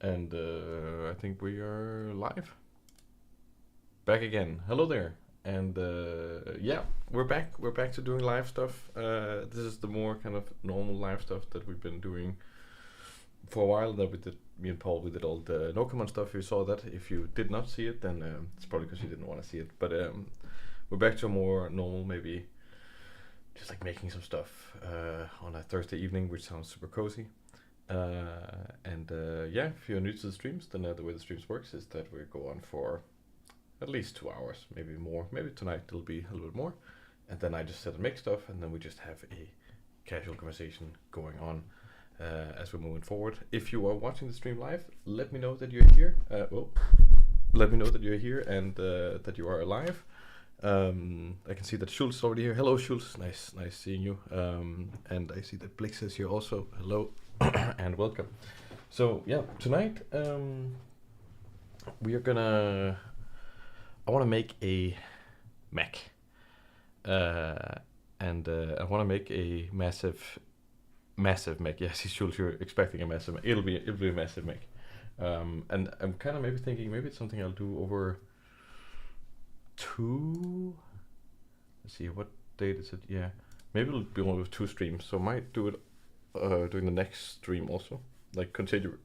And I think we are live. Back again. Hello there. And yeah, we're back. We're back to doing live stuff. This is the more kind of normal live stuff that we've been doing for a while. That we did, me and Paul, we did all the Nokamon stuff. You saw that. If you did not see it, then it's probably because you didn't want to see it. But we're back to a more normal, maybe just like making some stuff on a Thursday evening, which sounds super cozy. Yeah, if you're new to the streams, then the way the streams works is that we go on for at least 2 hours, maybe more. Maybe tonight it'll be a little bit more, and then I just sit and make stuff, and then we just have a casual conversation going on as we're moving forward. If you are watching the stream live, let me know that you're here. Let me know that you're here and that you are alive. I can see that Schultz is already here. Hello, Schultz. Nice seeing you. And I see that Blix is here also. Hello and welcome. So yeah, tonight we are gonna. I want to make a Mech, and I want to make a massive Mech. Yes, Schultz, you're expecting a massive. It'll be a massive Mech. And I'm kind of maybe thinking maybe it's something I'll do over two. Let's see, what date is it? Yeah, maybe it'll be one of 2 streams. So I might do it during the next stream also. Like continue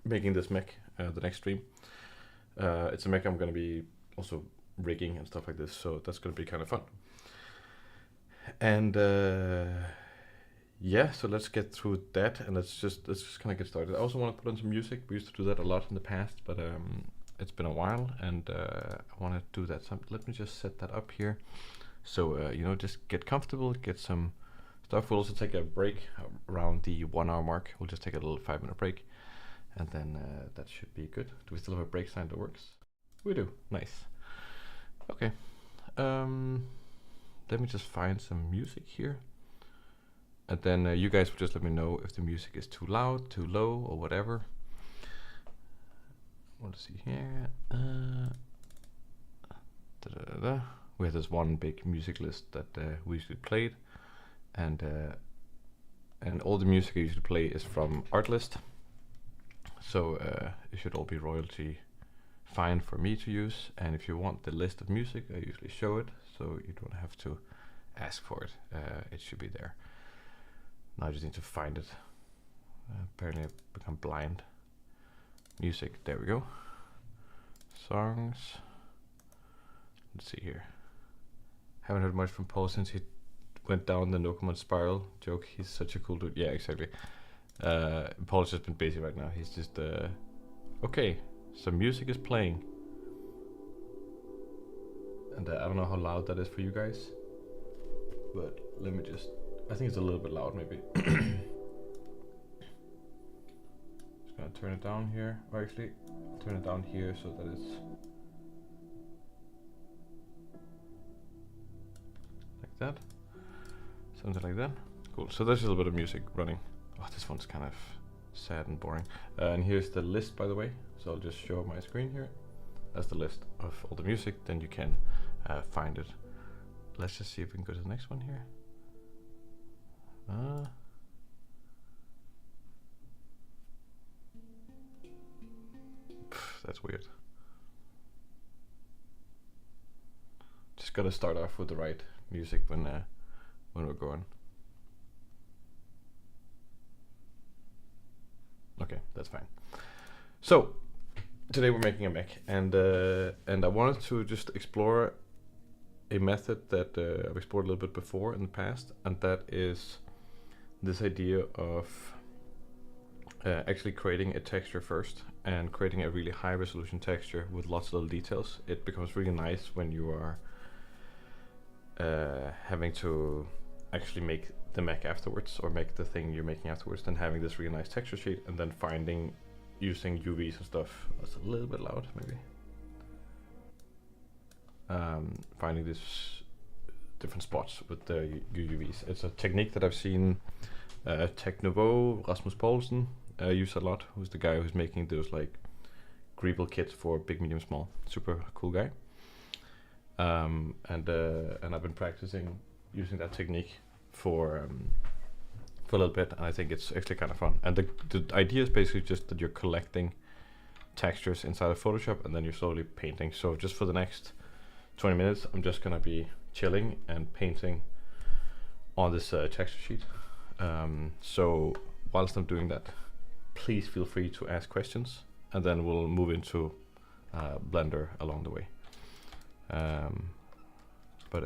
making this Mech the next stream. It's a Mech I'm gonna be also rigging and stuff like this, so that's gonna be kind of fun. And yeah, so let's get through that, and let's just kind of get started. I also want to put on some music. We used to do that a lot in the past, but it's been a while, and I want to do that. So let me just set that up here. So you know, just get comfortable, get some stuff. We'll also take a break around the 1 hour mark. We'll just take a little 5-minute break, and then that should be good. Do we still have a break sign that works? We do. Nice. Okay. Let me just find some music here, and then you guys will just let me know if the music is too loud, too low, or whatever. I want to see here. We have this one big music list that we usually played, and all the music I usually play is from Artlist. So it should all be royalty fine for me to use. And if you want the list of music, I usually show it, so you don't have to ask for it. It should be there. Now I just need to find it. Apparently I've become blind. Music, there we go. Songs. Let's see here. Haven't heard much from Paul since he went down the Nokamon spiral. Joke, he's such a cool dude. Yeah, exactly. Paul's just been busy right now. He's just okay, some music is playing, and I don't know how loud that is for you guys, but let me just, I think it's a little bit loud maybe. Just gonna turn it down here, or actually turn it down here so that it's like that, something like that. Cool, so there's a little bit of music running. Oh, this one's kind of sad and boring. And here's the list, by the way. So I'll just show my screen here. That's the list of all the music. Then you can find it. Let's just see if we can go to the next one here. That's weird. Just gotta start off with the right music when we're going. Okay, that's fine. So today we're making a Mech, and I wanted to just explore a method that I've explored a little bit before in the past, and that is this idea of actually creating a texture first and creating a really high resolution texture with lots of little details. It becomes really nice when you are having to actually make the Mech afterwards, or make the thing you're making afterwards, than having this really nice texture sheet and then using UVs and stuff. That's a little bit loud maybe. Finding these different spots with the UVs. It's a technique that I've seen Technovo, Rasmus Poulsen use a lot, who's the guy who's making those like Greeble kits for big, medium, small. Super cool guy. And I've been practicing using that technique for a little bit, and I think it's actually kind of fun. And the idea is basically just that you're collecting textures inside of Photoshop, and then you're slowly painting. So just for the next 20 minutes, I'm just gonna be chilling and painting on this texture sheet. So whilst I'm doing that, please feel free to ask questions, and then we'll move into Blender along the way. But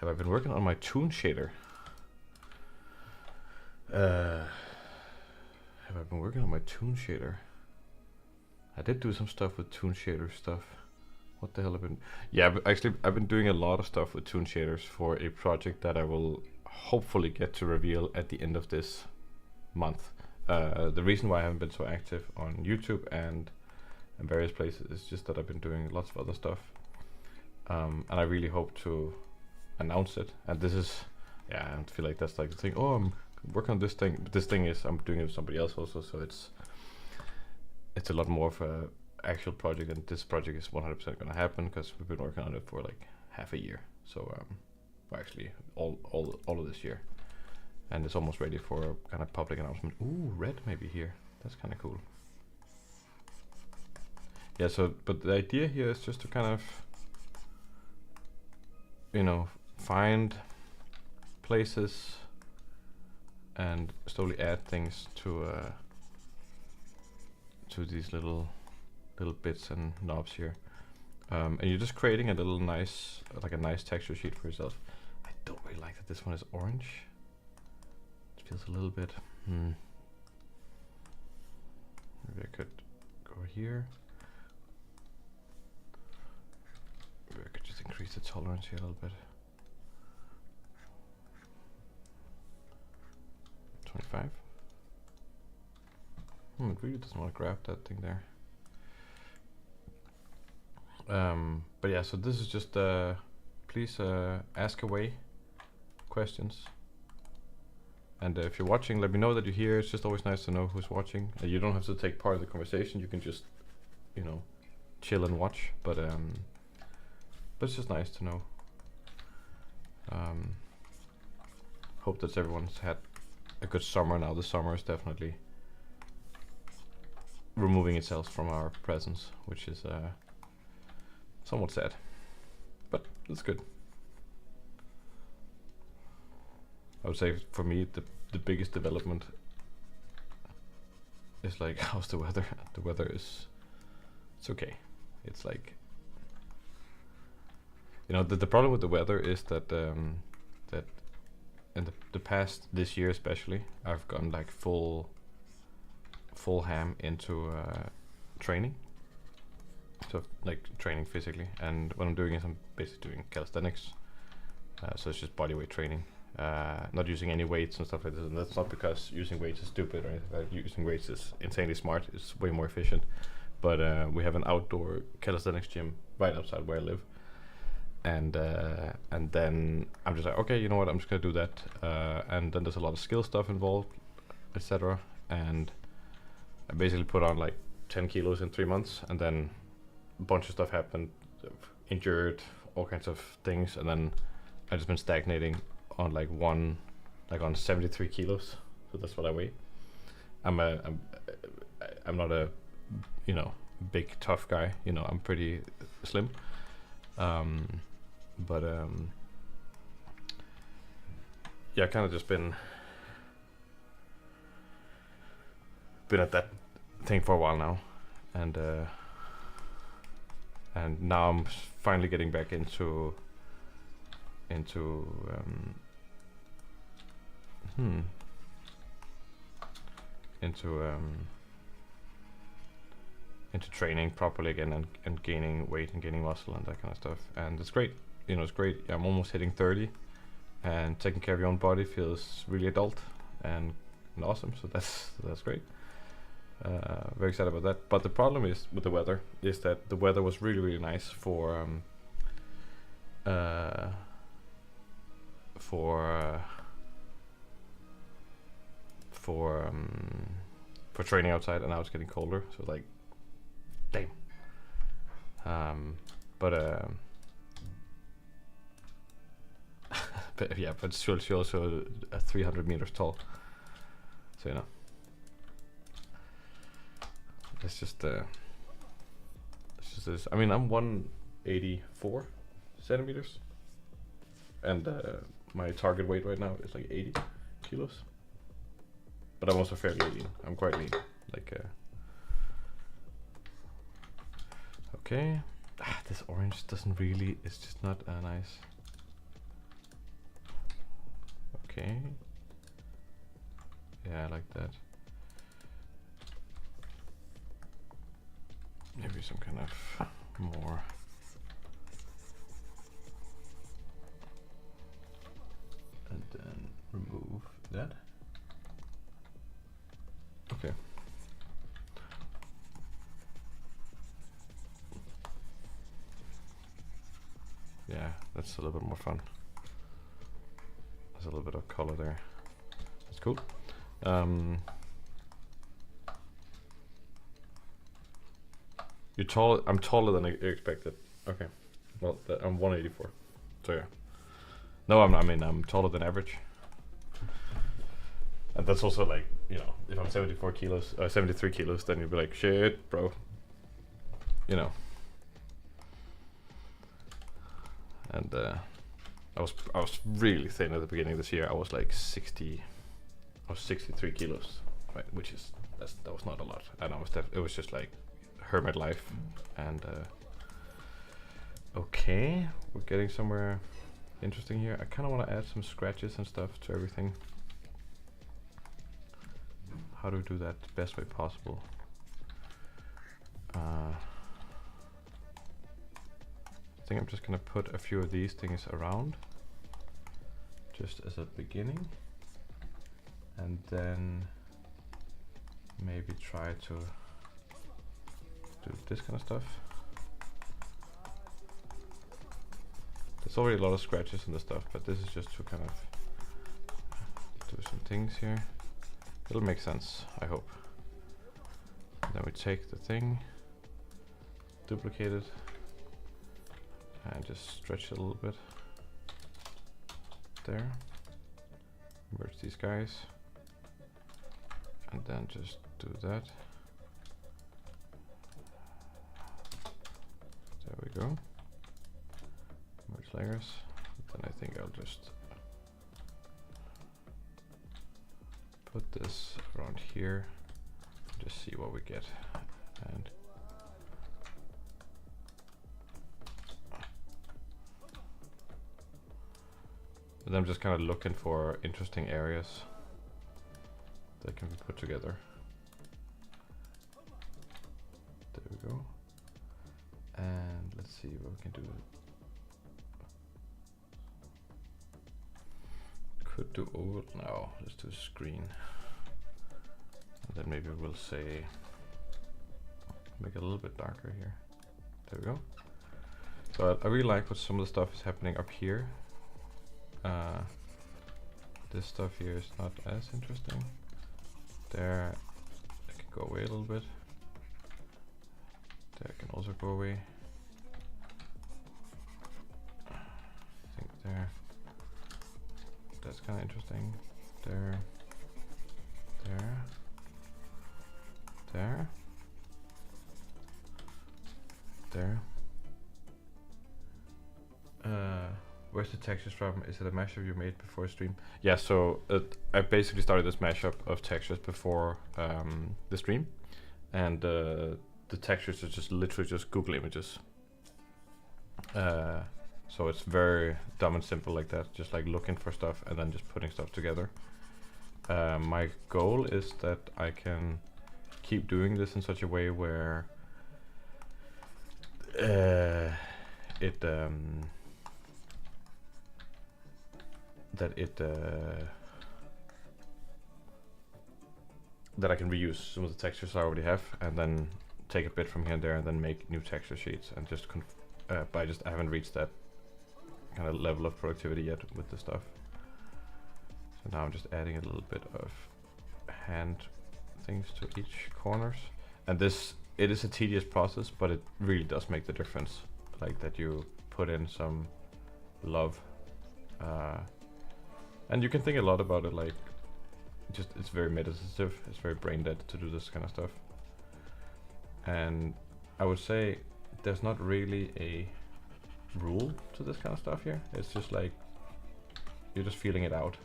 have I been working on my toon shader? Have I been working on my toon shader? I did do some stuff with toon shader stuff. What the hell have I been? Yeah, but actually I've been doing a lot of stuff with toon shaders for a project that I will hopefully get to reveal at the end of this month. The reason why I haven't been so active on YouTube and in various places is just that I've been doing lots of other stuff. And I really hope to announce it. And this is, yeah, I don't feel like that's like the thing. Oh, I'm working on this thing, but this thing is I'm doing it with somebody else also, so it's a lot more of a actual project, and this project is 100% gonna happen because we've been working on it for like half a year. So well, actually all of this year, and it's almost ready for a kind of public announcement. Ooh, red maybe here. That's kind of cool. Yeah. So, but the idea here is just to kind of, you know, find places and slowly add things to these little bits and knobs here, and you're just creating a little nice, like a nice texture sheet for yourself. I don't really like that this one is orange. It feels a little bit. Maybe I could go here. Maybe I could just increase the tolerance here a little bit. 25. It really doesn't want to grab that thing there. But yeah, so this is just please ask away questions, and if you're watching, let me know that you're here. It's just always nice to know who's watching. You don't have to take part in the conversation, you can just, you know, chill and watch, but it's just nice to know. Hope that everyone's had a good summer. Now the summer is definitely removing itself from our presence, which is somewhat sad, but it's good. I would say for me the biggest development is like, how's the weather? The weather is, it's okay. It's like, you know, the problem with the weather is that that in the past, this year especially, I've gone like full ham into training. So like training physically, and what I'm doing is I'm basically doing calisthenics. So it's just body weight training, not using any weights and stuff like this. And that's not because using weights is stupid or anything. Like, using weights is insanely smart. It's way more efficient. But we have an outdoor calisthenics gym right outside where I live, and then I'm just like, okay, you know what, I'm just gonna do that. And then there's a lot of skill stuff involved, etc. And I basically put on like 10 kilos in 3 months, and then a bunch of stuff happened, injured, all kinds of things, and then I just been stagnating on like on 73 kilos. So that's what I weigh. I'm not a, you know, big tough guy. You know, I'm pretty slim. But yeah, kind of just been at that thing for a while now, and now I'm finally getting back into training properly again, and gaining weight and gaining muscle and that kind of stuff. And it's great, you know, it's great. I'm almost hitting 30, and taking care of your own body feels really adult and awesome. So that's great. Very excited about that. But the problem is with the weather is that the weather was really nice for training outside, and now it's getting colder. So like, damn. But yeah, but she's also 300 meters tall. So you know. it's just this. I mean, I'm 184 centimeters, and my target weight right now is like 80 kilos. But I'm also fairly lean. I'm quite lean. Like, okay. This orange doesn't really. It's just not nice. Okay. Yeah, I like that. Maybe some kind of more. And then remove that. Okay. Yeah, that's a little bit more fun. There's a little bit of color there. That's cool. You're tall. I'm taller than I expected. Okay. Well, I'm 184. So yeah. No, I mean, I'm taller than average. And that's also like, you know, if I'm 74 kilos, 73 kilos, then you'd be like, shit, bro. You know. And I was really thin at the beginning of this year. I was like 63 kilos, right? Which is that was not a lot, and it was just like hermit life. And okay, we're getting somewhere interesting here. I kind of want to add some scratches and stuff to everything. How do we do that the best way possible? I think I'm just gonna put a few of these things around, just as a beginning, and then maybe try to do this kind of stuff. There's already a lot of scratches and the stuff, but this is just to kind of do some things here. It'll make sense, I hope. And then we take the thing, duplicate it, and just stretch it a little bit. There. Merge these guys. And then just do that. There we go. Merge layers. Then I think I'll just put this around here. Just see what we get. And then I'm just kind of looking for interesting areas that can be put together. There we go. And let's see what we can do. Could do oval. No, let's do screen. And then maybe we'll say make it a little bit darker here. There we go. So I really like what some of the stuff is happening up here. This stuff here is not as interesting. There, I can go away a little bit. There can also go away. I think there. That's kind of interesting. There. There. There. There. Where's the textures from? Is it a mashup you made before stream? Yeah, so I basically started this mashup of textures before the stream, and the textures are just literally just Google images. So it's very dumb and simple like that, just like looking for stuff and then just putting stuff together. My goal is that I can keep doing this in such a way where that I can reuse some of the textures I already have, and then take a bit from here and there, and then make new texture sheets, and just but I haven't reached that kind of level of productivity yet with the stuff. So now I'm just adding a little bit of hand things to each corners, and it is a tedious process, but it really does make the difference. Like that you put in some love, and you can think a lot about it. Like, it's very meditative. It's very brain dead to do this kind of stuff. And I would say there's not really a rule to this kind of stuff here. It's just like you're just feeling it out.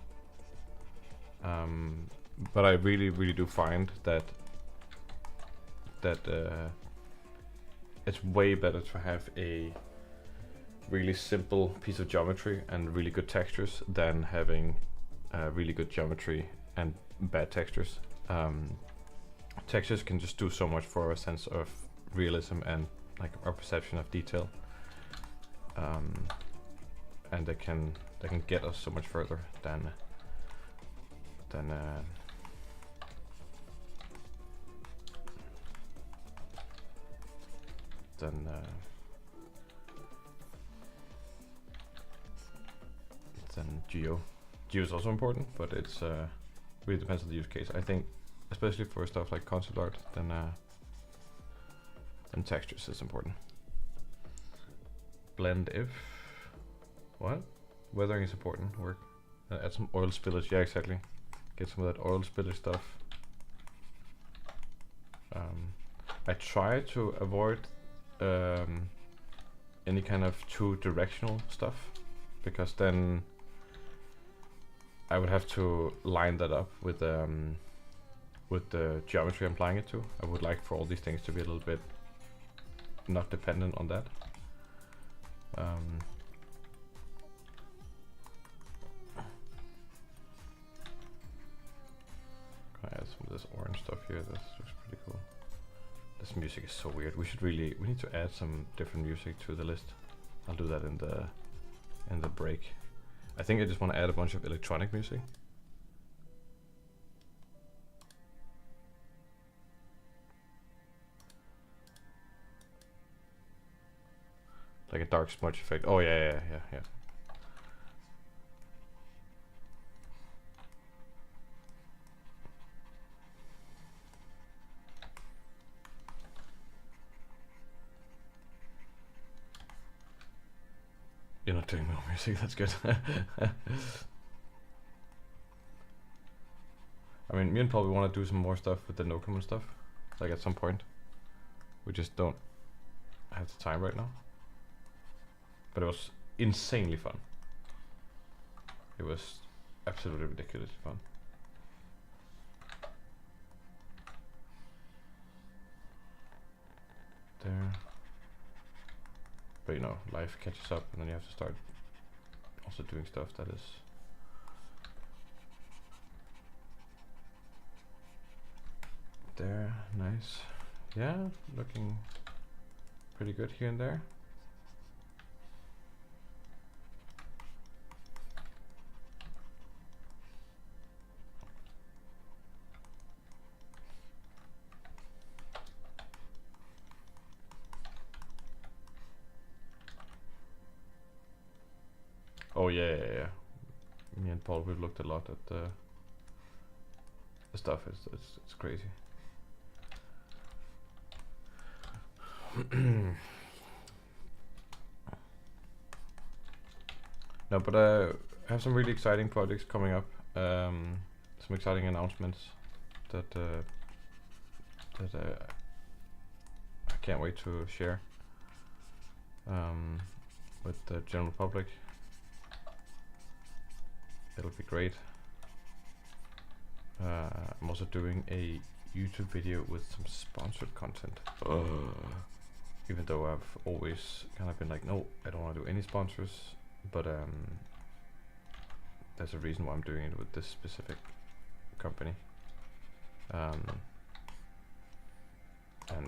But I really do find that it's way better to have a really simple piece of geometry and really good textures than having really good geometry and bad textures. Textures can just do so much for a sense of realism and like our perception of detail, and they can get us so much further than Geo. Geo is also important, but it's really depends on the use case. I think, especially for stuff like concept art, then textures is important. Blend if what? Weathering is important. Work. Add some oil spillage. Yeah, exactly. Get some of that oil spillage stuff. I try to avoid any kind of two directional stuff, because then I would have to line that up with the geometry I'm applying it to. I would like for all these things to be a little bit not dependent on that. Can I add some of this orange stuff here? This looks pretty cool. This music is so weird. We need to add some different music to the list. I'll do that in the break. I think I just want to add a bunch of electronic music. Like a dark smudge effect. Oh yeah. You're not doing more music, that's good. I mean, me and Paul, we want to do some more stuff with the no-comment stuff, like at some point. We just don't have the time right now. But it was insanely fun. It was absolutely ridiculously fun. There. But you know, life catches up, and then you have to start also doing stuff that is there. Nice. Yeah, looking pretty good here and there. Oh yeah. Me and Paul, we've looked a lot at the stuff. It's crazy. No, but I have some really exciting projects coming up. Some exciting announcements that I can't wait to share with the general public. It'll be great. I'm also doing a YouTube video with some sponsored content. Even though I've always kind of been like, no, I don't want to do any sponsors, but there's a reason why I'm doing it with this specific company, and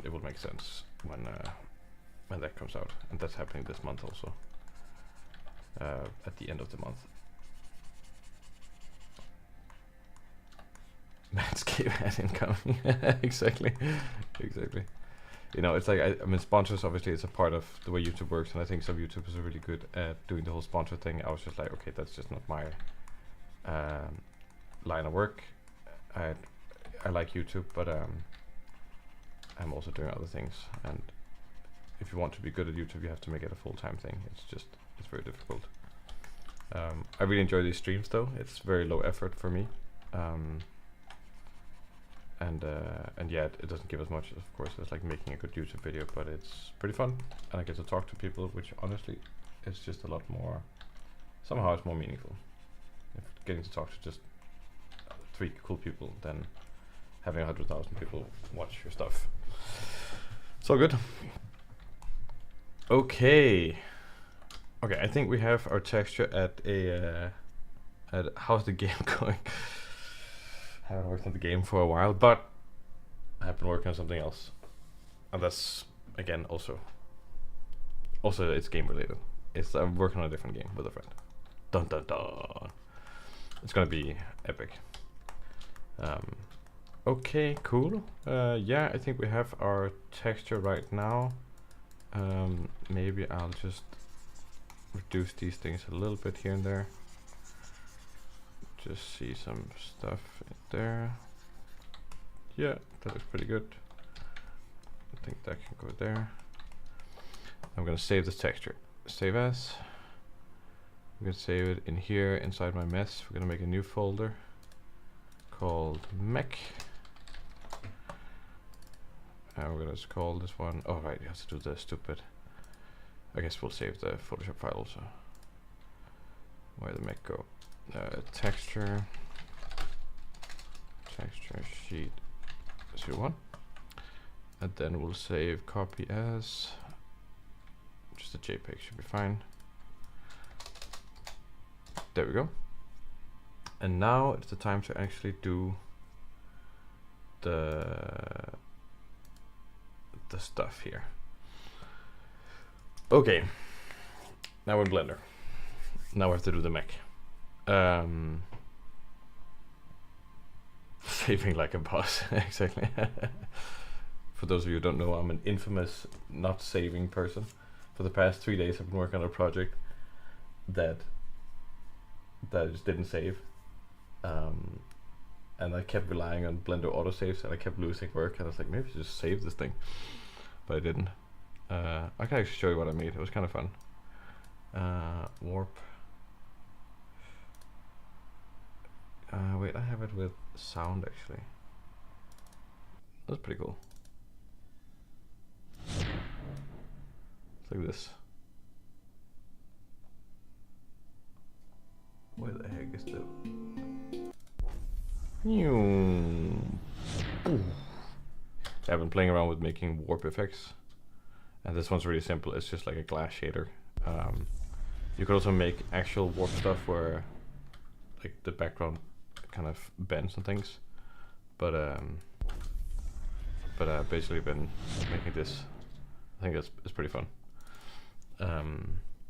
it will make sense when that comes out, and that's happening this month also, at the end of the month. Manscaped ad incoming. Exactly. You know, it's like I mean, sponsors obviously is a part of the way YouTube works, and I think some YouTubers are really good at doing the whole sponsor thing. I was just like, okay, that's just not my line of work. I like YouTube, but I'm also doing other things, and if you want to be good at YouTube, you have to make it a full-time thing. It's very difficult. I really enjoy these streams though. It's very low effort for me. and yeah, it doesn't give as much, of course, as like making a good YouTube video, but it's pretty fun, and I get to talk to people, which honestly, it's just a lot more. Somehow, it's more meaningful. If getting to talk to just 3 cool people than having 100,000 people watch your stuff. So good. Okay. Okay, I think we have our texture at a. How's the game going? I haven't worked on the game for a while, but I have been working on something else, and that's again also it's game related. I'm working on a different game with a friend. Dun dun dun. It's gonna be epic. Okay, cool. Yeah, I think we have our texture right now. Maybe I'll just reduce these things a little bit here and there. Just see some stuff in there. Yeah, that looks pretty good. I think that can go there. I'm gonna save this texture. Save as. I'm gonna save it in here inside my mess. We're gonna make a new folder called Mech. And we're gonna just call this one. Oh right, you have to do the stupid. I guess we'll save the Photoshop file also. Where the Mech go? Texture sheet 01, and then we'll save copy as. Just a JPEG should be fine. There we go. And now it's the time to actually do the stuff here. Okay, now we're in Blender. Now we have to do the Mech. Saving like a boss. Exactly. For those of you who don't know, I'm an infamous not saving person. For the past 3 days I've been working on a project that I just didn't save, and I kept relying on Blender autosaves, and I kept losing work, and I was like, maybe I should just save this thing, but I didn't. I can actually show you what I made. It was kind of fun. Warp. Wait, I have it with sound actually. That's pretty cool. It's like this. Where the heck is the... I've been playing around with making warp effects, and this one's really simple. It's just like a glass shader. You could also make actual warp stuff where like the background kind of bends and things, but I've basically been making this. I think it's pretty fun.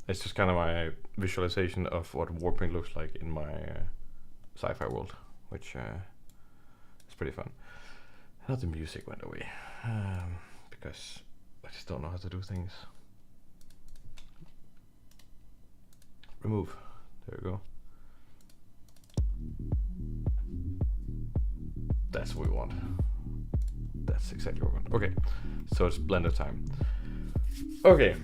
It's just kind of my visualization of what warping looks like in my sci-fi world, which is pretty fun. Now the music went away because I just don't know how to do things. Remove. There we go. That's what we want. That's exactly what we want. Okay, so it's Blender time. Okay.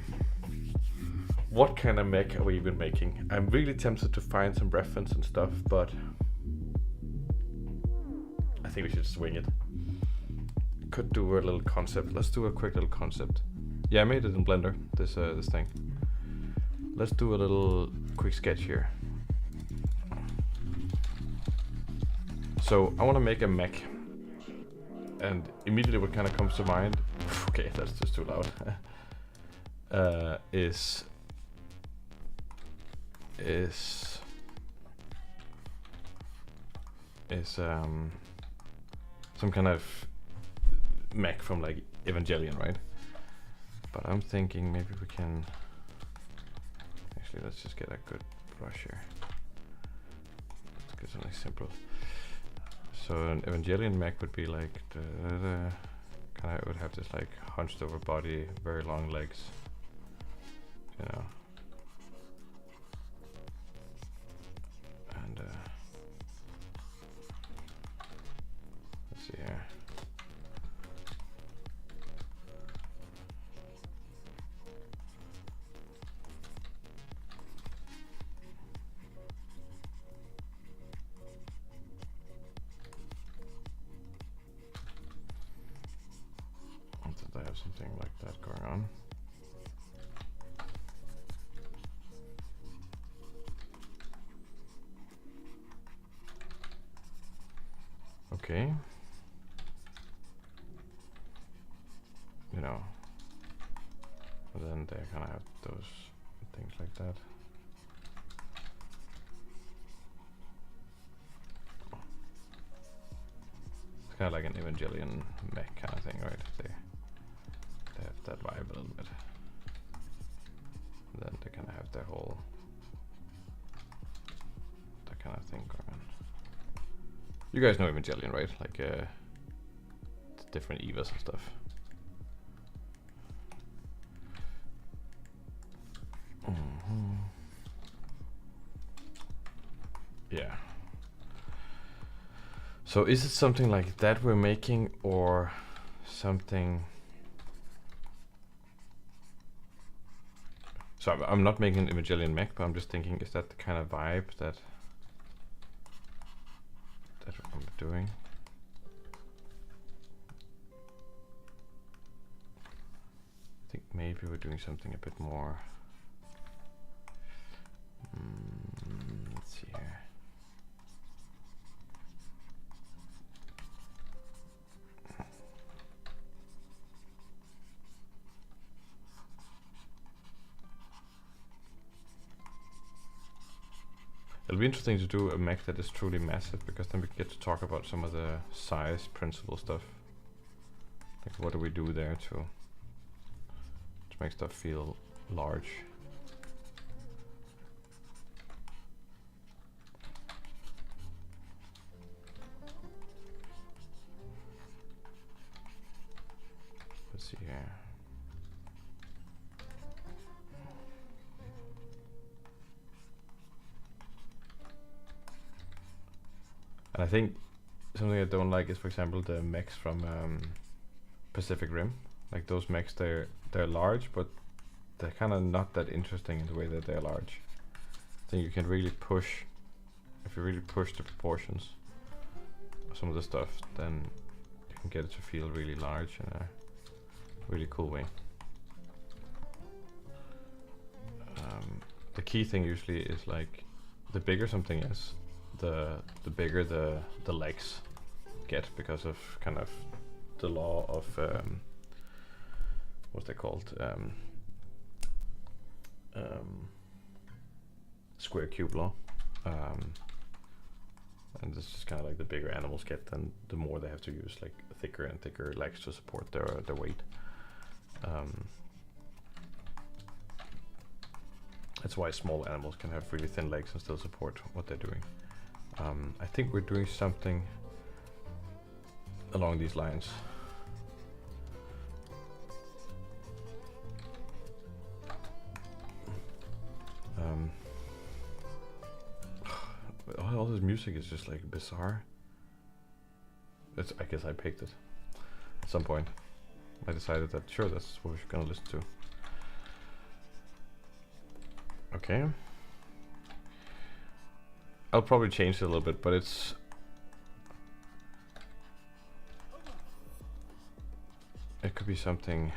What kind of mech are we even making? I'm really tempted to find some reference and stuff, but I think we should swing it. Could do a little concept. Let's do a quick little concept. Yeah, I made it in Blender, this thing. Let's do a little quick sketch here. So I want to make a mech, and immediately what kind of comes to mind, okay, that's just too loud, is some kind of mech from like Evangelion, right? But I'm thinking maybe we can actually, let's just get a good brush here. Let's get something simple. So an Evangelion mech would be like kind of would have this like hunched over body, very long legs, you know. And let's see here. something like that going on. Okay. You know, and then they kind of have those things like that. It's kind of like an Evangelion mech kind of thing, right? They have that vibe a little bit. And then they kind of have their whole that kind of thing going on. You guys know Evangelion, right? Like different Evas and stuff. Yeah. So is it something like that we're making, or something? So I'm not making an Evangelion mech, but I'm just thinking, is that the kind of vibe that I'm doing? I think maybe we're doing something a bit more. Let's see here. It'll be interesting to do a mech that is truly massive, because then we get to talk about some of the size principle stuff. Like what do we do there to make stuff feel large? Let's see here. And I think something I don't like is, for example, the mechs from Pacific Rim. Like those mechs, they're large, but they're kind of not that interesting in the way that they're large. I think you can really push, if you really push the proportions of some of the stuff, then you can get it to feel really large in a really cool way. The key thing usually is, like, the bigger something is, the bigger the legs get, because of kind of the law of what's they called, square cube law, and this is kind of like the bigger animals get, then the more they have to use like thicker and thicker legs to support their weight. That's why small animals can have really thin legs and still support what they're doing. I think we're doing something along these lines. All this music is just like bizarre. I guess I picked it at some point. I decided that sure, that's what we're gonna listen to. Okay. I'll probably change it a little bit, but it could be something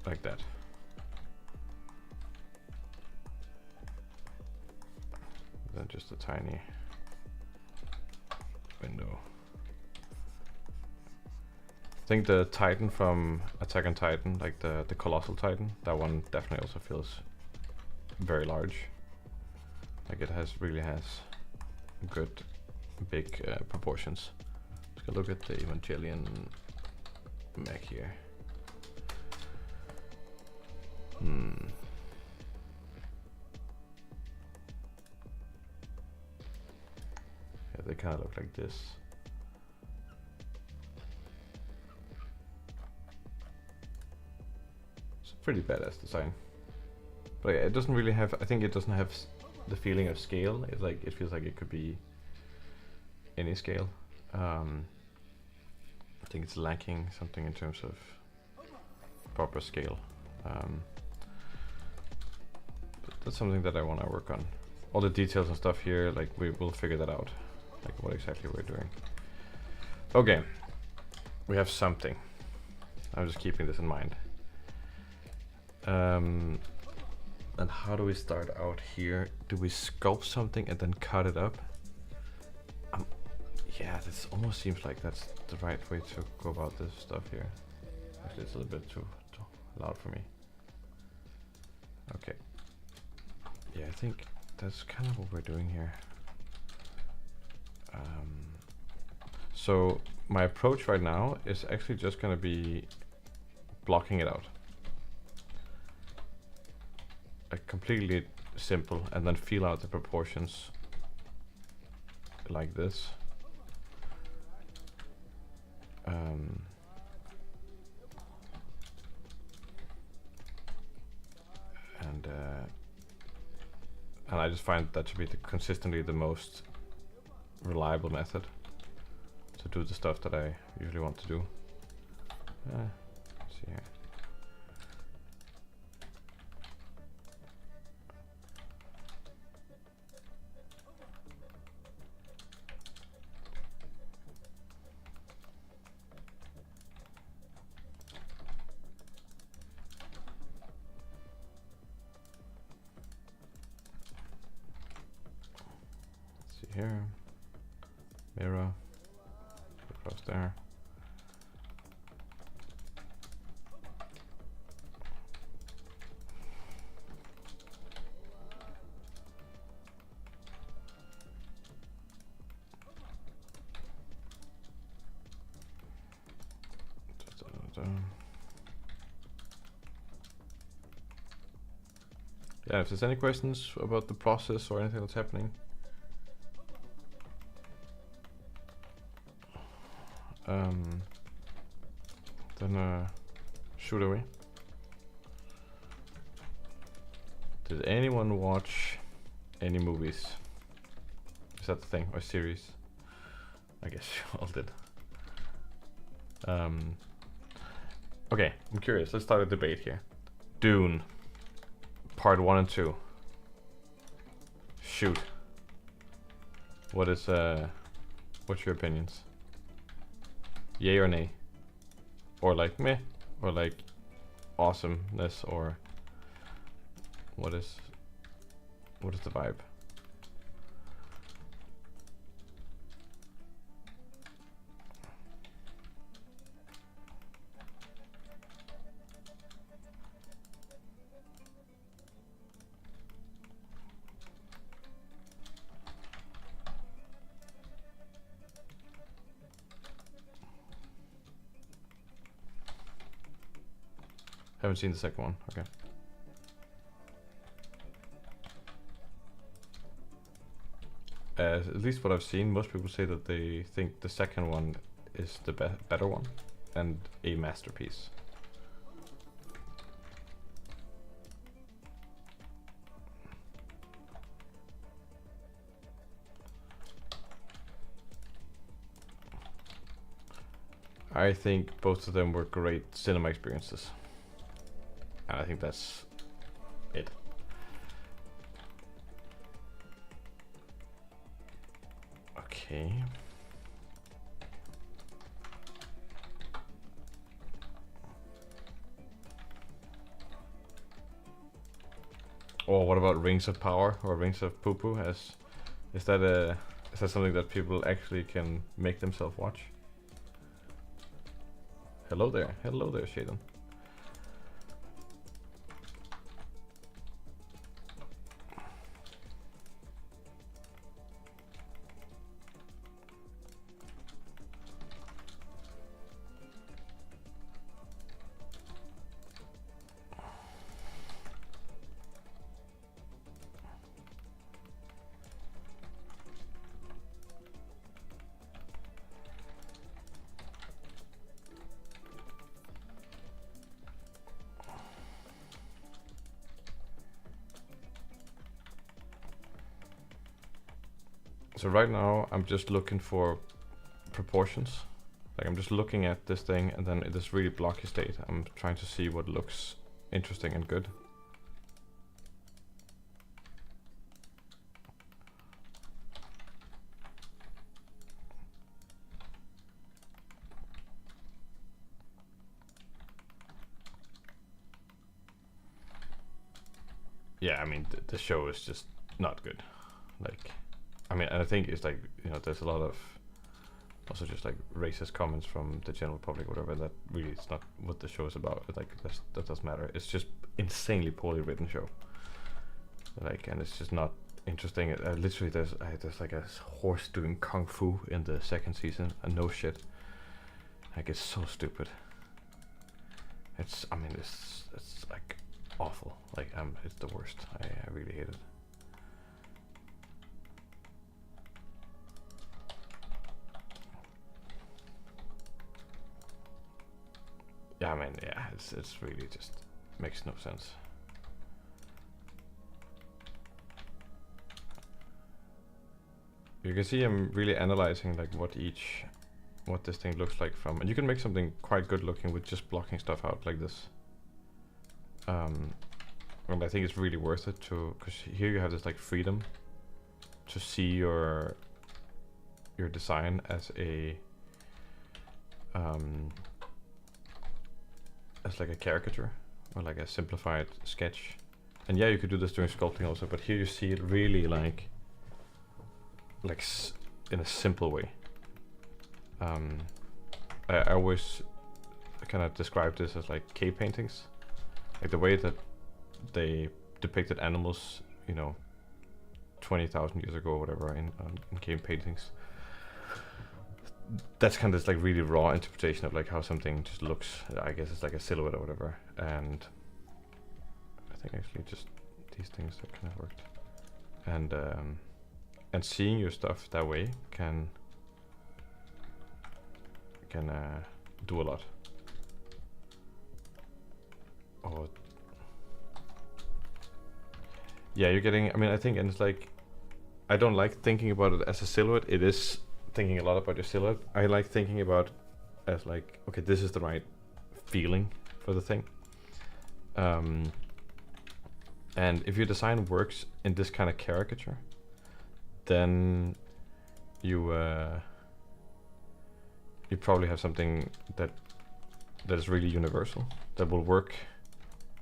like that. Then just a tiny window. I think the Titan from Attack on Titan, like the Colossal Titan, that one definitely also feels very large. Like it really has good big proportions. Let's go look at the Evangelion mech here. Yeah, they kind of look like this. It's a pretty badass design. But yeah, it doesn't really have, I think it doesn't have the feeling of scale. It's like, it feels like it could be any scale. I think it's lacking something in terms of proper scale. But that's something that I want to work on. All the details and stuff here, like we will figure that out, like what exactly we're doing. Okay, we have something. I'm just keeping this in mind. And how do we start out here? Do we sculpt something and then cut it up? Yeah, this almost seems like that's the right way to go about this stuff here. Actually, it's a little bit too loud for me. Okay. Yeah, I think that's kind of what we're doing here. So my approach right now is actually just going to be blocking it out. Like completely simple, and then feel out the proportions like this. And I just find that to be consistently the most reliable method to do the stuff that I usually want to do. Let's see here. Here, mirror, across there. Yeah, if there's any questions about the process or anything that's happening, then shoot away. Did anyone watch any movies? Is that the thing? Or series? I guess you all did. Okay, I'm curious. Let's start a debate here. Dune, part 1 and 2. Shoot. What's your opinions? Yay or nay? Or like meh? Or like awesomeness? Or what is the vibe? Haven't seen the second one. Okay. At least what I've seen, most people say that they think the second one is the better one and a masterpiece. I think both of them were great cinema experiences. And I think that's it. Okay. Or what about Rings of Power or Rings of Poo Poo? Is that something that people actually can make themselves watch? Hello there, Shaden. So right now I'm just looking for proportions. Like I'm just looking at this thing and then in this really blocky state, I'm trying to see what looks interesting and good. yeah, I mean the show is just not good. Like, I mean, and I think it's like, you know, there's a lot of also just like racist comments from the general public, or whatever. That really is not what the show is about. Like that doesn't matter. It's just insanely poorly written show. Like, and it's just not interesting. Literally, there's like a horse doing kung fu in the second season, and no shit. Like, it's so stupid. I mean, it's like awful. Like, it's the worst. I really hate it. Yeah, I mean, yeah, it's really just makes no sense. You can see I'm really analyzing like what this thing looks like from, and you can make something quite good looking with just blocking stuff out like this. And I think it's really worth it because here you have this like freedom to see your design as like a caricature or like a simplified sketch. And yeah, you could do this during sculpting also, but here you see it really like in a simple way. I always kind of describe this as like cave paintings, like the way that they depicted animals, you know, 20,000 years ago or whatever in cave paintings. That's kind of this like really raw interpretation of like how something just looks. I guess it's like a silhouette or whatever. And I think actually just these things that kind of worked. And seeing your stuff that way can do a lot. Oh, yeah, you're getting. I mean, I think, and it's like, I don't like thinking about it as a silhouette. It is thinking a lot about your silhouette. I like thinking about as like, okay, this is the right feeling for the thing. And if your design works in this kind of caricature, then you probably have something that is really universal, that will work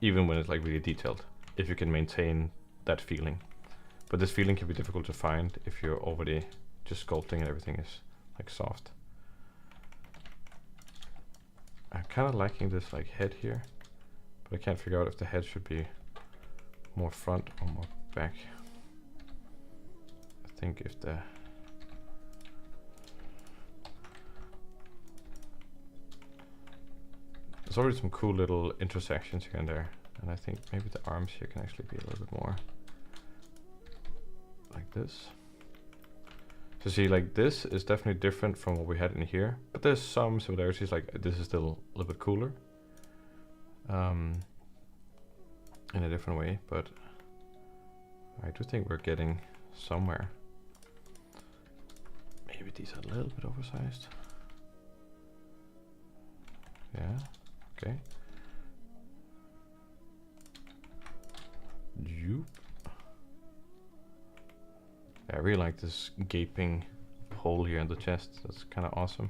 even when it's like really detailed, if you can maintain that feeling. But this feeling can be difficult to find if you're already just sculpting and everything is like soft. I'm kind of liking this like head here, but I can't figure out if the head should be more front or more back. I think if the there's already some cool little intersections here and there, and I think maybe the arms here can actually be a little bit more like this. So see, like this is definitely different from what we had in here, but there's some similarities. Like this is still a little bit cooler, in a different way, but I do think we're getting somewhere. Maybe these are a little bit oversized. Yeah, okay. Yoop. I really like this gaping hole here in the chest. That's kind of awesome.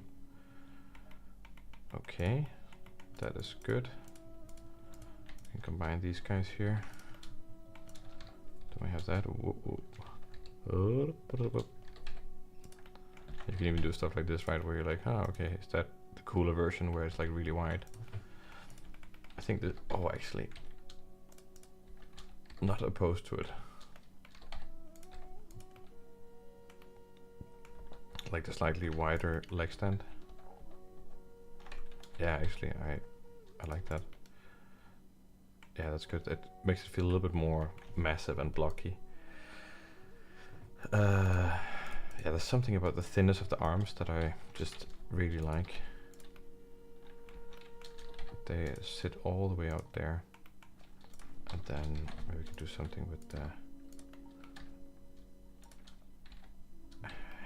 Okay, that is good. We can combine these guys here. Do I have that? You can even do stuff like this, right? Where you're like, oh, okay, is that the cooler version where it's like really wide? I think that, oh, actually, not opposed to it. Like the slightly wider leg stand. Yeah, actually, I like that. Yeah, that's good. It makes it feel a little bit more massive and blocky. Yeah, there's something about the thinness of the arms that I just really like. They sit all the way out there. And then maybe we could do something with the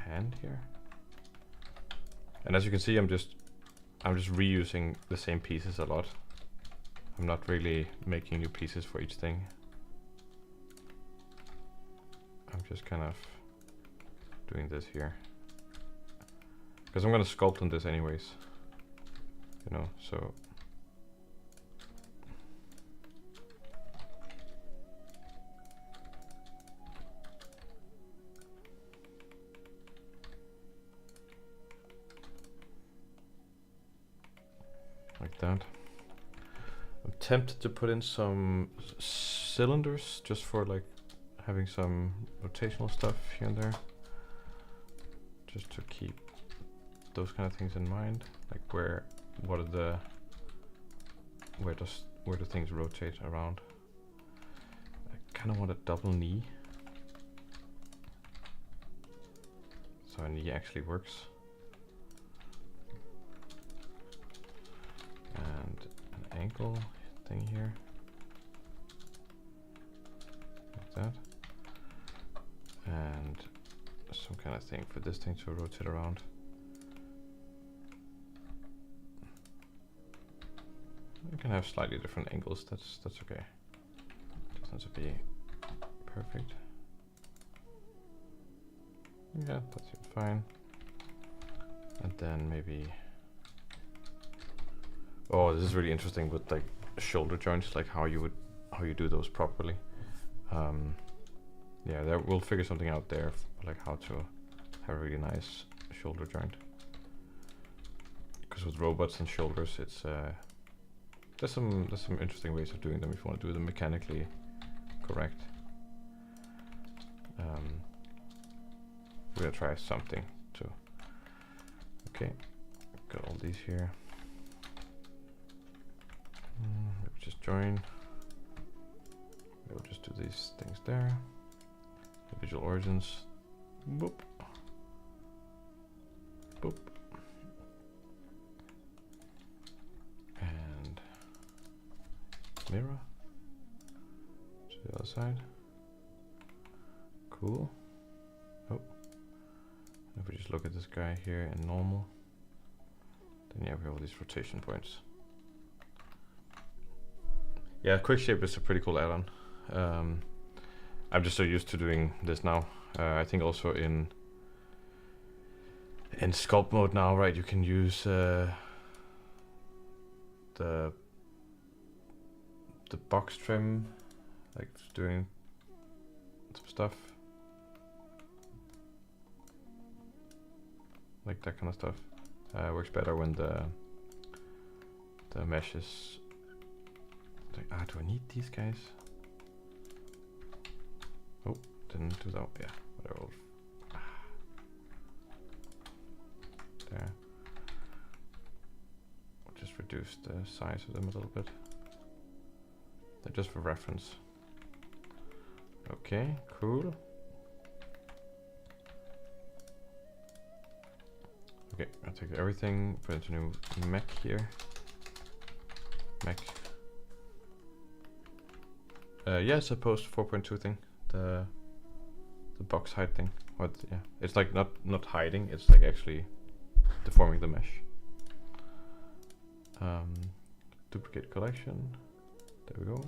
hand here. And as you can see, I'm just reusing the same pieces a lot. I'm not really making new pieces for each thing. I'm just kind of doing this here. Because I'm gonna sculpt on this anyways. You know, so like that. I'm tempted to put in some cylinders just for like having some rotational stuff here and there, just to keep those kind of things in mind, like where do things rotate around. I kind of want a double knee, so a knee actually works. And an ankle thing here, like that. And some kind of thing for this thing to rotate around. You can have slightly different angles, that's okay. Doesn't have to be perfect. Yeah, that seems fine. And then maybe, oh, this is really interesting with like shoulder joints, like how you do those properly. Yeah, there we'll figure something out there, like how to have a really nice shoulder joint. Because with robots and shoulders, it's there's some interesting ways of doing them if you want to do them mechanically correct. We're gonna try something too. Okay, got all these here. Maybe just join. We'll just do these things there. The visual origins. Boop. Boop. And mirror to the other side. Cool. Oh. If we just look at this guy here in normal, then yeah, we have all these rotation points. Yeah, quick shape is a pretty cool add-on. I'm just so used to doing this now. I think also in sculpt mode now, right? You can use the box trim, like doing some stuff, like that kind of stuff. Works better when the mesh is. Like, do I need these guys? Oh, didn't do that. Yeah, whatever. There. I'll just reduce the size of them a little bit. They're just for reference. Okay, cool. Okay, I'll take everything, put it into new Mech here. Mech. Yeah, it's a post 4.2 thing. The box height thing. What? Yeah, it's like not hiding. It's like actually deforming the mesh. Duplicate collection. There we go.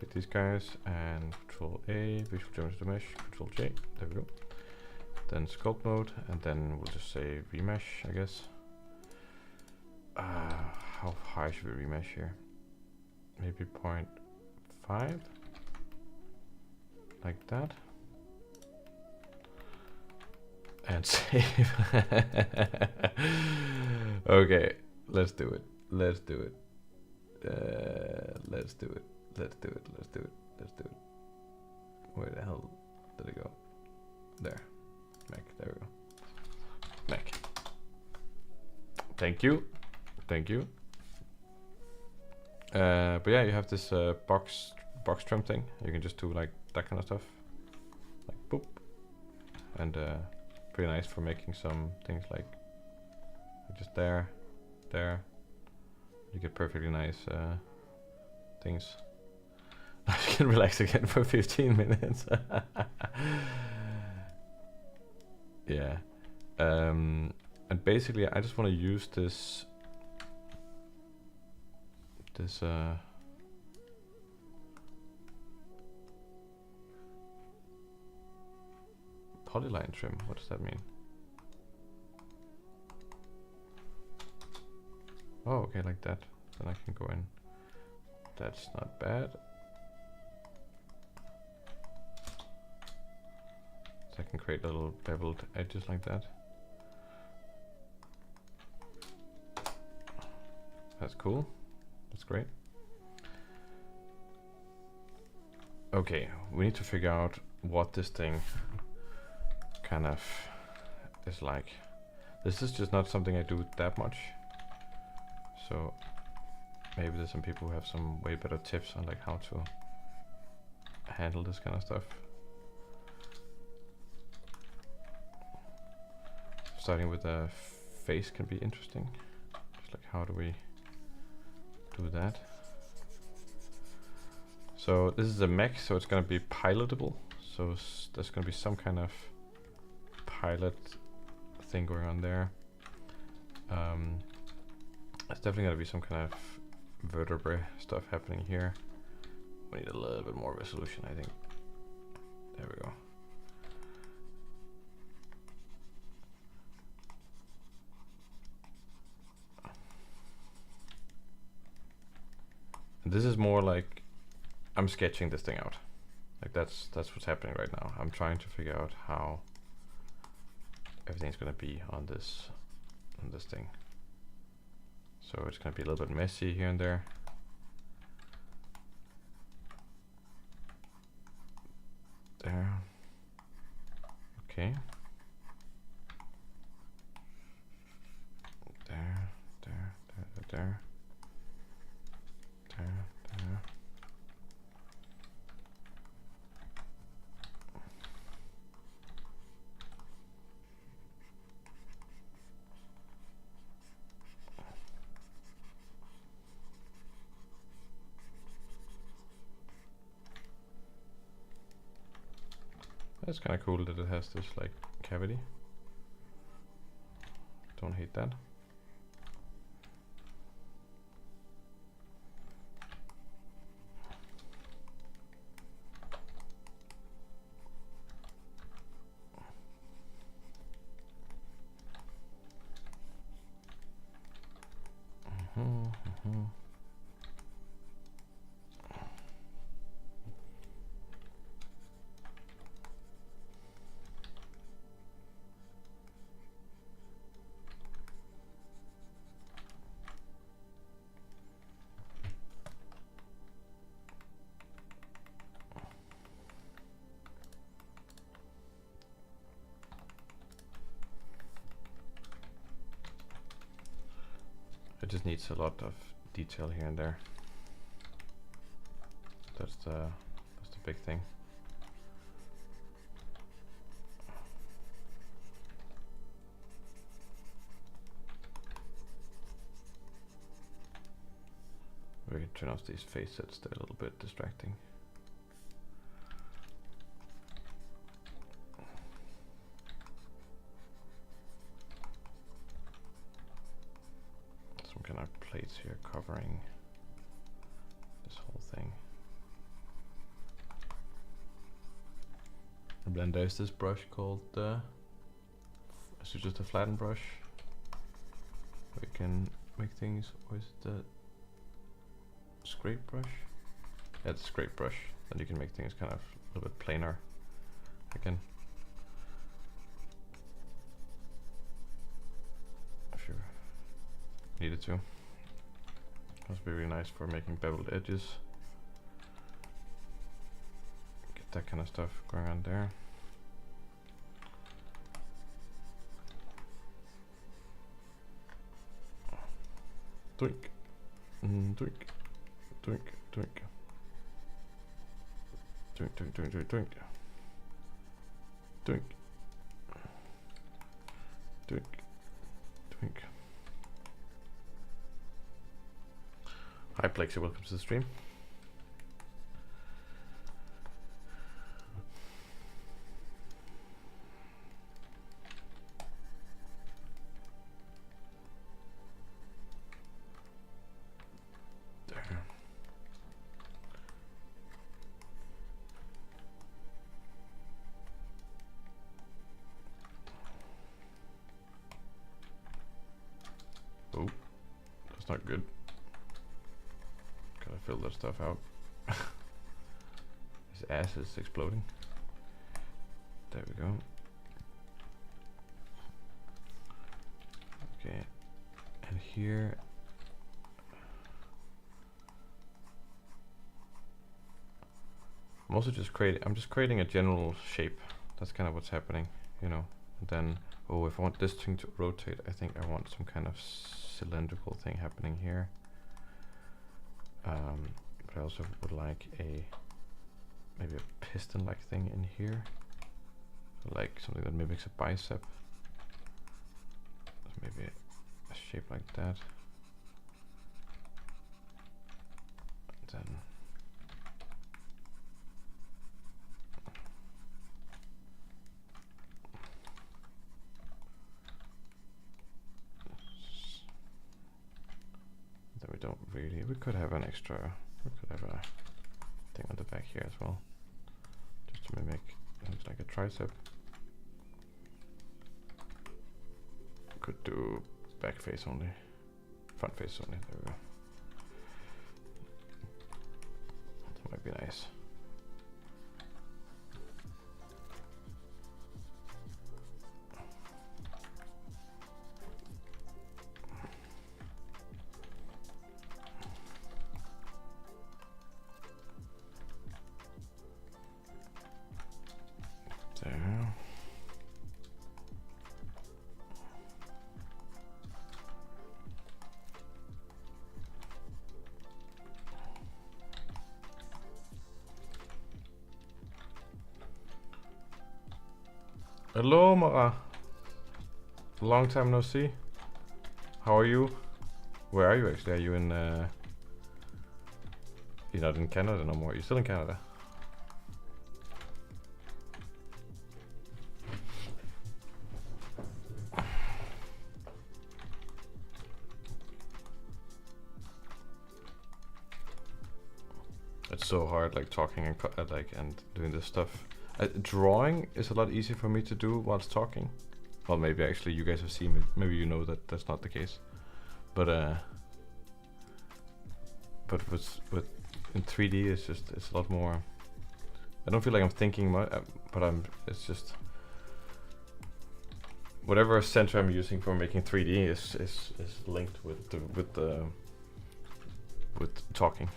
Take these guys and Control A, visual geometry to mesh. Control J. There we go. Then sculpt mode, and then we'll just say remesh, I guess. How high should we remesh here? Maybe 0.5, like that, and save. Okay, let's do it. Let's do it. Let's do it. Let's do it. Let's do it. Let's do it. Where the hell did it go? There. Mech. There we go. Mech. Thank you. Thank you. But yeah, you have this box trim thing. You can just do like that kind of stuff, like boop, and pretty nice for making some things like just there. You get perfectly nice things. I can relax again for 15 minutes. Yeah, and basically I just want to use this polyline trim. What does that mean? Oh, okay, like that. Then I can go in. That's not bad. So I can create little beveled edges like that. That's cool. That's great. Okay, we need to figure out what this thing kind of is like. This is just not something I do that much. So maybe there's some people who have some way better tips on like how to handle this kind of stuff. Starting with a face can be interesting. Just like how do we do that? So this is a mech, so it's gonna be pilotable. So there's gonna be some kind of pilot thing going on there. There's definitely gonna be some kind of vertebrae stuff happening here. We need a little bit more resolution, I think. There we go. This is more like I'm sketching this thing out. Like that's what's happening right now. I'm trying to figure out how everything's gonna be on this thing. So it's gonna be a little bit messy here and there. There. Okay. There, there, there, there. There, there. That's kind of cool that it has this like cavity. Don't hate that. It just needs a lot of detail here and there. That's the big thing. We can turn off these face sets, they're a little bit distracting. Some kind of plates here covering this whole thing. And then there's this brush called it's just a flatten brush. We can make things with the scrape brush. Yeah, it's a scrape brush. Then you can make things kind of a little bit plainer again. If you needed to. Must be really nice for making beveled edges. Get that kind of stuff going on there. Doink. Doink. Doink. Doink. Doink, doink, doink, doink, doink. Doink. Doink. Doink. Hi Plexi, welcome to the stream. There. Oh, that's not good. Gotta fill that stuff out. His ass is exploding. There we go. Okay, and here I'm also just creating a general shape. That's kind of what's happening, you know. And then, oh, if I want this thing to rotate, I think I want some kind of cylindrical thing happening here. But I also would like maybe a piston-like thing in here, like something that mimics a bicep. So maybe a shape like that. And then we don't really. We could have an extra. We could have a thing on the back here as well, just to mimic. It's like a tricep. Could do back face only, front face only. There we go. That might be nice. There. Hello, Mara. Long time no see. How are you? Where are you actually? Are you in? You're not in Canada no more. You're still in Canada. It's so hard, like talking and and doing this stuff. Drawing is a lot easier for me to do whilst talking. Well, maybe actually you guys have seen it. Maybe you know that that's not the case. But with in 3D, it's a lot more. I don't feel like I'm thinking much, but It's just whatever center I'm using for making 3D is linked with talking.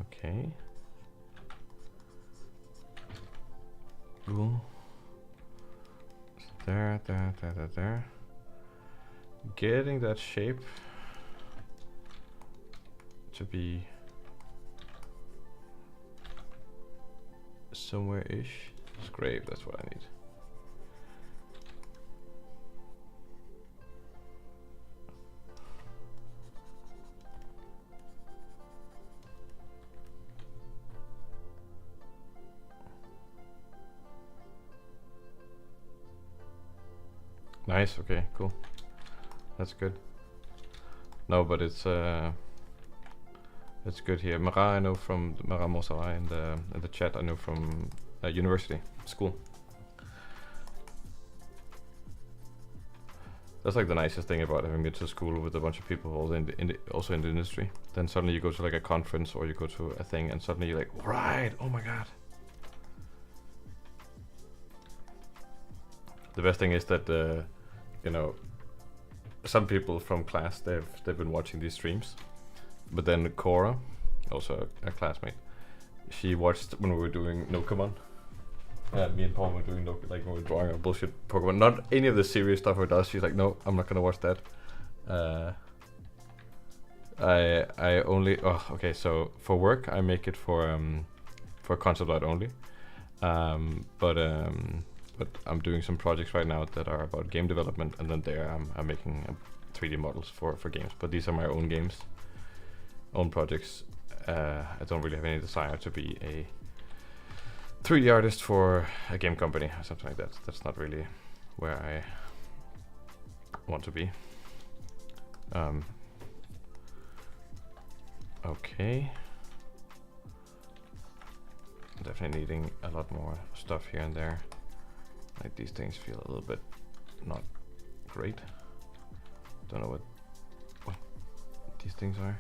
Okay. Cool. There. Getting that shape to be somewhere-ish. Scrape, that's what I need. Nice, okay, cool. That's good. No, but it's good here. Mara, I know from Mara Mosara in the chat. I know from university, school. That's like the nicest thing about having been to school with a bunch of people also in the industry. Then suddenly you go to like a conference or you go to a thing, and suddenly you're like, right, oh my god. The best thing is that you know, some people from class they've been watching these streams, but then Cora, also a classmate, she watched when we were doing Pokemon. Me and Paul were doing when we were drawing a bullshit Pokemon. Not any of the serious stuff we does. She's like, no, I'm not gonna watch that. I only okay. So for work, I make it for concept art only. But I'm doing some projects right now that are about game development, and then there I'm making 3D models for games. But these are my own games, own projects. I don't really have any desire to be a 3D artist for a game company or something like that. That's not really where I want to be. Okay. Definitely needing a lot more stuff here and there. Like these things feel a little bit not great. Don't know what these things are.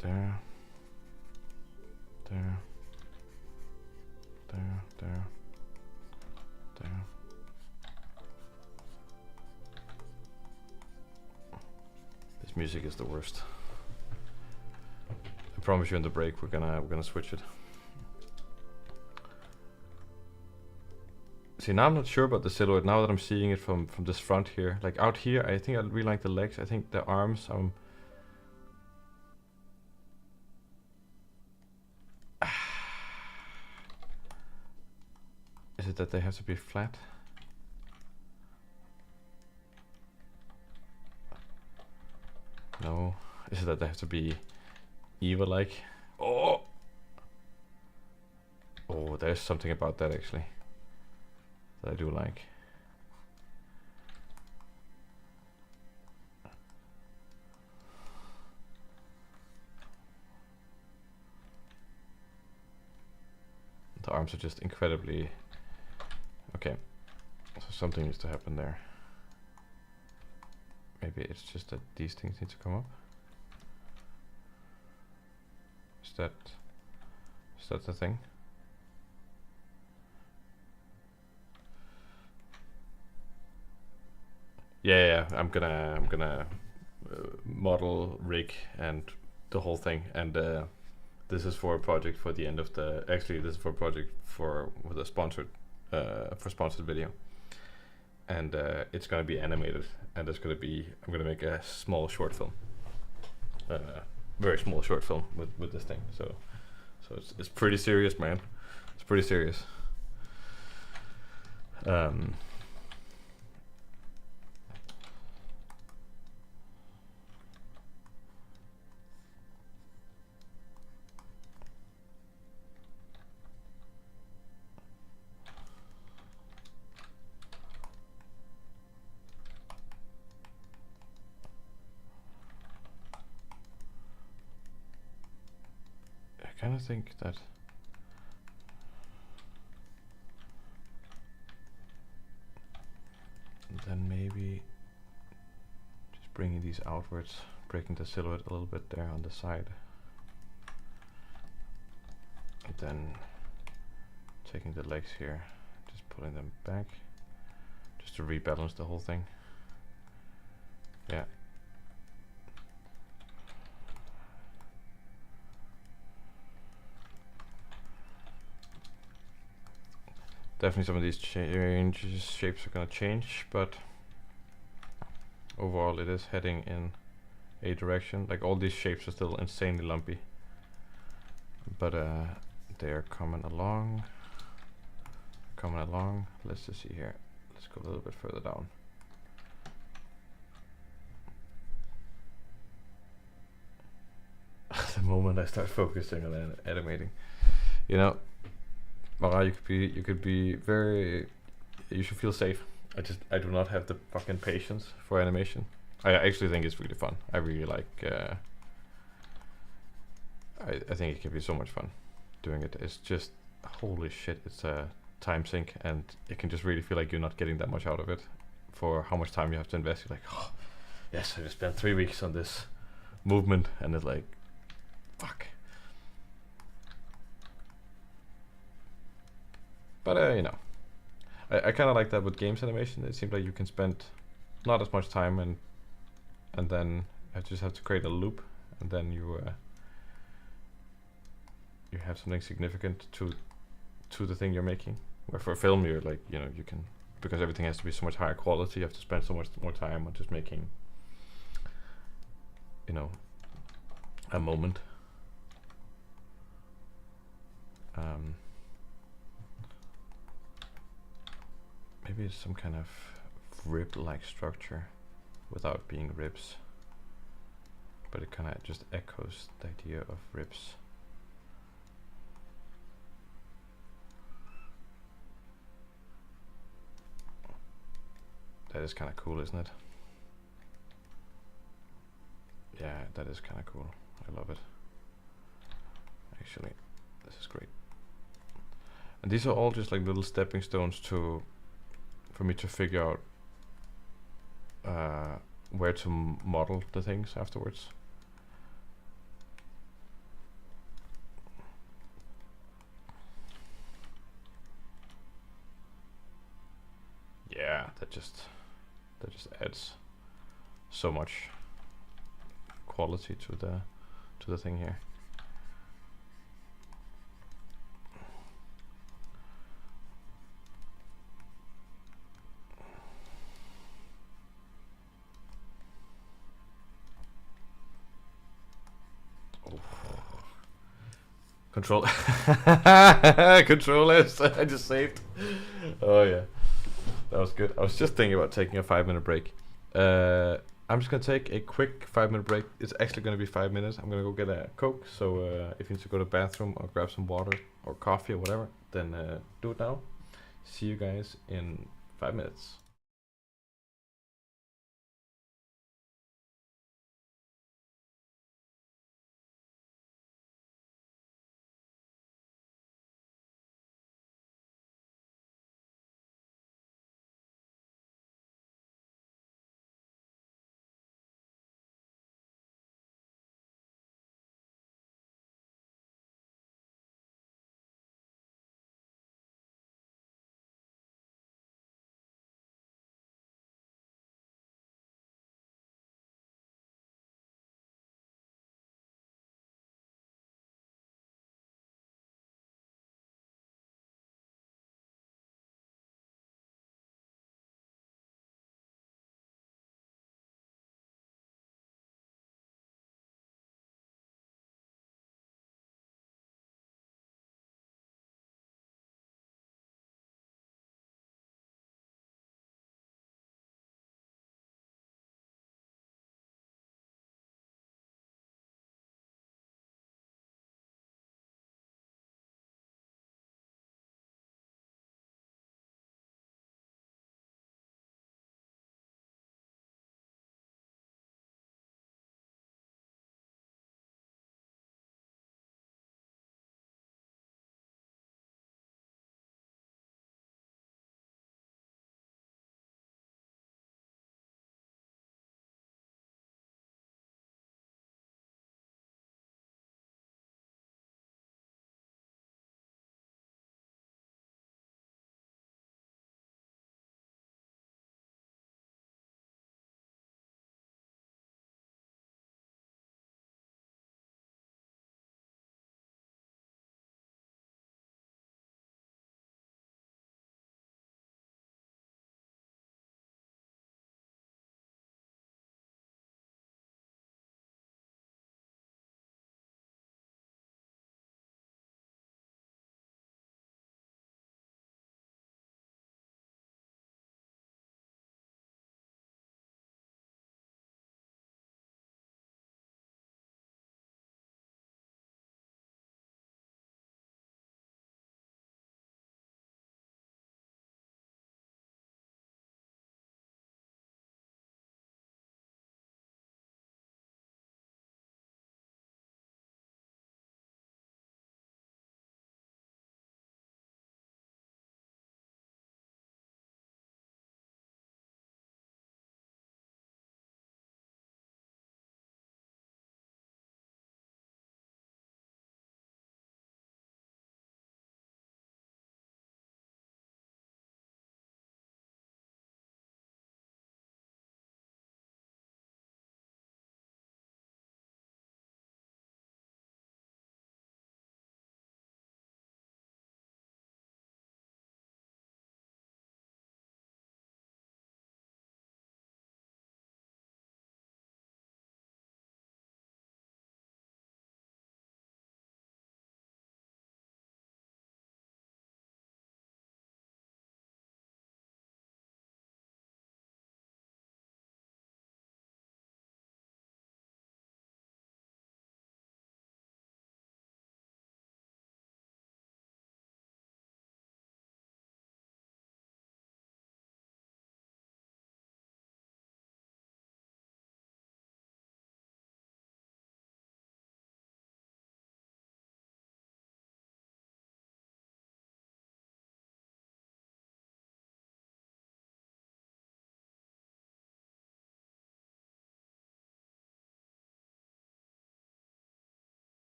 There. There. There, there, there. This music is the worst. I promise you in the break we're gonna switch it. See, now I'm not sure about the silhouette now that I'm seeing it from this front here. Like out here, I think I really like the legs. I think the arms, is it that they have to be flat? No. Is it that they have to be Eva-like? Oh! Oh, there's something about that actually that I do like. The arms are just incredibly... Okay, so something needs to happen there. Maybe it's just that these things need to come up. Is that the thing? Yeah, I'm gonna model, rig, and the whole thing. And this is for a project for the end of the. Actually, this is for a project with a sponsored for sponsored video. And it's gonna be animated, and it's gonna be. I'm gonna make a small short film. Very small short film with this thing. So it's pretty serious, man. It's pretty serious. I kind of think that then maybe just bringing these outwards, breaking the silhouette a little bit there on the side, and then taking the legs here, just pulling them back, just to rebalance the whole thing. Yeah. Definitely some of these shapes are gonna change, but overall it is heading in a direction. Like all these shapes are still insanely lumpy, but they are coming along. Let's just see here. Let's go a little bit further down. The moment I start focusing on animating, you know. Mara, you could be very, you should feel safe. I do not have the fucking patience for animation. I actually think it's really fun. I really like, I think it can be so much fun doing it. It's just, holy shit, it's a time sink, and it can just really feel like you're not getting that much out of it for how much time you have to invest. You're like, oh, yes, I just spent 3 weeks on this movement, and it's like, fuck. But you know, I kind of like that with games animation. It seems like you can spend not as much time, and then you just have to create a loop, and then you have something significant to the thing you're making. Where for a film, you're like, you know, you can, because everything has to be so much higher quality, you have to spend so much more time on just making, you know, a moment. Maybe it's some kind of rib-like structure without being ribs, but it kind of just echoes the idea of ribs. That is kind of cool, isn't it? Yeah, that is kind of cool. I love it. Actually, this is great. And these are all just like little stepping stones for me to figure out where to model the things afterwards. that just adds so much quality to the thing here. Control Control S. I just saved. Oh yeah, that was good. I was just thinking about taking a 5-minute break. I'm just gonna take a quick 5-minute break. It's actually gonna be 5 minutes. I'm gonna go get a Coke. So if you need to go to the bathroom or grab some water or coffee or whatever, then do it now. See you guys in 5 minutes.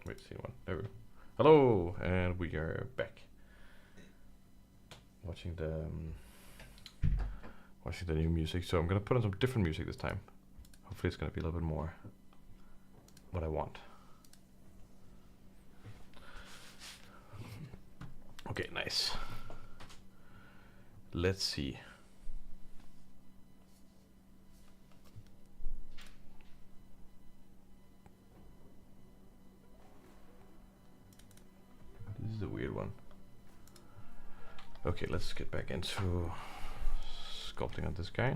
Wait, scene one. There we go. Hello, and we are back. Watching the new music. So I'm gonna put on some different music this time. Hopefully it's gonna be a little bit more what I want. Okay, nice. Let's see. This is a weird one. Okay, let's get back into sculpting on this guy.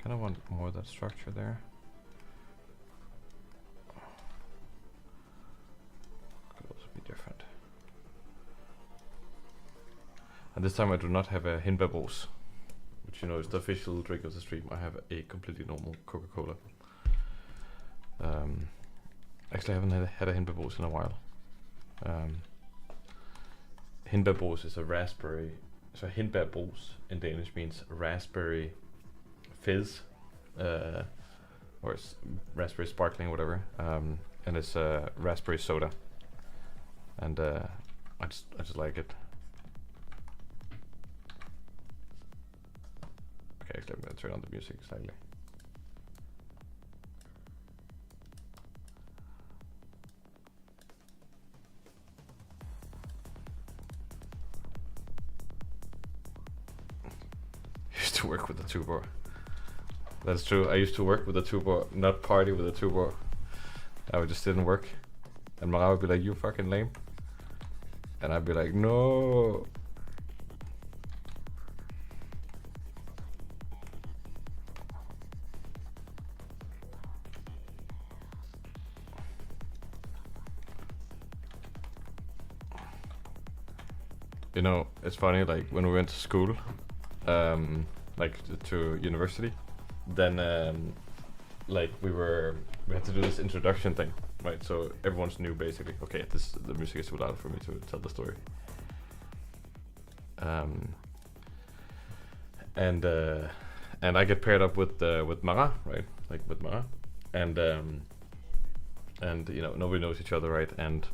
Kind of want more of that structure there. Could also be different. And this time I do not have a Hindbærbos, which you know is the official drink of the stream. I have a completely normal Coca-Cola. Actually, I haven't had a Hindbærbos in a while. Hindbærbos is a raspberry. So Hindbærbos in Danish means raspberry fizz, or it's raspberry sparkling, whatever. And it's raspberry soda. And I just like it. Okay, actually, I'm gonna turn on the music slightly. Used to work with the tuba. That's true. I used to work with the tuba, not party with the tuba. It just didn't work. And Mara would be like, "You fucking lame," and I'd be like, "No." You know, it's funny. Like when we went to school, like to university, then like we had to do this introduction thing, right? So everyone's new basically. Okay, the music is too loud for me to tell the story. And I get paired up with Mara, right? Like with Mara, and you know, nobody knows each other, right? And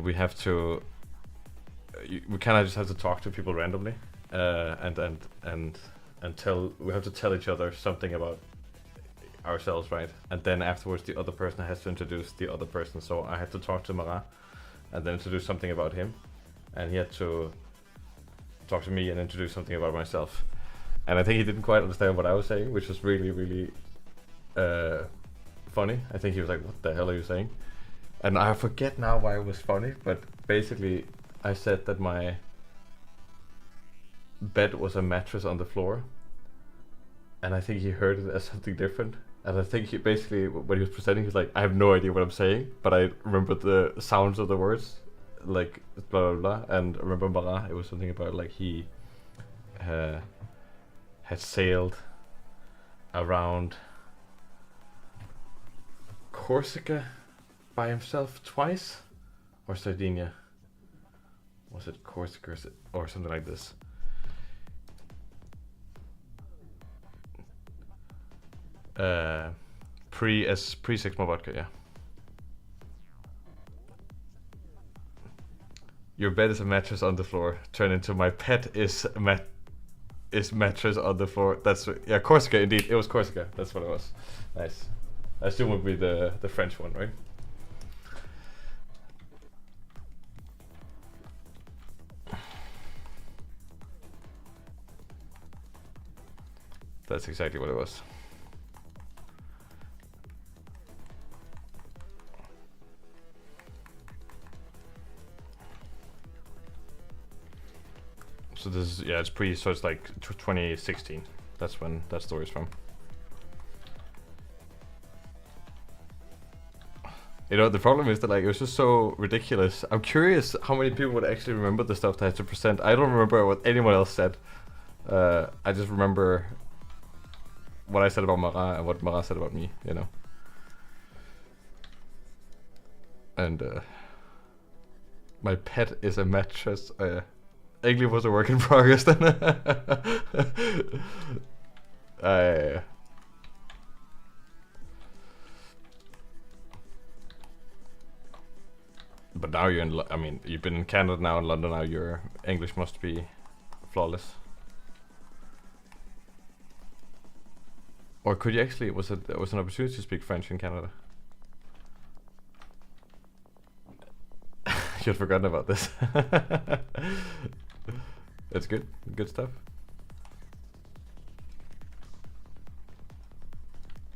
we have to. We kind of just have to talk to people randomly, and we have to tell each other something about ourselves, right? And then afterwards, the other person has to introduce the other person. So I had to talk to Mara, and then introduce something about him, and he had to talk to me and introduce something about myself. And I think he didn't quite understand what I was saying, which was really, really funny. I think he was like, "What the hell are you saying?" And I forget now why it was funny, but basically I said that my bed was a mattress on the floor, and I think he heard it as something different. And I think he basically, when he was presenting, he's like, "I have no idea what I'm saying, but I remember the sounds of the words, like blah blah blah." And I remember Mara, it was something about like he had sailed around Corsica by himself twice, or Sardinia. Was it Corsica or something like this? Pre 6 more vodka, yeah. Your bed is a mattress on the floor. Turn into my pet is mattress on the floor. That's yeah, Corsica indeed. It was Corsica. That's what it was. Nice. I assume it would be the French one, right? That's exactly what it was. So this is, yeah, it's so it's like 2016. That's when that story is from. You know, the problem is that like it was just so ridiculous. I'm curious how many people would actually remember the stuff that I had to present. I don't remember what anyone else said. I just remember what I said about Mara and what Mara said about me, you know. And my pet is a mattress. English was a work in progress then. But now you're in. I mean, you've been in Canada now, in London now. Your English must be flawless. Or could you actually? Was it an opportunity to speak French in Canada? You'd forgotten about this. That's good. Good stuff.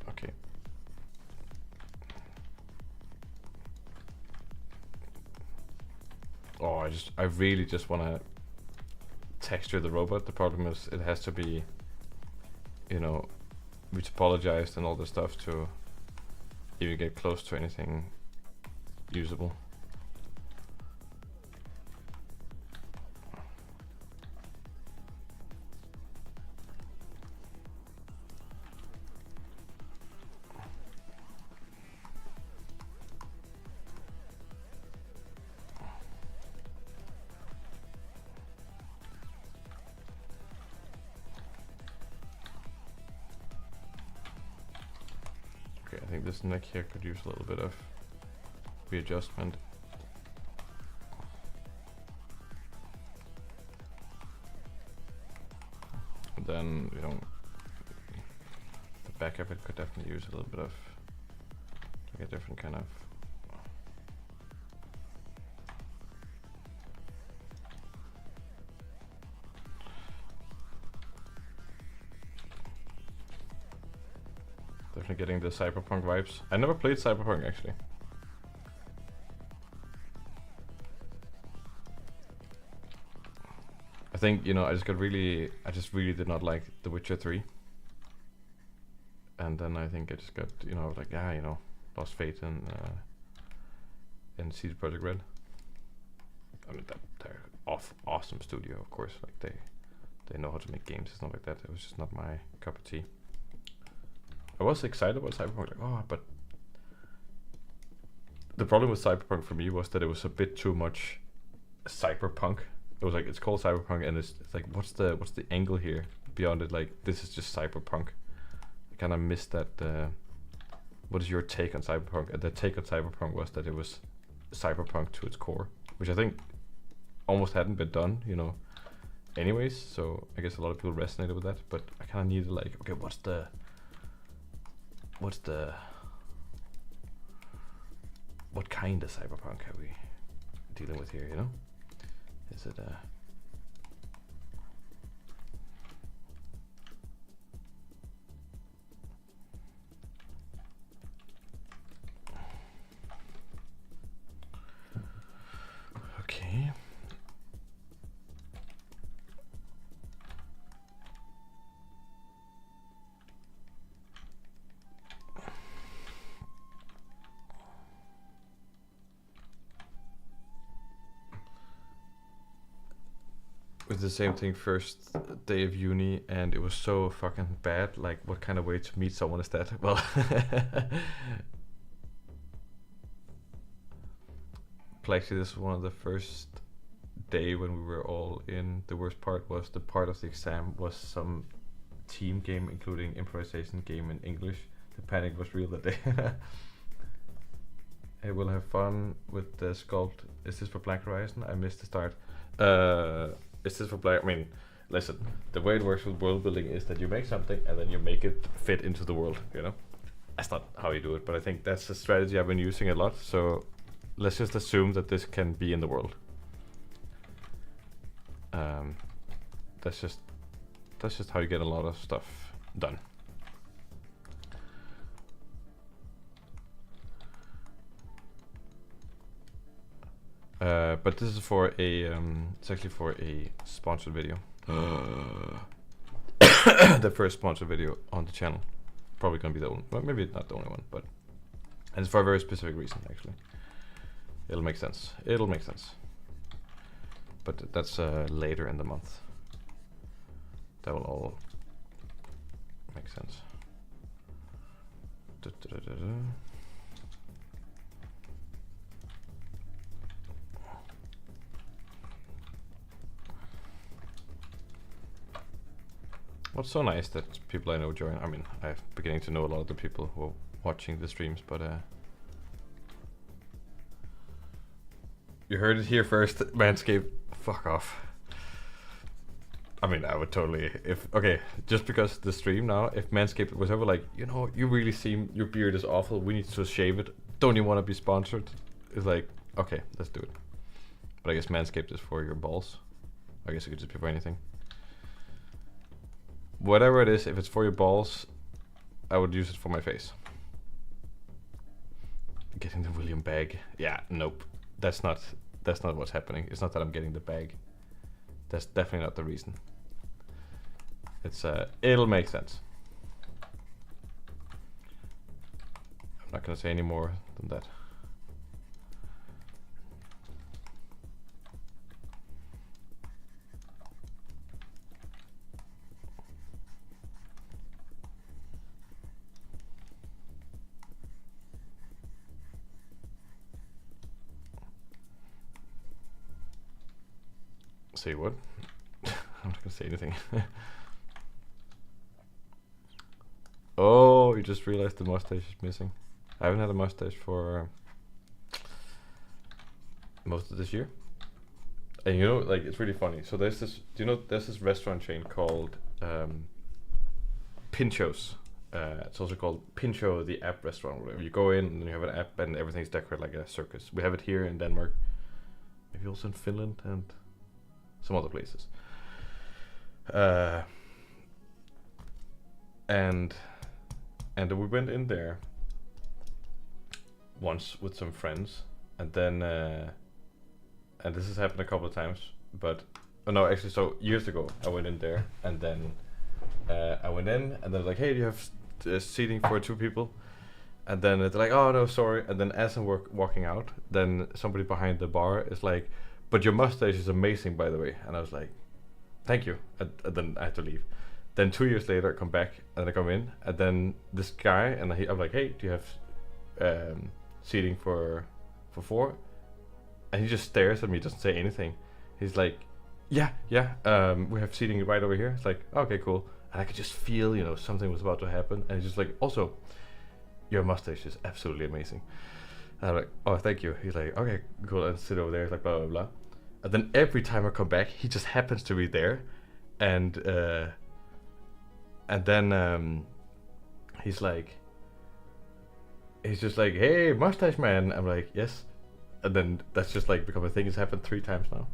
Okay. Oh, I really just want to texture the robot. The problem is it has to be, you know, retopologized and all this stuff to even get close to anything usable. Okay, I think this neck here could use a little bit of readjustment. Then, you know, the back of it could definitely use a little bit of like a different kind of definitely getting the cyberpunk vibes. I never played cyberpunk actually. I think, you know, I just really did not like The Witcher 3. And then I think I just got, you know, like, you know, lost faith in CD Projekt Red. I mean, they're awesome studio, of course. Like they know how to make games and stuff like that. It was just not my cup of tea. I was excited about Cyberpunk, like, oh, but the problem with Cyberpunk for me was that it was a bit too much cyberpunk. It was like, it's called Cyberpunk, and it's like, what's the angle here beyond it? Like, this is just cyberpunk. I kind of missed that. What is your take on Cyberpunk? And the take on Cyberpunk was that it was cyberpunk to its core, which I think almost hadn't been done, you know, anyways. So I guess a lot of people resonated with that, but I kind of needed, like, okay, what kind of cyberpunk are we dealing with here, you know? Is it okay. With the same thing first day of uni, and it was so fucking bad. Like, what kind of way to meet someone is that? Well, actually, this was one of the first day when we were all in. The worst part was the part of the exam was some team game, including improvisation game in English. The panic was real that day. Hey, we'll have fun with the sculpt. Is this for Black Horizon? I missed the start. Is this for Black? I mean, listen. The way it works with world building is that you make something and then you make it fit into the world. You know, that's not how you do it, but I think that's a strategy I've been using a lot. So let's just assume that this can be in the world. That's just how you get a lot of stuff done. But this is for a it's actually for a sponsored video. The first sponsored video on the channel. Probably gonna be the only, well, maybe not the only one, but, and it's for a very specific reason actually. It'll make sense. It'll make sense. But that's later in the month. That will all make sense. Well, it's so nice that people I know join. I mean, I'm beginning to know a lot of the people who are watching the streams, but you heard it here first. Manscaped, fuck off. I mean, I would totally, just because the stream now, if Manscaped was ever like, you know, you really seem, your beard is awful, we need to shave it, don't you want to be sponsored? It's like, okay, let's do it. But I guess Manscaped is for your balls. I guess it could just be for anything. Whatever it is, if it's for your balls, I would use it for my face. Getting the William bag. Yeah, nope. That's not what's happening. It's not that I'm getting the bag. That's definitely not the reason. It's it'll make sense. I'm not gonna say any more than that. Say what? I'm not gonna say anything. Oh, you just realized the mustache is missing. I haven't had a mustache for most of this year. And you know, like, it's really funny. So there's this, do you know, there's this restaurant chain called Pinchos. It's also called Pincho, the app restaurant. Whatever. You go in and you have an app and everything's decorated like a circus. We have it here in Denmark, maybe also in Finland and some other places. And we went in there once with some friends, and then and this has happened a couple of times, but no, actually, so years ago I went in there, and then I went in, and they're like, hey, do you have seating for 2 people? And then they're like, oh no, sorry. And then as I'm walking out, then somebody behind the bar is like, but your mustache is amazing, by the way. And I was like, thank you. And then I had to leave. Then 2 years later, I come back and I come in, and then this guy, and I'm like, hey, do you have seating for 4? And he just stares at me, doesn't say anything. He's like, yeah, we have seating right over here. It's like, okay, cool. And I could just feel, you know, something was about to happen. And he's just like, also, your mustache is absolutely amazing. And I'm like, oh, thank you. He's like, okay, cool. And sit over there. He's like, blah, blah, blah. And then every time I come back, he just happens to be there. And then he's just like, hey, mustache man. I'm like, yes. And then that's just like become a thing. It's happened 3 times now.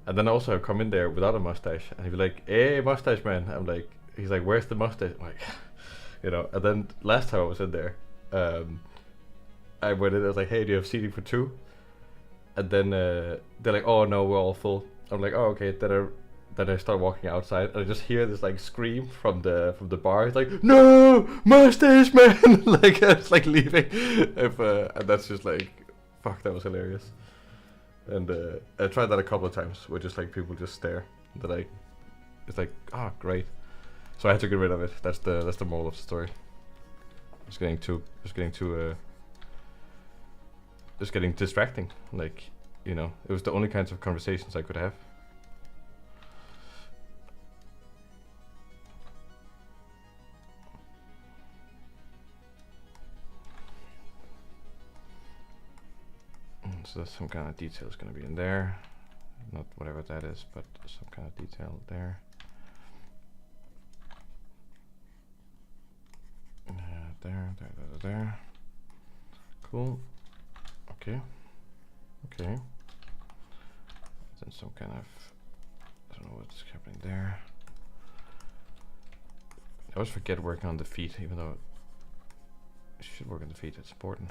And then also I come in there without a mustache, and he'd be like, hey, mustache man. I'm like, he's like, where's the mustache? I'm like, you know. And then last time I was in there, I went in, I was like, hey, do you have seating for 2? And then they're like, oh no, we're all full. I'm like, oh, okay. Then I start walking outside, and I just hear this like scream from the bar. It's like, no, mustache man. Like, it's like leaving. And that's just like, fuck, that was hilarious. And I tried that a couple of times, where just like people just stare. They're like, it's like, ah, oh, great. So I had to get rid of it. That's the moral of the story. Just getting distracting. Like, you know, it was the only kinds of conversations I could have. So some kind of detail is going to be in there. Not whatever that is, but some kind of detail there. There. Cool. Okay. Then some kind of, I don't know what's happening there. I always forget working on the feet, even though I should work on the feet. It's important.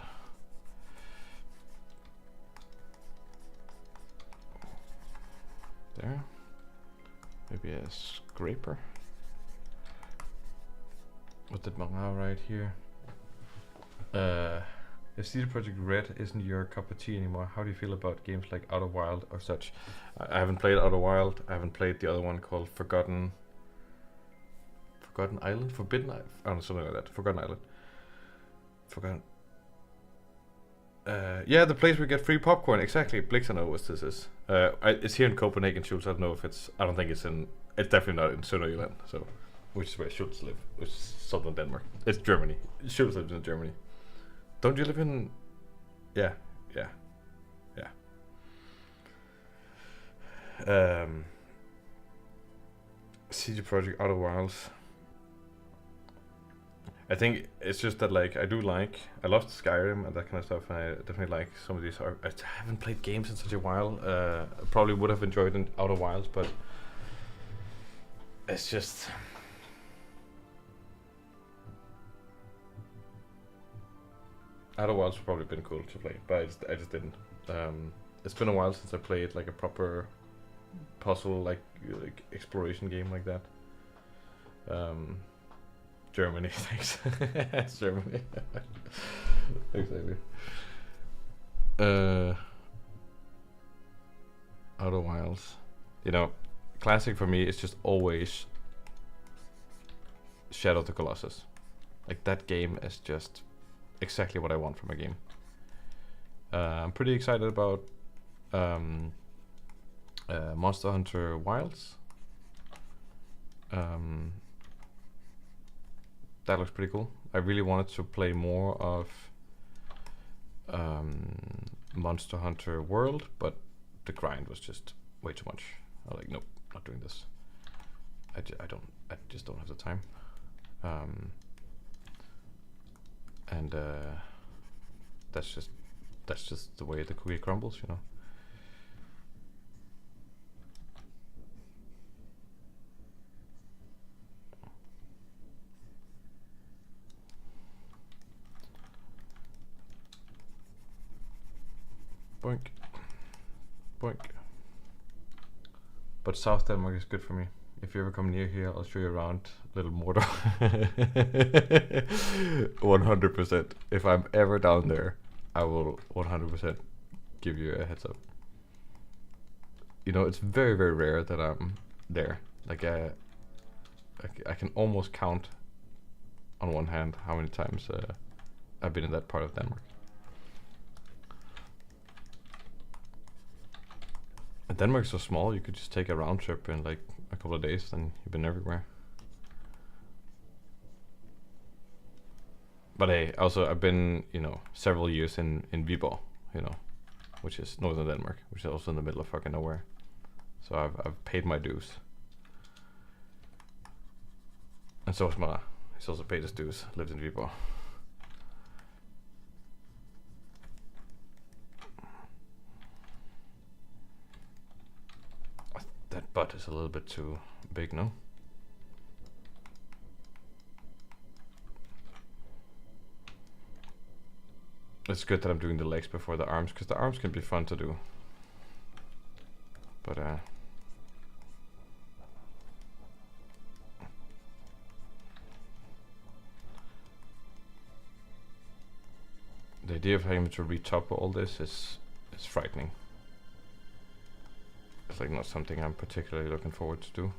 There. Maybe a scraper. What did Manga right here? If CD Projekt Red isn't your cup of tea anymore, how do you feel about games like Outer Wild or such? I haven't played Outer Wild. I haven't played the other one called Forgotten Island? Forbidden Island? I don't know, something like that. Forgotten Island. Yeah, the place we get free popcorn. Exactly. Blix, I know what this is. It's here in Copenhagen, Schultz. I don't know if it's, I don't think it's in, it's definitely not in Sønderjylland, so which is where Schultz live, which is southern Denmark. It's Germany. Schultz lives in Germany. Don't you live in? Yeah, yeah, yeah. CD Projekt Outer Wilds. I think it's just that like I love Skyrim and that kind of stuff, and I definitely like some of these. I haven't played games in such a while. I probably would have enjoyed in Outer Wilds, but it's just Outer Wilds would probably been cool to play, but I just didn't. It's been a while since I played like a proper puzzle like exploration game like that. Germany, thanks. It's Germany. Exactly. Outer Wilds. You know, classic for me is just always Shadow of the Colossus. Like that game is just exactly what I want from a game. I'm pretty excited about Monster Hunter Wilds. That looks pretty cool. I really wanted to play more of Monster Hunter World, but the grind was just way too much. I was like, nope, not doing this. I just don't have the time. And that's just the way the cookie crumbles, you know. Boink. Boink. But South Denmark is good for me. If you ever come near here, I'll show you around Little Mordor. 100%. If I'm ever down there, I will 100% give you a heads up. You know, it's very, very rare that I'm there. Like, I can almost count on one hand how many times I've been in that part of Denmark. And Denmark's so small, you could just take a round trip in like a couple of days, and you've been everywhere. But hey, also I've been, you know, several years in Viborg, you know, which is northern Denmark, which is also in the middle of fucking nowhere. So I've paid my dues. And so has Mara. He's also paid his dues, lived in Viborg. That butt is a little bit too big, no? It's good that I'm doing the legs before the arms, because the arms can be fun to do. But the idea of having to retopple all this is frightening. It's like not something I'm particularly looking forward to do.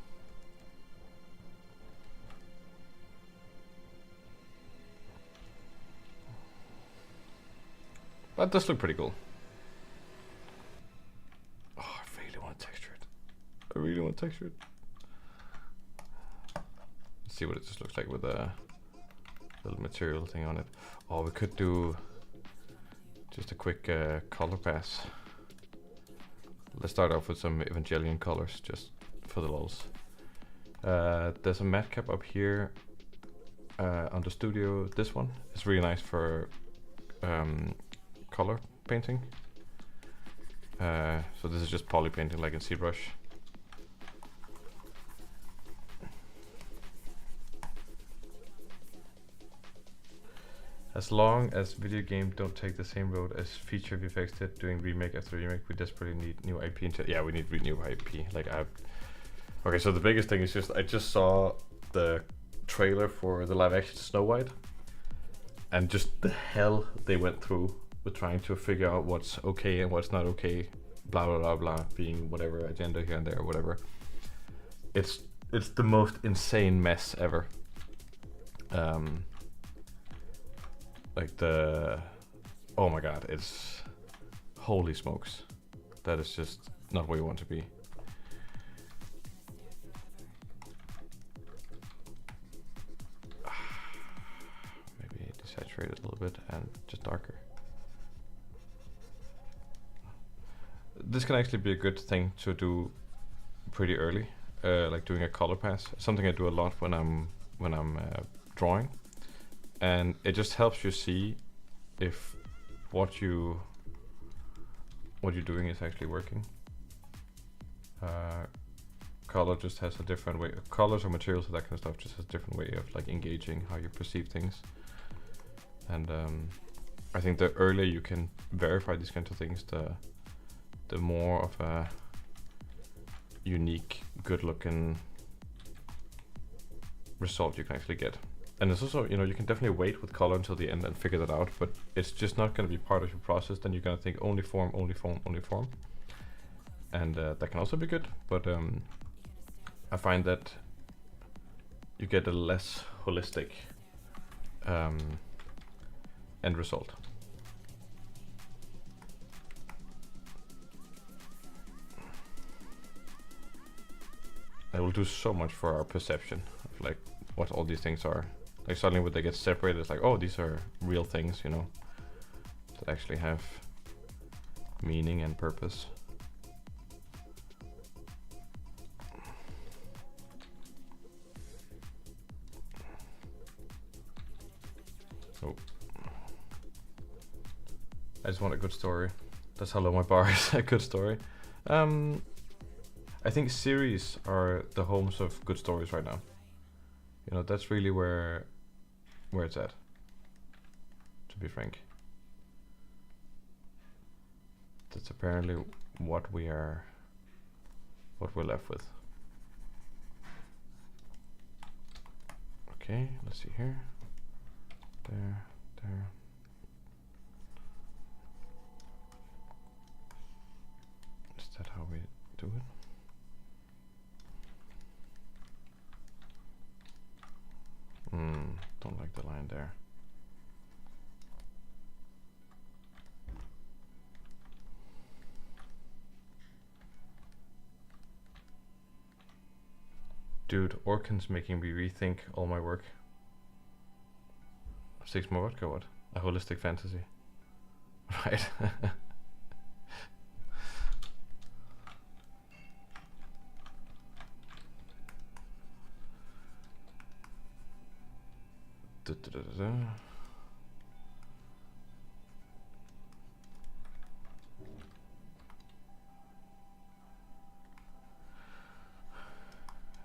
But it does look pretty cool. Oh, I really want to texture it. I really want to texture it. Let's see what it just looks like with a little material thing on it. Oh, we could do just a quick color pass. Let's start off with some Evangelion colors, just for the lulz. There's a matte cap up here on the studio. This one is really nice for color painting. So this is just poly painting like in ZBrush. As long as video game don't take the same road as feature VFX did doing remake after remake, we desperately need new IP. Yeah, we need new IP. Like okay, so the biggest thing is just I just saw the trailer for the live action Snow White, and just the hell they went through with trying to figure out what's okay and what's not okay, blah blah blah blah, being whatever agenda here and there or whatever. It's the most insane mess ever. Like oh my god, it's holy smokes. That is just not where you want to be. little bit and just darker. This can actually be a good thing to do pretty early, like doing a color pass. Something I do a lot when I'm drawing, and it just helps you see if what you're doing is actually working. Color just has a different way. Colors or materials or that kind of stuff just has a different way of like engaging how you perceive things. And I think the earlier you can verify these kinds of things, the more of a unique, good-looking result you can actually get. And it's also, you know, you can definitely wait with color until the end and figure that out, but it's just not going to be part of your process. Then you're going to think only form, only form, only form. And that can also be good, but I find that you get a less holistic end result. It will do so much for our perception of like what all these things are. Like suddenly when they get separated, it's like, oh, these are real things, you know, that actually have meaning and purpose. Oh, I just want a good story. That's how low my bar is. A good story. I think series are the homes of good stories right now. You know, that's really where it's at, to be frank. That's apparently what we're left with. Okay, let's see here. There. Is that how we do it? Don't like the line there. Dude, Orkin's making me rethink all my work. 6 more vodka, what? A holistic fantasy. Right.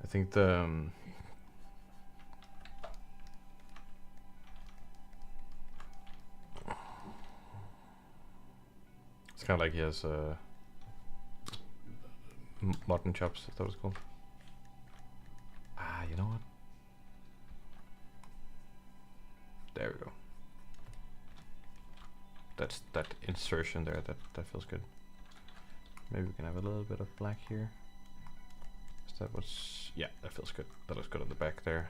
I think the it's kind of like he has mutton chops, if that was called. You know what? There we go. That's that insertion there. That feels good. Maybe we can have a little bit of black here. Is that what's? Yeah, that feels good. That looks good on the back there.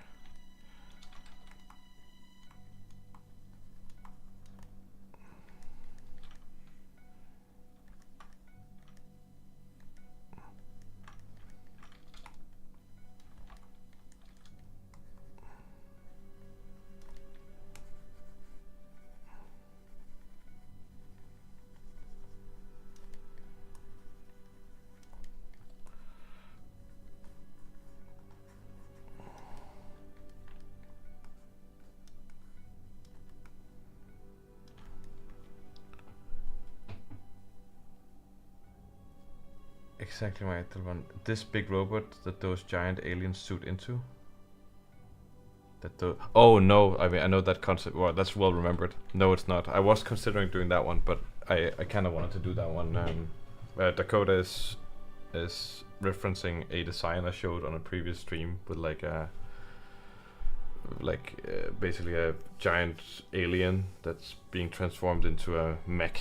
Exactly my actual one. This big robot that those giant aliens suit into. Oh no, I mean I know that concept. Well, that's well remembered. No, it's not. I was considering doing that one, but I kind of wanted to do that one. Dakota is referencing a design I showed on a previous stream with basically a giant alien that's being transformed into a mech,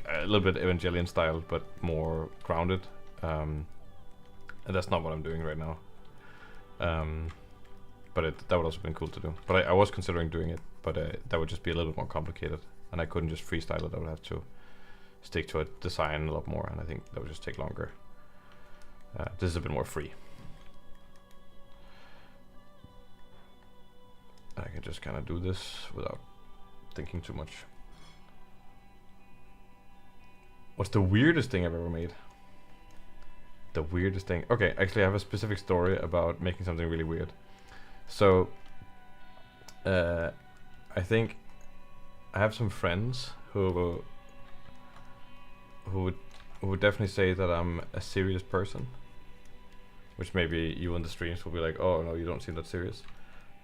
a little bit Evangelion style, but more grounded. And that's not what I'm doing right now. But that would also been cool to do. But I was considering doing it, but that would just be a little bit more complicated, and I couldn't just freestyle it. I would have to stick to a design a lot more, and I think that would just take longer. This is a bit more free. I can just kind of do this without thinking too much. What's the weirdest thing I've ever made? The weirdest thing. Okay, actually, I have a specific story about making something really weird. So, I think I have some friends who would definitely say that I'm a serious person, which maybe you on the streams will be like, oh no, you don't seem that serious.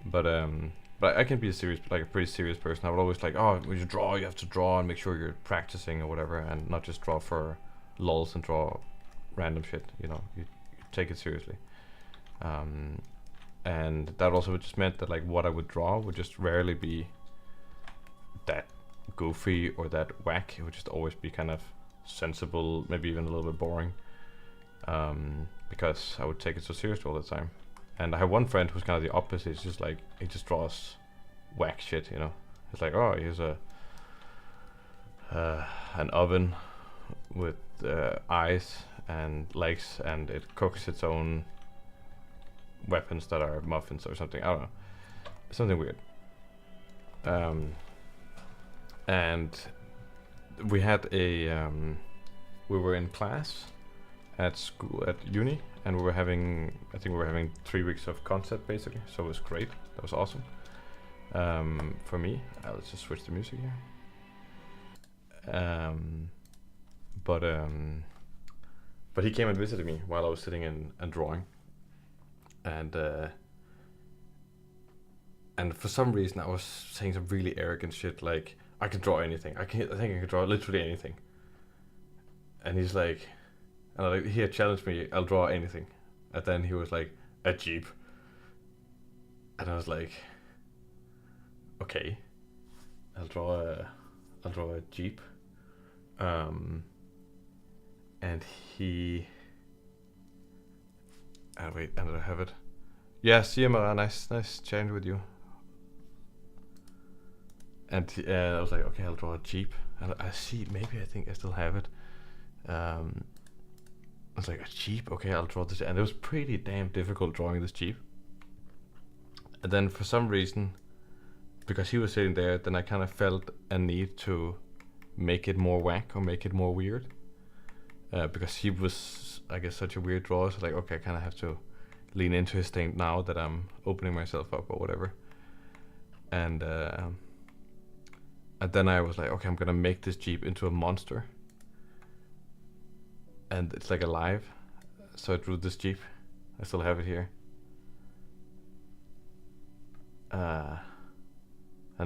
But I can be a pretty serious person. I would always like, oh, when you draw, you have to draw and make sure you're practicing or whatever, and not just draw for lulz and draw random shit. You know, you take it seriously. And that also just meant that like what I would draw would just rarely be that goofy or that whack. It would just always be kind of sensible, maybe even a little bit boring, because I would take it so seriously all the time. And I have one friend who's kind of the opposite. It's just like, he just draws whack shit, you know. It's like, oh, here's an oven with eyes and legs, and it cooks its own weapons that are muffins or something. I don't know, something weird. And we had a we were in class at school, at uni, and I think we were having 3 weeks of concept basically, so it was great. That was awesome. For me, let's just switch the music here. But he came and visited me while I was sitting and drawing, and for some reason I was saying some really arrogant shit like, I can draw anything. I think I can draw literally anything. And he's like, he had challenged me, I'll draw anything. And then he was like, a jeep. And I was like, okay, I'll draw a jeep. And he, wait, and I have it. Yeah, see you, Mara. Nice chatting with you. And I was like, okay, I'll draw a jeep. And I think I still have it. I was like, a jeep? Okay, I'll draw this. And it was pretty damn difficult drawing this jeep. And then for some reason, because he was sitting there, then I kind of felt a need to make it more whack or make it more weird. Because he was, I guess, such a weird drawer. So like, okay, I kind of have to lean into his thing now that I'm opening myself up or whatever. And then I was like, okay, I'm gonna make this jeep into a monster. And it's like alive. So I drew this jeep. I still have it here. And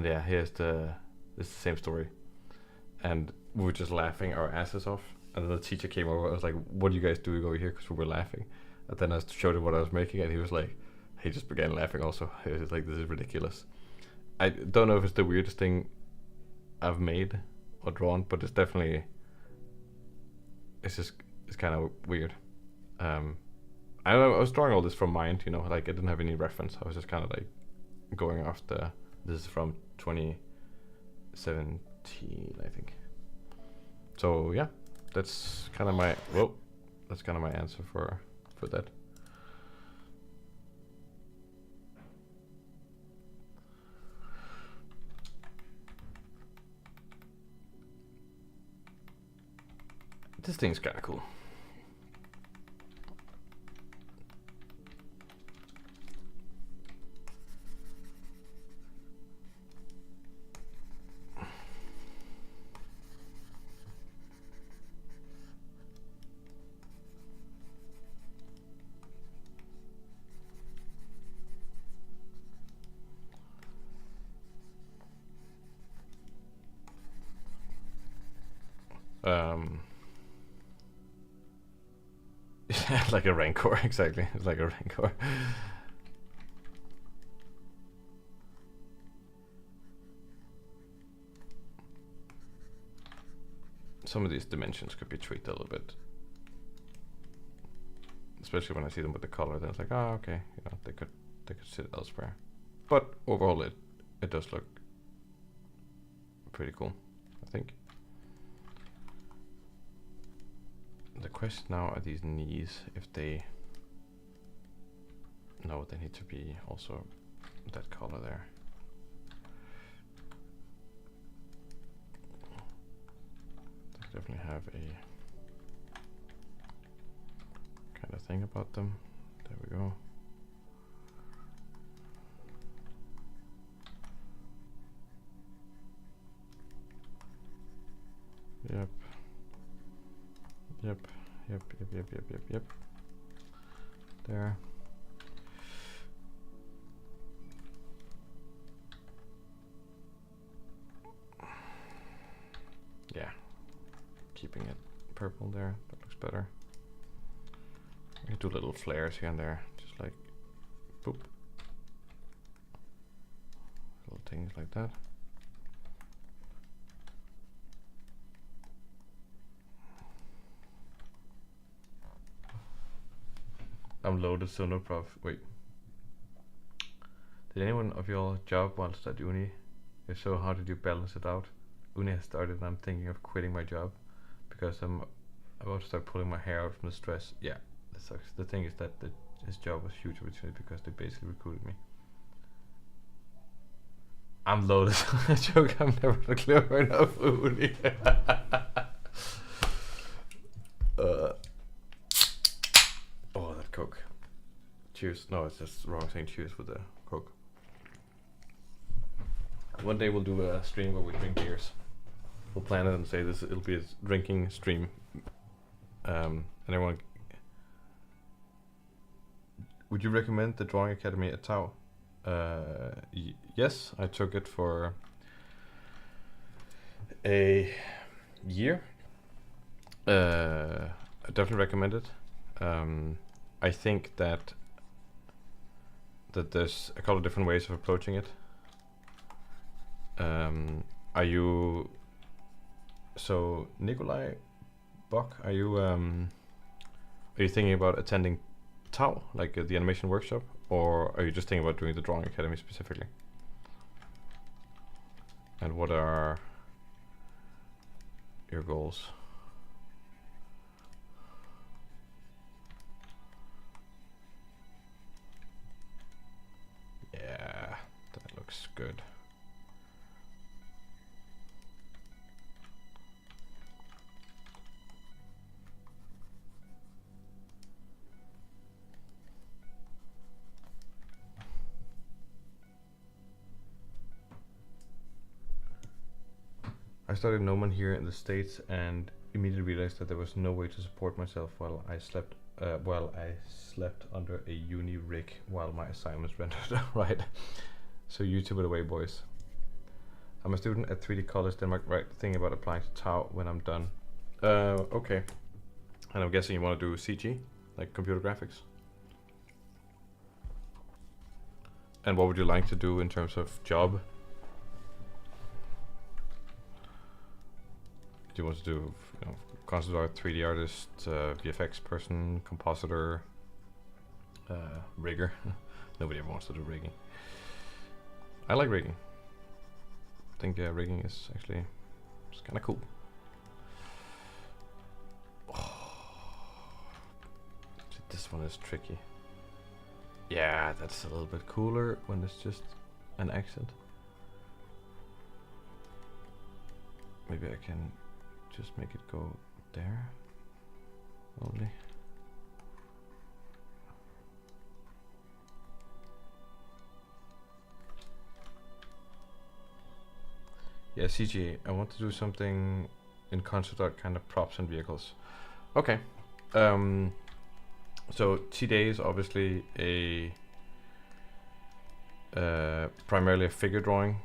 yeah, it's the same story. And we were just laughing our asses off. And then the teacher came over. I was like, what are you guys doing over here? Because we were laughing. And then I showed him what I was making, and he was like, he just began laughing also. He was like, this is ridiculous. I don't know if it's the weirdest thing I've made or drawn, but it's definitely, it's kind of weird. I was drawing all this from mind, you know, like I didn't have any reference. I was just kind of like going off this is from 2017, I think. So yeah, that's kind of my answer for that. This thing's kind of cool. Like a rancor, exactly. It's like a rancor. Some of these dimensions could be tweaked a little bit, especially when I see them with the color. Then it's like, oh, okay, you know, they could sit elsewhere. But overall, it does look pretty cool, I think. The question now are these knees, if they need to be also that color there. definitely have a kind of thing about them. There we go. Yep. Yep. Yep. Yep. Yep. Yep. Yep. Yep. There. Yeah. Keeping it purple there. That looks better. I can do little flares here and there, just like boop. Little things like that. I'm loaded, so no prof. Wait. Did anyone of y'all job whilst at uni? If so, how did you balance it out? Uni has started and I'm thinking of quitting my job because I'm about to start pulling my hair out from the stress. Yeah, that sucks. The thing is that his job was huge opportunity because they basically recruited me. I'm loaded. Joke, I'm never gonna clear right now for uni. Oh, that Coke. Cheers. No, it's just wrong saying cheers with the Coke. One day we'll do a stream where we drink beers. We'll plan it and say this. It'll be a drinking stream. And everyone. Would you recommend the Drawing Academy at Tau? Yes, I took it for a year. I definitely recommend it. I think that there's a couple of different ways of approaching it. Are you so Nikolai Bock? Are you thinking about attending Tau, like the animation workshop, or are you just thinking about doing the Drawing Academy specifically? And what are your goals? Yeah, that looks good. I started Noman here in the States and immediately realized that there was no way to support myself while I slept under a uni rig while my assignments rendered. Right. So YouTube it away, boys. I'm a student at 3D College Denmark, right? Thinking about applying to Tau when I'm done. Okay. And I'm guessing you want to do CG, like computer graphics. And what would you like to do in terms of job? Do you want to do, concept art, 3D artist, VFX person, compositor, rigger? Nobody ever wants to do rigging. I like rigging. I think rigging is actually kind of cool. Oh, this one is tricky. Yeah, that's a little bit cooler when it's just an accent. Maybe I can just make it go there only. Yeah, CG. I want to do something in concept art, kind of props and vehicles. Okay. So T-Day is obviously a primarily a figure drawing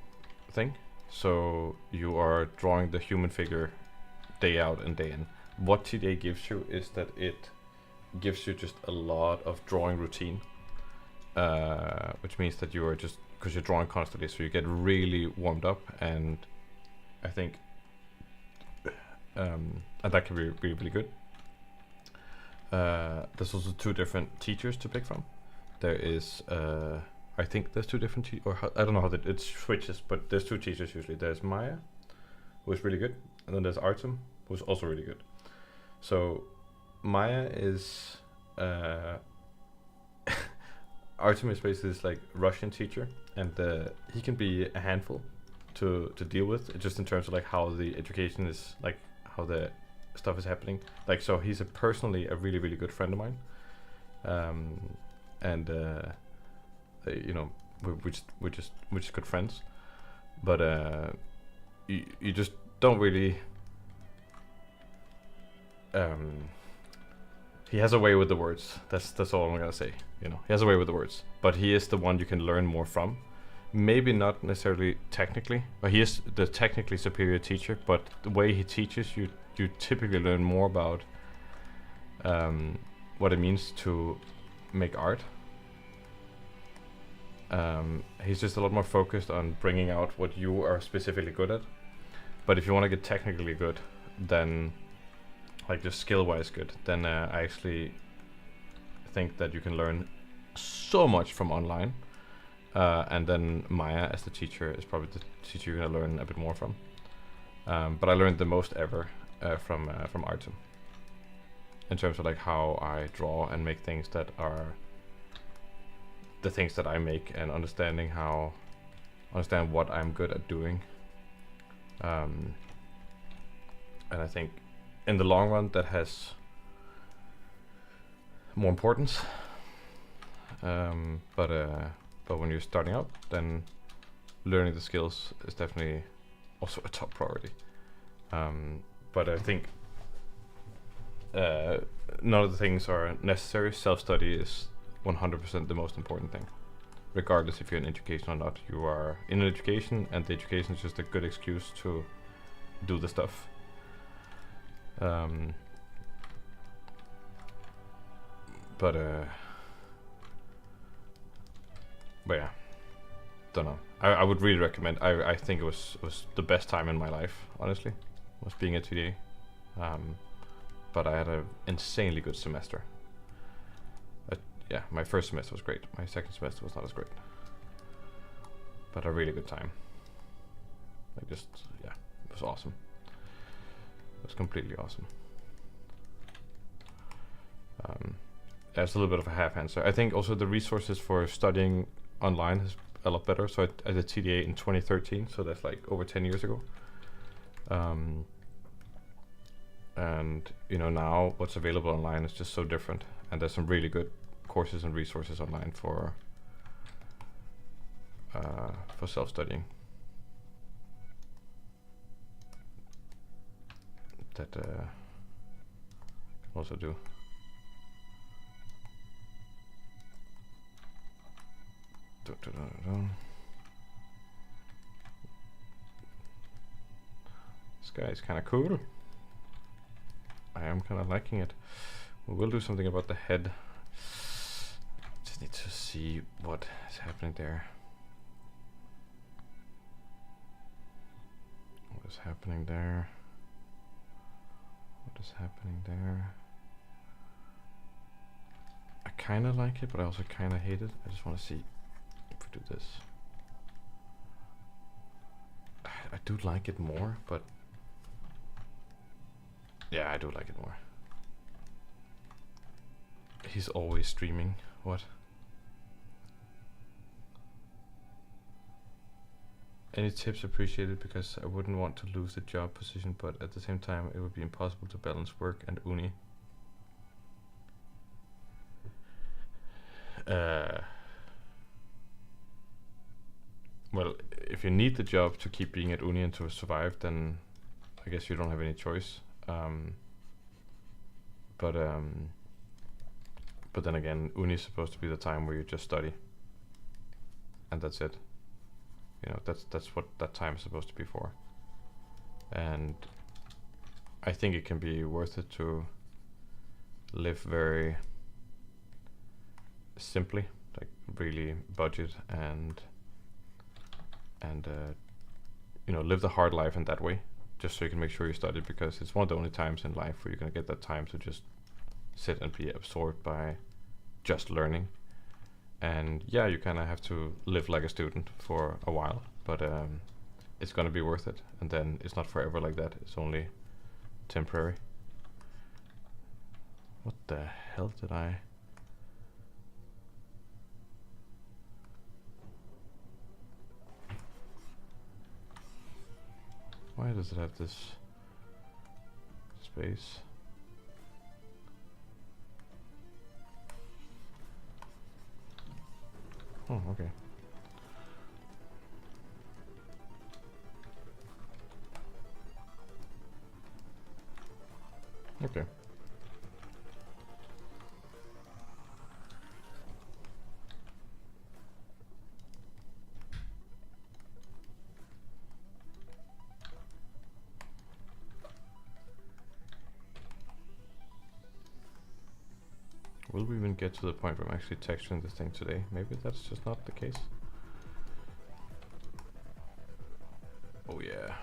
thing. So you are drawing the human figure day out and day in. What T-Day gives you is that it gives you just a lot of drawing routine, which means that you are just, because you're drawing constantly, so you get really warmed up, and I think and that can be really, really good. There's also two different teachers to pick from. There is I think there's two different I don't know how it switches, but there's two teachers usually. There's Maya, who is really good, and then there's Artem, who's also really good. So Maya is Artem is basically this like Russian teacher, and he can be a handful to deal with, just in terms of like how the education is, like the stuff is happening. Like, so he's personally a really, really good friend of mine. And you know, we're just good friends. But you just don't really. He has a way with the words. That's all I'm gonna say. You know, he has a way with the words. But he is the one you can learn more from. Maybe not necessarily technically, but he is the technically superior teacher. But the way he teaches, you typically learn more about what it means to make art. He's just a lot more focused on bringing out what you are specifically good at. But if you want to get technically good, then like just skill-wise good, then I actually think that you can learn so much from online. And then Maya as the teacher is probably the teacher you're gonna learn a bit more from. But I learned the most ever from Artem. In terms of like how I draw and make things that are the things that I make, and understand what I'm good at doing. And I think in the long run that has more importance. But when you're starting out, then learning the skills is definitely also a top priority. But I think none of the things are necessary. Self-study is 100% the most important thing. Regardless if you're in education or not, you are in an education, and the education is just a good excuse to do the stuff. But yeah, don't know. I would really recommend. I think it was the best time in my life, honestly, was being at TDA. But I had an insanely good semester. Yeah, my first semester was great. My second semester was not as great, but a really good time. Like just, yeah, it was awesome. It was completely awesome. That's a little bit of a half answer. I think also the resources for studying online is a lot better. So I did TDA in 2013, so that's like over 10 years ago. And you know, now what's available online is just so different, and there's some really good courses and resources online for self-studying that can also do. This guy is kind of cool. I am kind of liking it. We will do something about the head. Just need to see what is happening there. What is happening there? What is happening there? I kind of like it, but I also kind of hate it. I just want to see if we do this. I do like it more, but yeah, I do like it more. He's always streaming. What? Any tips appreciated, because I wouldn't want to lose the job position, but at the same time it would be impossible to balance work and uni. Well, if you need the job to keep being at uni and to survive, then I guess you don't have any choice. But then again, uni is supposed to be the time where you just study, and that's it. You know, that's what that time is supposed to be for. And I think it can be worth it to live very simply, like really budget and you know, live the hard life in that way, just so you can make sure you study, because it's one of the only times in life where you're gonna get that time to just sit and be absorbed by just learning. And yeah, you kind of have to live like a student for a while, but it's gonna be worth it. And then it's not forever like that, it's only temporary. What the hell did I... Why does it have this space. Oh, okay. Okay. Will we even get to the point where I'm actually texturing this thing today? Maybe that's just not the case. Oh yeah.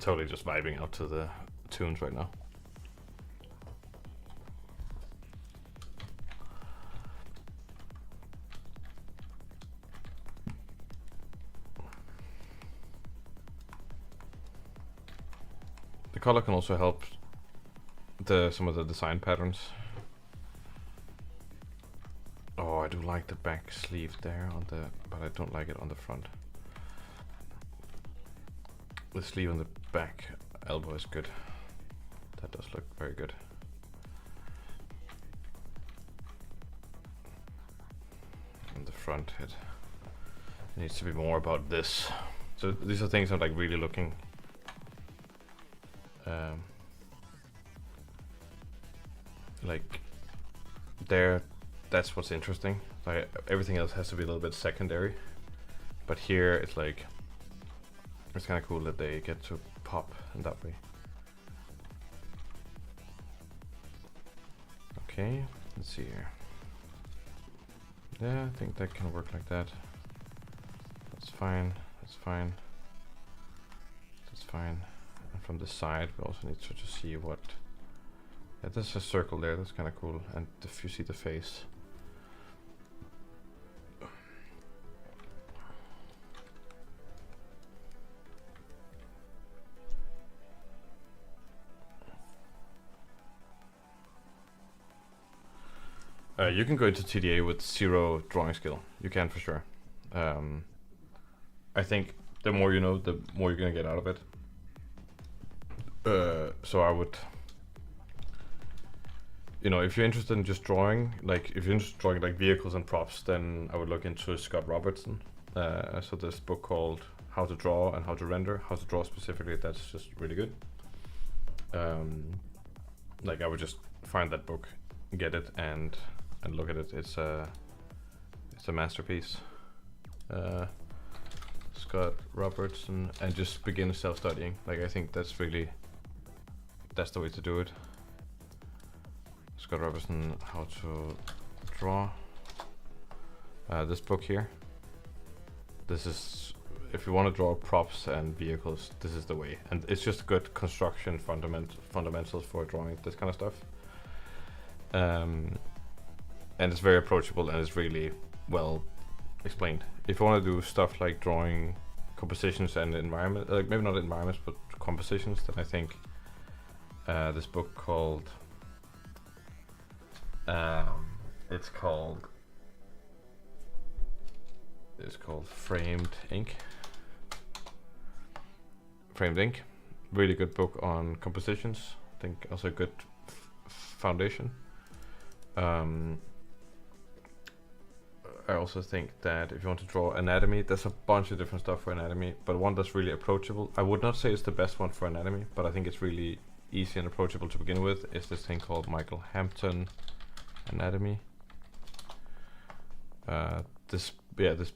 Totally just vibing out to the tunes right now. The color can also help some of the design patterns. Oh, I do like the back sleeve there on the, but I don't like it on the front. The sleeve on the back elbow is good. That does look very good. On the front, it needs to be more about this. So these are things I'm like really looking. Like there, that's what's interesting. Like everything else has to be a little bit secondary, but here it's like it's kind of cool that they get to pop in that way. Okay, let's see here. Yeah, I think that can work like that. That's fine. That's fine. That's fine. And from the side, we also need to just see what. Yeah, there's a circle there. That's kind of cool. And if you see the face. You can go into TDA with 0 drawing skill. You can for sure. I think the more you know, the more you're gonna get out of it. So I would, if you're interested in just drawing, like if you're interested in drawing like vehicles and props, then I would look into Scott Robertson. So this book called How to Draw and How to Render. How to Draw specifically, that's just really good. Like I would just find that book, get it, and look at it. It's a masterpiece. Scott Robertson, and just begin self-studying. Like I think that's the way to do it. Scott Robertson, How to Draw. This book here. This is, if you want to draw props and vehicles, this is the way. And it's just good construction fundamentals for drawing this kind of stuff. And it's very approachable and it's really well explained. If you want to do stuff like drawing compositions and environment, like maybe not environments but compositions, then I think this book called it's called Framed Ink. Really good book on compositions. I think also a good foundation. I also think that if you want to draw anatomy, there's a bunch of different stuff for anatomy, but one that's really approachable. I would not say it's the best one for anatomy, but I think it's really easy and approachable to begin with, is this thing called Michael Hampton Anatomy. This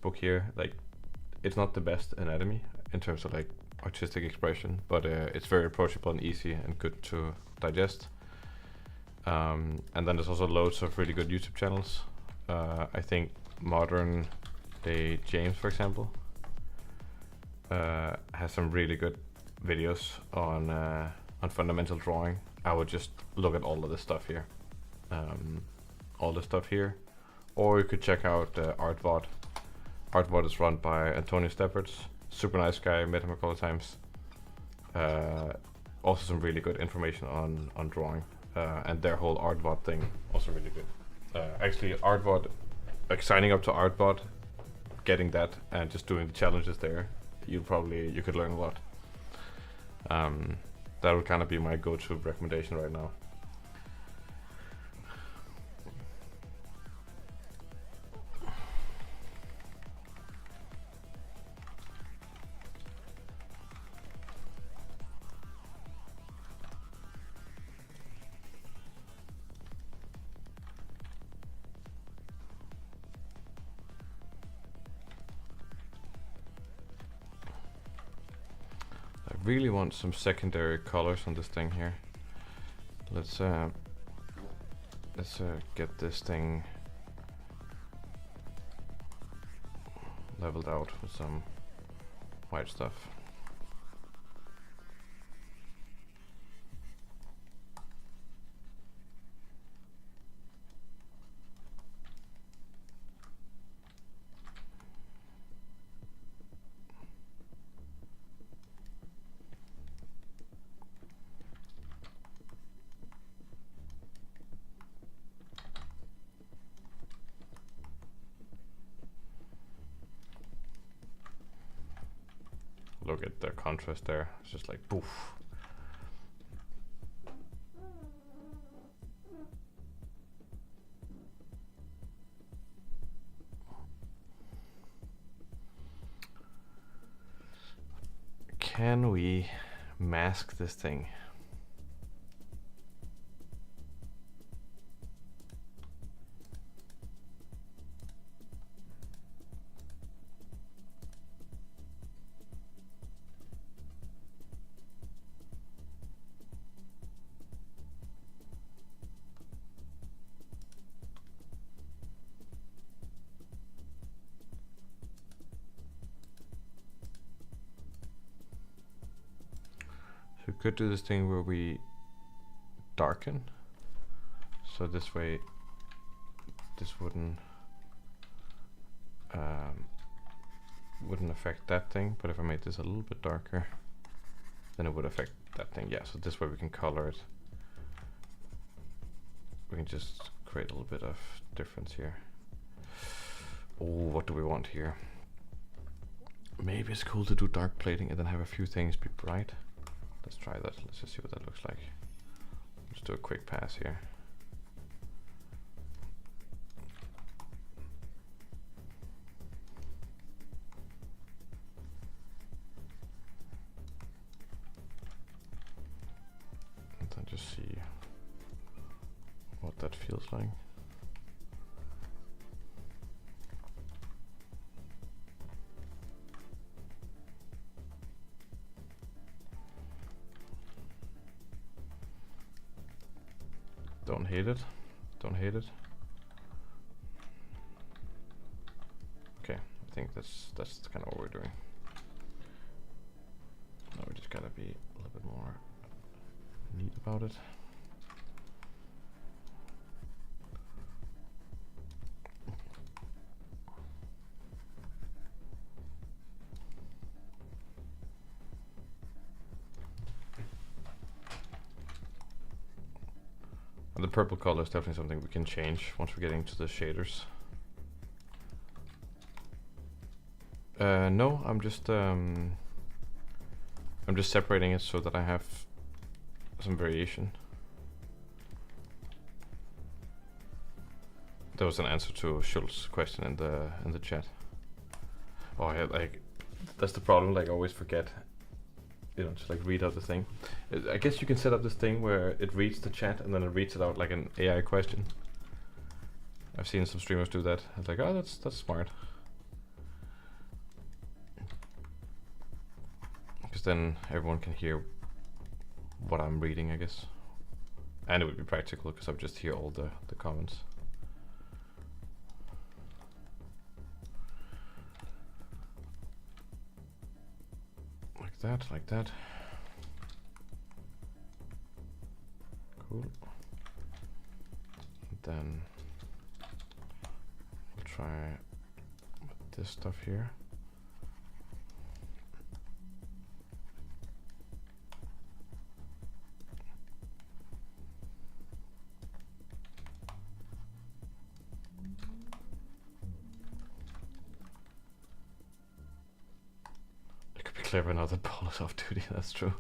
book here, like, it's not the best anatomy in terms of like artistic expression, but it's very approachable and easy and good to digest. And then there's also loads of really good YouTube channels. I think modern day James, for example, has some really good videos on fundamental drawing. I would just look at all of this stuff here, all this stuff here, or you could check out Artvod. Artvod is run by Antonio Stepperts, super nice guy, met him a couple of times. Also some really good information on drawing, and their whole Artvod thing also really good. Actually, Artvod, like signing up to Artvod, getting that, and just doing the challenges there, you could learn a lot. That would kind of be my go-to recommendation right now. I really want some secondary colors on this thing here. Let's get this thing leveled out with some white stuff. Look at the contrast there. It's just like poof. Can we mask this thing? So we could do this thing where we darken, so this way this wouldn't affect that thing, but if I made this a little bit darker, then it would affect that thing. Yeah, so this way we can color it. We can just create a little bit of difference here. Oh, what do we want here? Maybe it's cool to do dark plating and then have a few things be bright. Let's try that. Let's just see what that looks like. Let's do a quick pass here. And then just see what that feels like. Don't hate it. Don't hate it. Okay, I think that's kind of what we're doing. Now we just gotta be a little bit more neat about it. The purple color is definitely something we can change once we're getting to the shaders. No, I'm just separating it so that I have some variation. That was an answer to Schultz's question in the chat. Oh, yeah, like that's the problem. Like I always forget. You know, just like read out the thing. I guess you can set up this thing where it reads the chat and then it reads it out like an AI question. I've seen some streamers do that. It's like, oh, that's smart. Because then everyone can hear what I'm reading, I guess. And it would be practical because I would just hear all the comments. that, like that. Cool. And then we'll try with this stuff here. Clever now that Paul is off duty, that's true.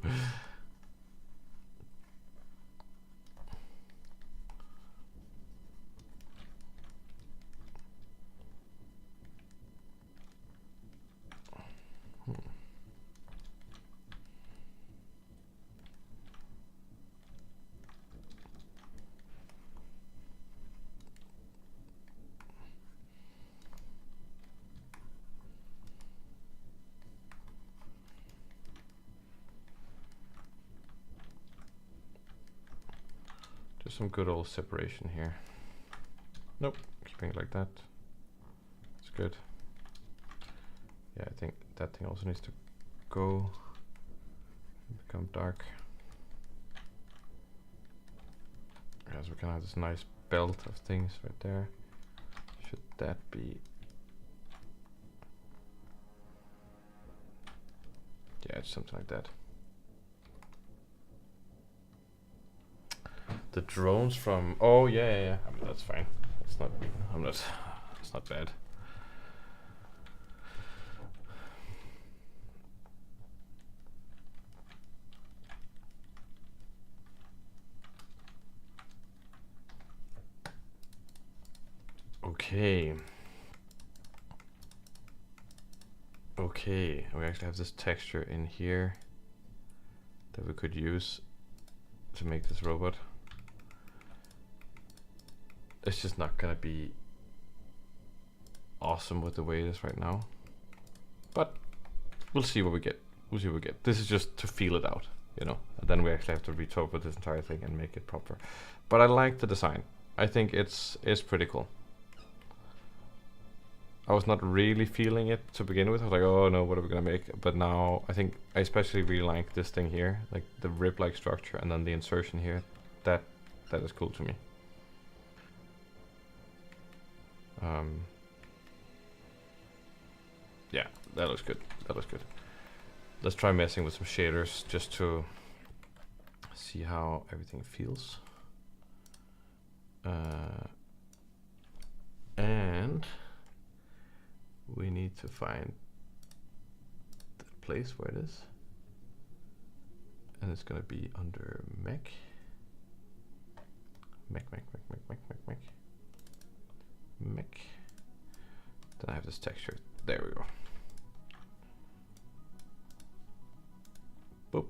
Just some good old separation here. Nope, keeping it like that. It's good. Yeah, I think that thing also needs to go and become dark. Yeah, so we can have this nice belt of things right there. Should that be? Yeah, it's something like that. The drones from, oh yeah. I mean, that's fine. It's not. It's not bad. Okay. Okay, we actually have this texture in here that we could use to make this robot. It's just not gonna be awesome with the way it is right now, but we'll see what we get. We'll see what we get. This is just to feel it out, you know, and then we actually have to retop with this entire thing and make it proper. But I like the design. I think it's pretty cool. I was not really feeling it to begin with. I was like, oh no, what are we gonna make? But now I think I especially really like this thing here, like the rib-like structure, and then the insertion here. That is cool to me. Yeah, that looks good. That looks good. Let's try messing with some shaders just to see how everything feels. And we need to find the place where it is. And it's gonna be under Mech. Mech. Then I have this texture. There we go. Boop.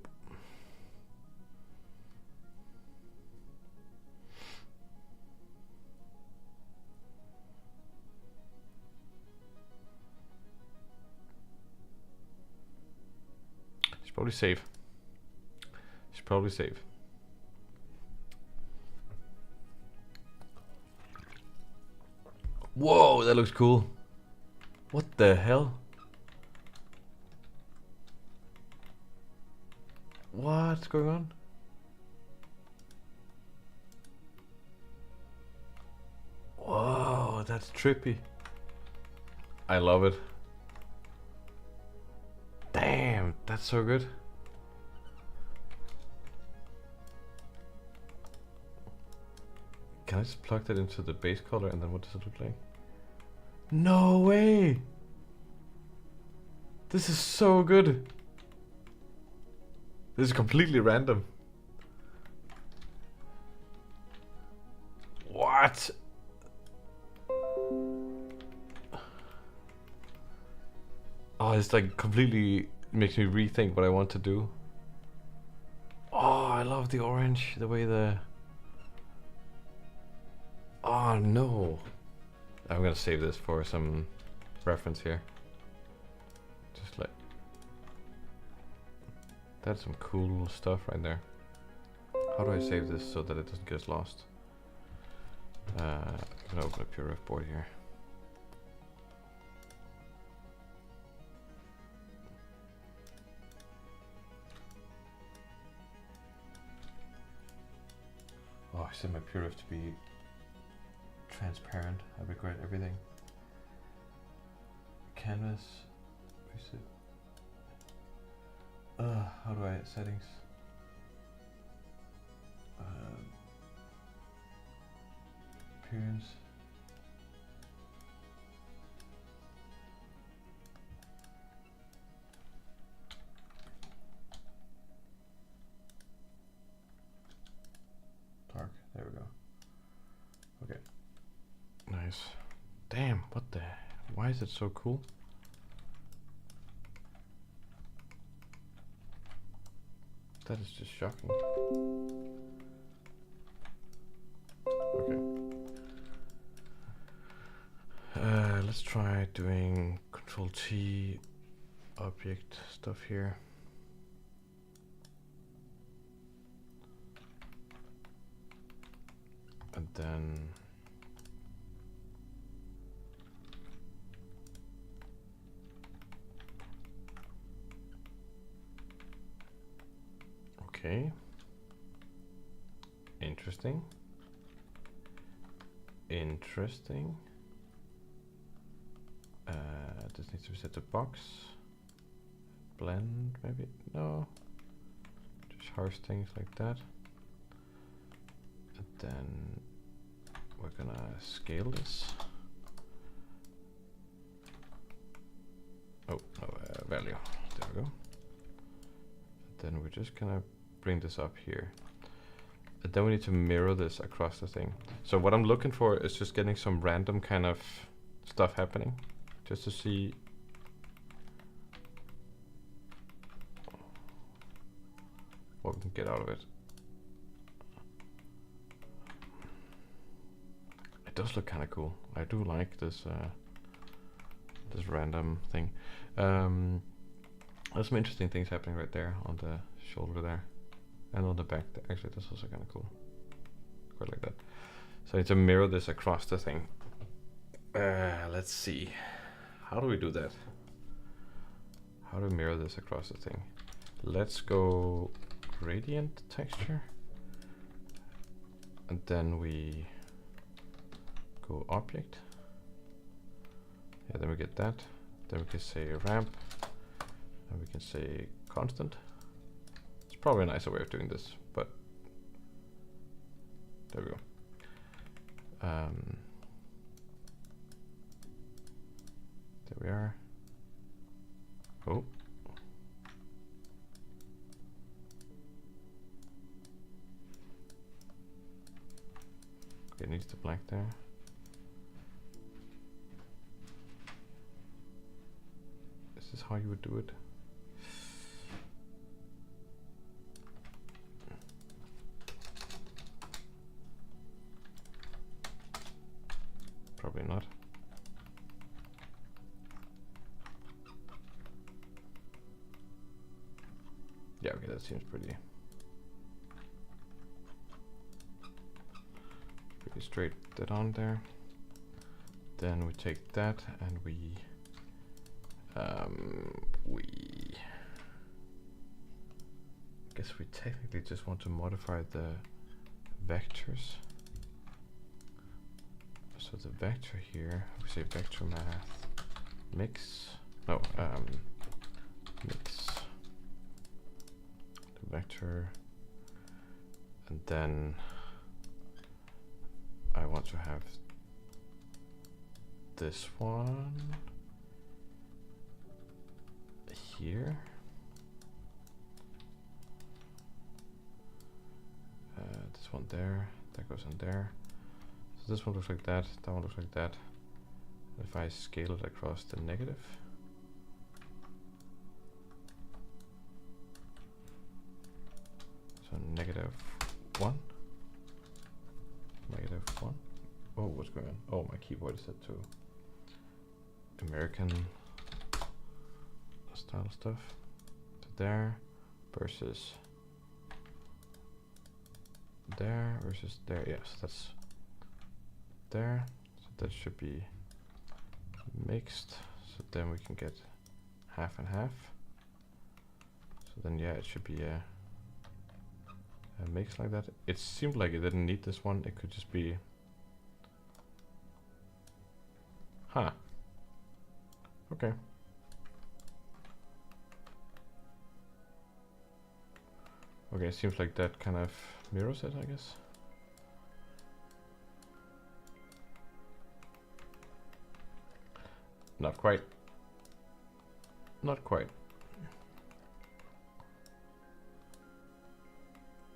Should probably save. Should probably save. Whoa, that looks cool. What the hell? What's going on? Whoa, that's trippy. I love it. Damn, that's so good. Can I just plug that into the base color and then what does it look like? No way! This is so good. This is completely random. What? Oh, it's like completely makes me rethink what I want to do. Oh, I love the orange, the way the... Oh no. I'm gonna save this for some reference here. Just like... That's some cool stuff right there. How do I save this so that it doesn't get lost? I'm gonna open up your ref board here. set my purif to be transparent. I regret everything. Canvas. Reset. How do I settings? Appearance. Dark. There we go. Okay. Nice. Damn, what the? Why is it so cool? That is just shocking. Okay. Let's try doing Control T object stuff here. And then okay. Interesting. Interesting. This needs to be set to box. Blend, maybe? No. Just harsh things like that. And then we're gonna scale this. Oh, no, value. There we go. And then we're just gonna bring this up here. And then we need to mirror this across the thing. So what I'm looking for is just getting some random kind of stuff happening. Just to see what we can get out of it. It does look kind of cool. I do like this this random thing. There's some interesting things happening right there on the shoulder there. And on the back there. Actually, that's also kind of cool. Quite like that. So I need to mirror this across the thing. Let's see. How do we do that? How do we mirror this across the thing? Let's go gradient texture. And then we go object. Yeah, then we get that. Then we can say ramp. And we can say constant. It's probably a nicer way of doing this, but there we go. There we are. Oh. Okay, it needs to blank there. Is this how you would do it? Probably not. Yeah, okay, that seems pretty straight that on there. Then we take that and we guess we technically just want to modify the vectors. So the vector here, we say vector math mix. No, mix the vector, and then I want to have this one here. This one there, that goes in there. So this one looks like that one looks like that. If I scale it across the negative, so -1, -1. Oh, what's going on? Oh, my keyboard is set to American style stuff. So there versus there versus there. Yes, that's there. So that should be mixed. So then we can get half and half. So then yeah, it should be mix like that. It seemed like it didn't need this one. It could just be... Huh. Okay. Okay, seems like that kind of mirrors it, I guess. Not quite. Not quite.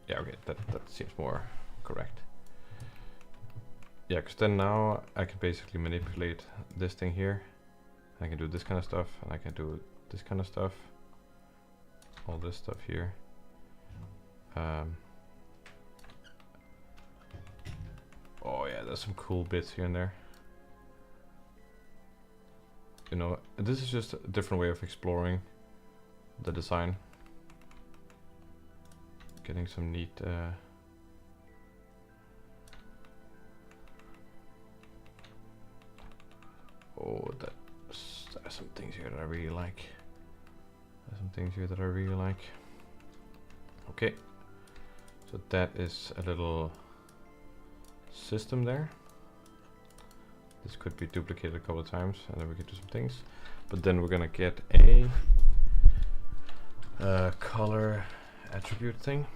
Yeah, okay, that seems more correct. Yeah, because then now I can basically manipulate this thing here. I can do this kind of stuff, and I can do this kind of stuff. All this stuff here. Oh yeah, there's some cool bits here and there. You know, this is just a different way of exploring the design. Getting some neat oh, there's some things here that I really like. There's some things here that I really like. Okay, so that is a little system there. This could be duplicated a couple of times, and then we can do some things. But then we're gonna get a color attribute thing.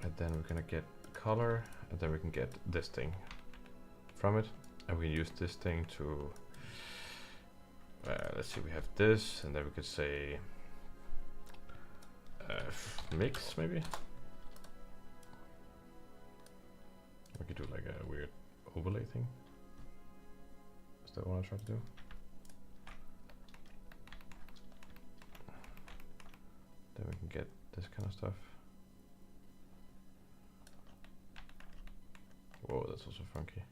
And then we're gonna get color, and then we can get this thing from it, and we can use this thing to let's see, we have this, and then we could say mix maybe. We could do like a weird overlay thing. Is that what I try to do? Then we can get this kind of stuff. Whoa, that's also funky.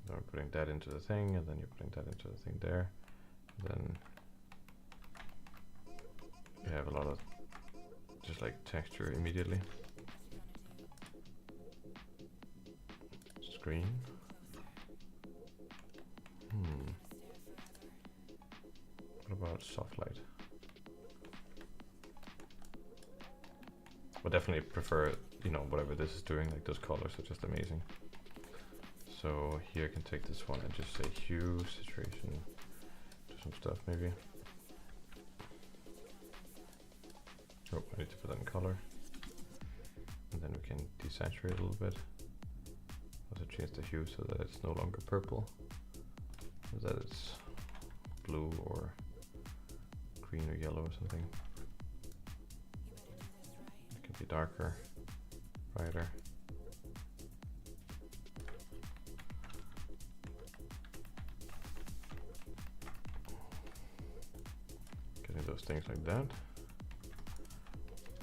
Then we're putting that into the thing, and then you're putting that into the thing there. And then you have a lot of just like texture immediately. Screen. What about soft light? Would definitely prefer, you know, whatever this is doing, like those colors are just amazing. So here I can take this one and just say hue, saturation, do some stuff maybe. Oh, I need to put that in color. And then we can desaturate a little bit. Also change the hue so that it's no longer purple, so that it's blue or green or yellow or something. It can be darker, brighter. Getting those things like that.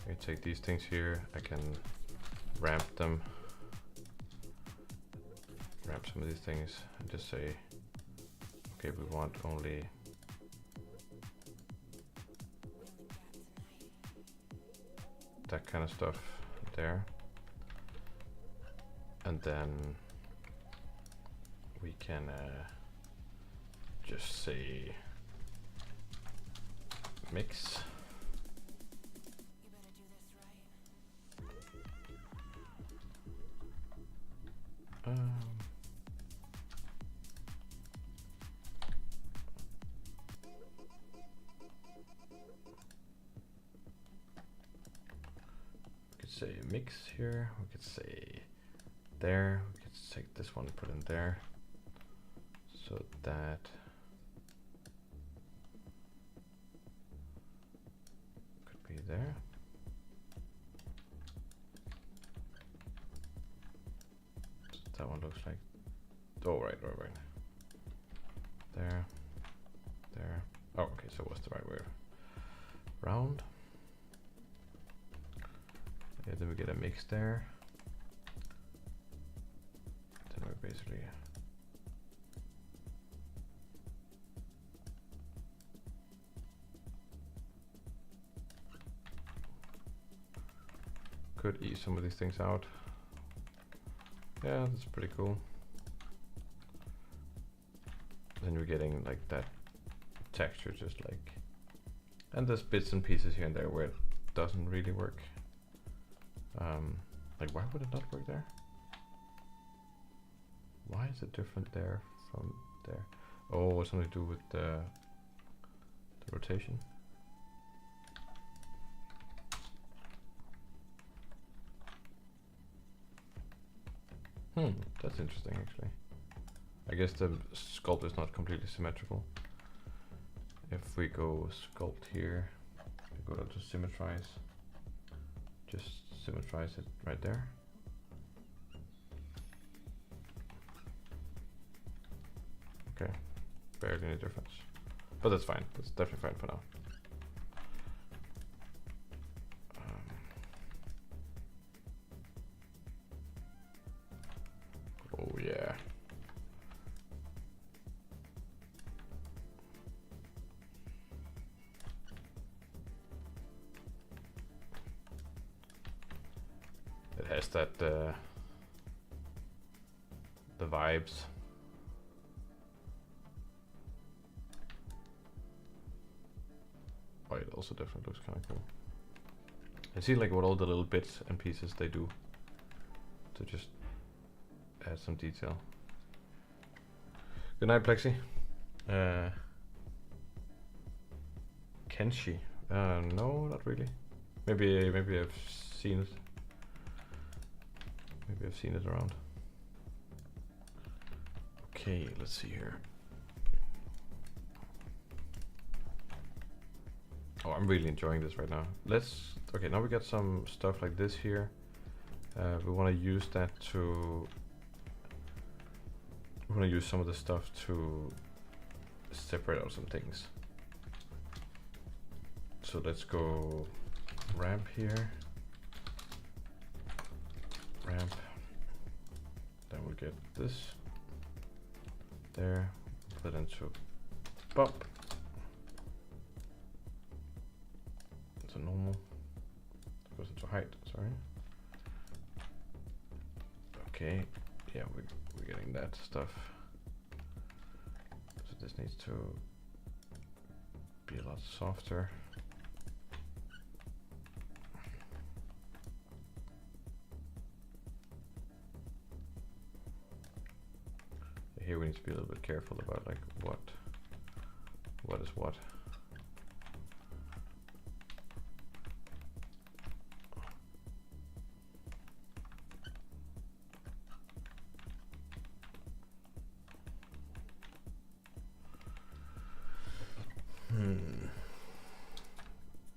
I can take these things here, I can ramp them, ramp some of these things, and just say, okay, we want only that kind of stuff there. And then we can just say mix. We could say mix here, we could say there, we could take this one and put in there, so that could be there. So that one looks like, oh right. There. Oh, okay, so what's the right way? Round. Yeah, then we get a mix there. Then we basically could ease some of these things out. Yeah, that's pretty cool. then we're getting like that texture, just like, and there's bits and pieces here and there where it doesn't really work. Like, why would it not work there? Why is it different there from there? Oh, it's something to do with the rotation. That's interesting actually. I guess the sculpt is not completely symmetrical. If we go sculpt here, we go down to symmetrize, just symmetrize it right there. Okay, barely any difference, but that's fine. That's definitely fine for now. Oh yeah. It has that the vibes. Oh, it also definitely looks kind of cool. I see like what all the little bits and pieces they do to just add some detail. Good night, Plexi. Kenshi? No, not really. Maybe I've seen it. Maybe I've seen it around. Okay, let's see here. Oh, I'm really enjoying this right now. Okay, now we got some stuff like this here. We want to use that to... We want to use some of the stuff to separate out some things. So let's go ramp here. Ramp. Then we'll get this there. Put it into pop. It's a normal. It goes into height. Sorry. Okay. Yeah, we're getting that stuff. So this needs to be a lot softer. Here we need to be a little bit careful about like what is what.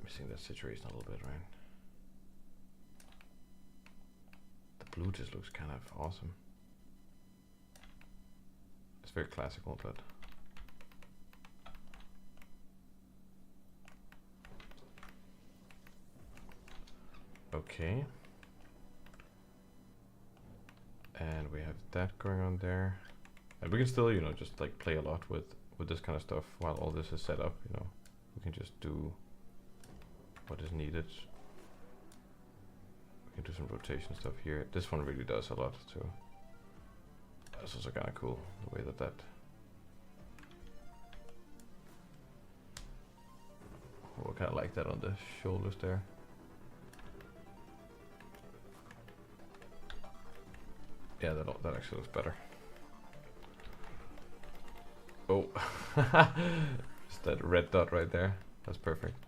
Missing that situation a little bit, right? The blue just looks kind of awesome. It's very classical, but okay. And we have that going on there, and we can still, you know, just like play a lot with this kind of stuff while all this is set up. You know, we can just do what is needed. We can do some rotation stuff here. This one really does a lot too. That's also kind of cool, the way that oh, I kind of like that on the shoulders there. Yeah, that actually looks better. Oh, just that red dot right there. That's perfect.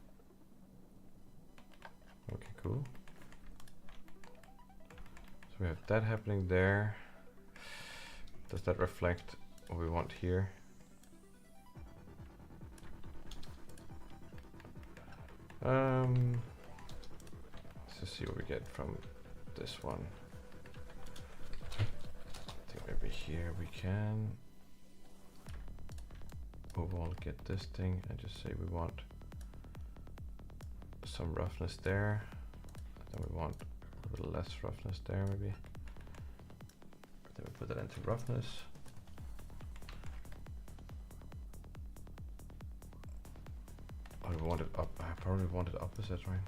Okay, cool. So we have that happening there. Does that reflect what we want here? Let's just see what we get from this one. I think maybe here we can overall get this thing and just say we want some roughness there. Then we want a little less roughness there maybe. Then we put that into roughness. Oh, we want it up. I probably want it opposite, right?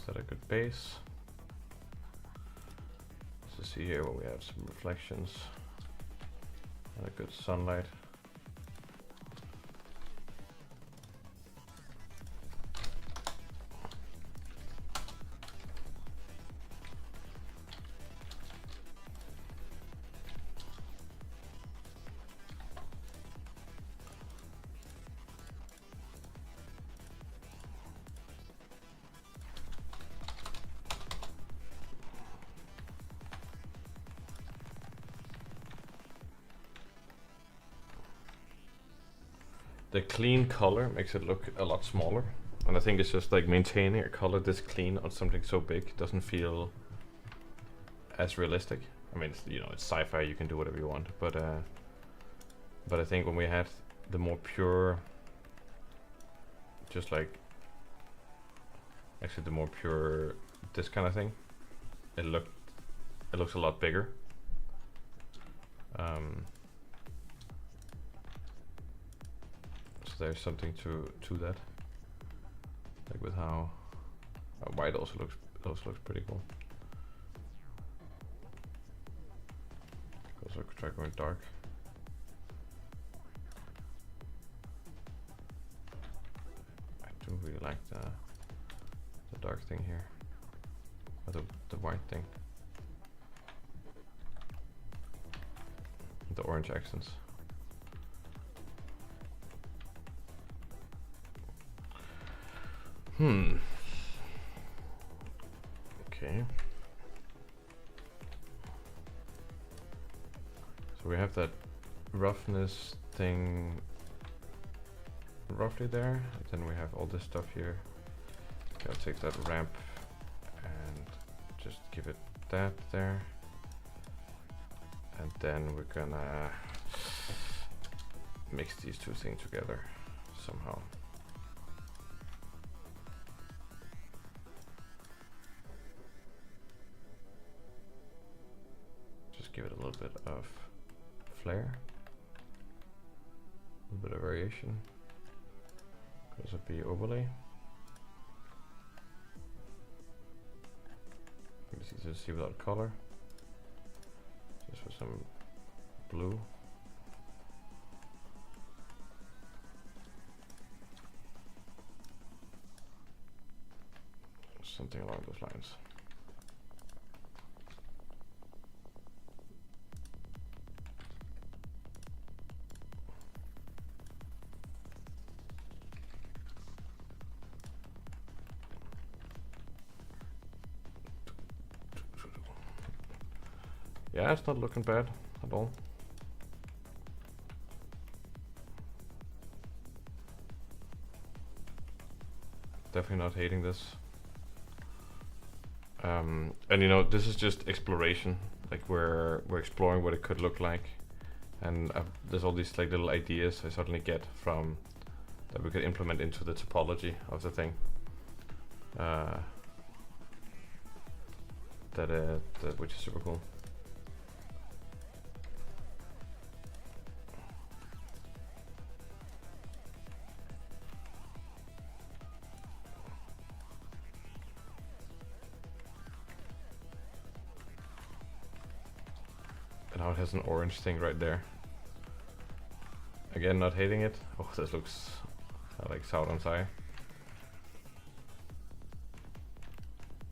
Set a good base. So see here where we have some reflections and a good sunlight. The clean color makes it look a lot smaller, and I think it's just like maintaining a color this clean on something so big doesn't feel as realistic. I mean, it's, you know, it's sci-fi, you can do whatever you want, but I think when we had the more pure, just like actually the more pure this kind of thing, it looks a lot bigger. So there's something to that, like with how white also looks pretty cool. Also try going dark. I do really like the dark thing here, or the white thing, the orange accents. Okay. So we have that roughness thing roughly there, and then we have all this stuff here. Okay, I'll take that ramp and just give it that there. And then we're gonna mix these two things together somehow. Give it a little bit of flare, a little bit of variation. Goes up the overlay. It's easy to see without color. Just with some blue. Something along those lines. Yeah, it's not looking bad at all. Definitely not hating this. And you know, this is just exploration. Like we're exploring what it could look like, and there's all these like little ideas I suddenly get from that we could implement into the topology of the thing. Which is super cool. And now it has an orange thing right there. Again, not hating it. Oh, this looks like South on Sai.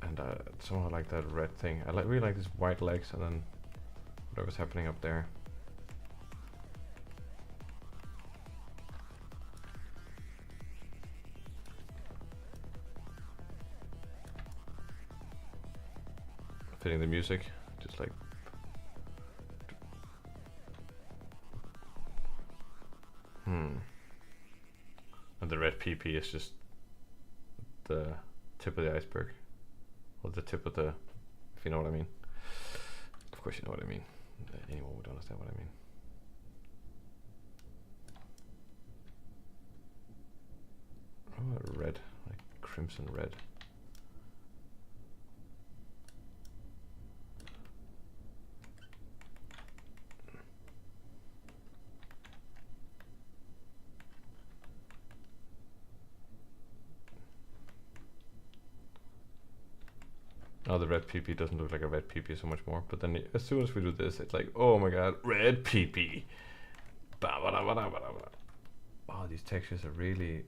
And somehow like that red thing. I really like these white legs and then whatever's happening up there. Fitting the music, just like and the red PP is just the tip of the iceberg. Or the tip of the, if you know what I mean. Of course you know what I mean. Anyone would understand what I mean. Oh, red, like crimson red. Now the red PP doesn't look like a red PP so much more, but then as soon as we do this, it's like, oh my god, red PP. Oh, these textures are really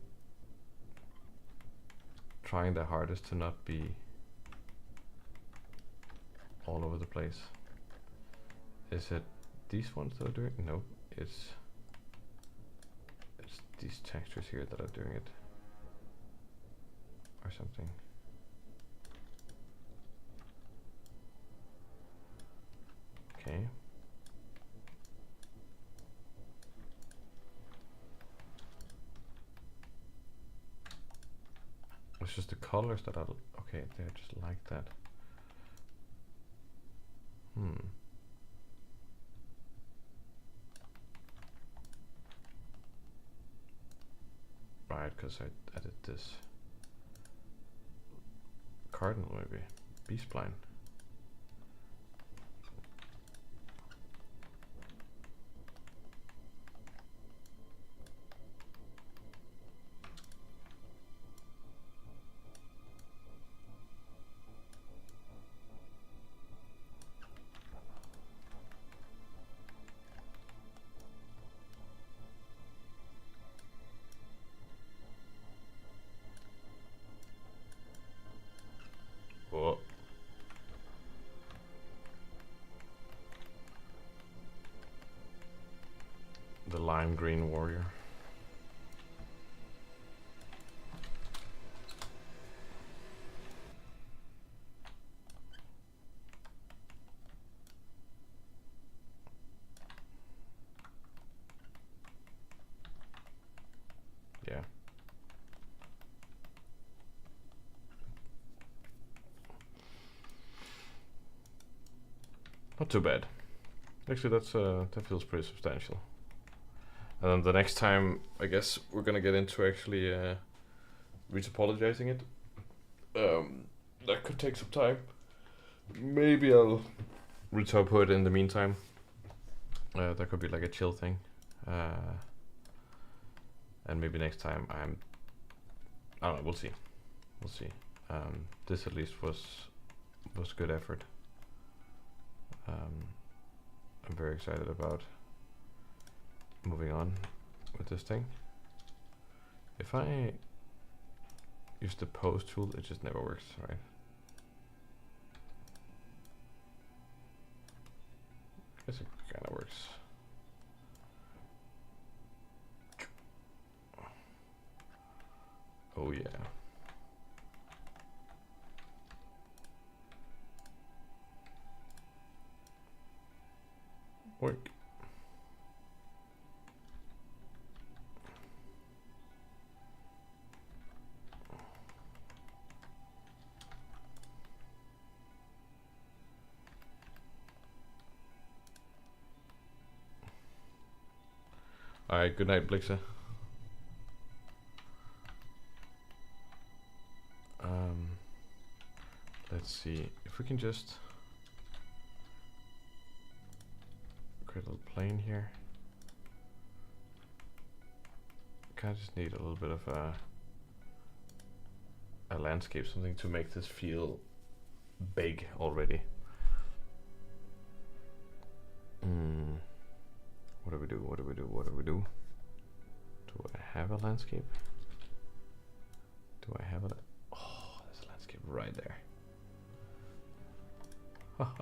trying their hardest to not be all over the place. Is it these ones that are doing it? No, it's these textures here that are doing it. Or something. Okay. It's just the colors that are okay, they're just like that. Right, because I did this cardinal maybe. B-spline. Oh. The lime green warrior. Yeah. Not too bad. Actually, that's that feels pretty substantial. And then the next time, I guess we're gonna get into actually retopologizing it. That could take some time. Maybe I'll retopo it in the meantime. That could be like a chill thing. And maybe next time I don't know. We'll see. We'll see. This at least was good effort. I'm very excited about moving on with this thing. If I use the pose tool, it just never works, right? I guess it kind of works. Oh yeah. Work. Alright, good night, Blixa. Let's see if we can just create a little plane here. Kind of just need a little bit of a landscape, something to make this feel big already. What do we do? What do we do? What do we do? Do I have a landscape? Do I have a... Oh, there's a landscape right there.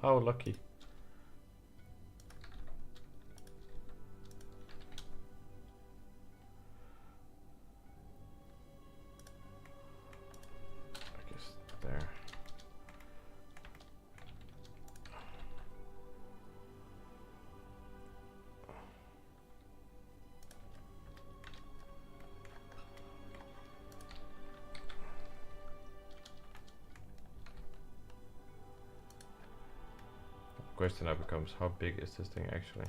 Oh, lucky. I guess there. Question now becomes, how big is this thing actually?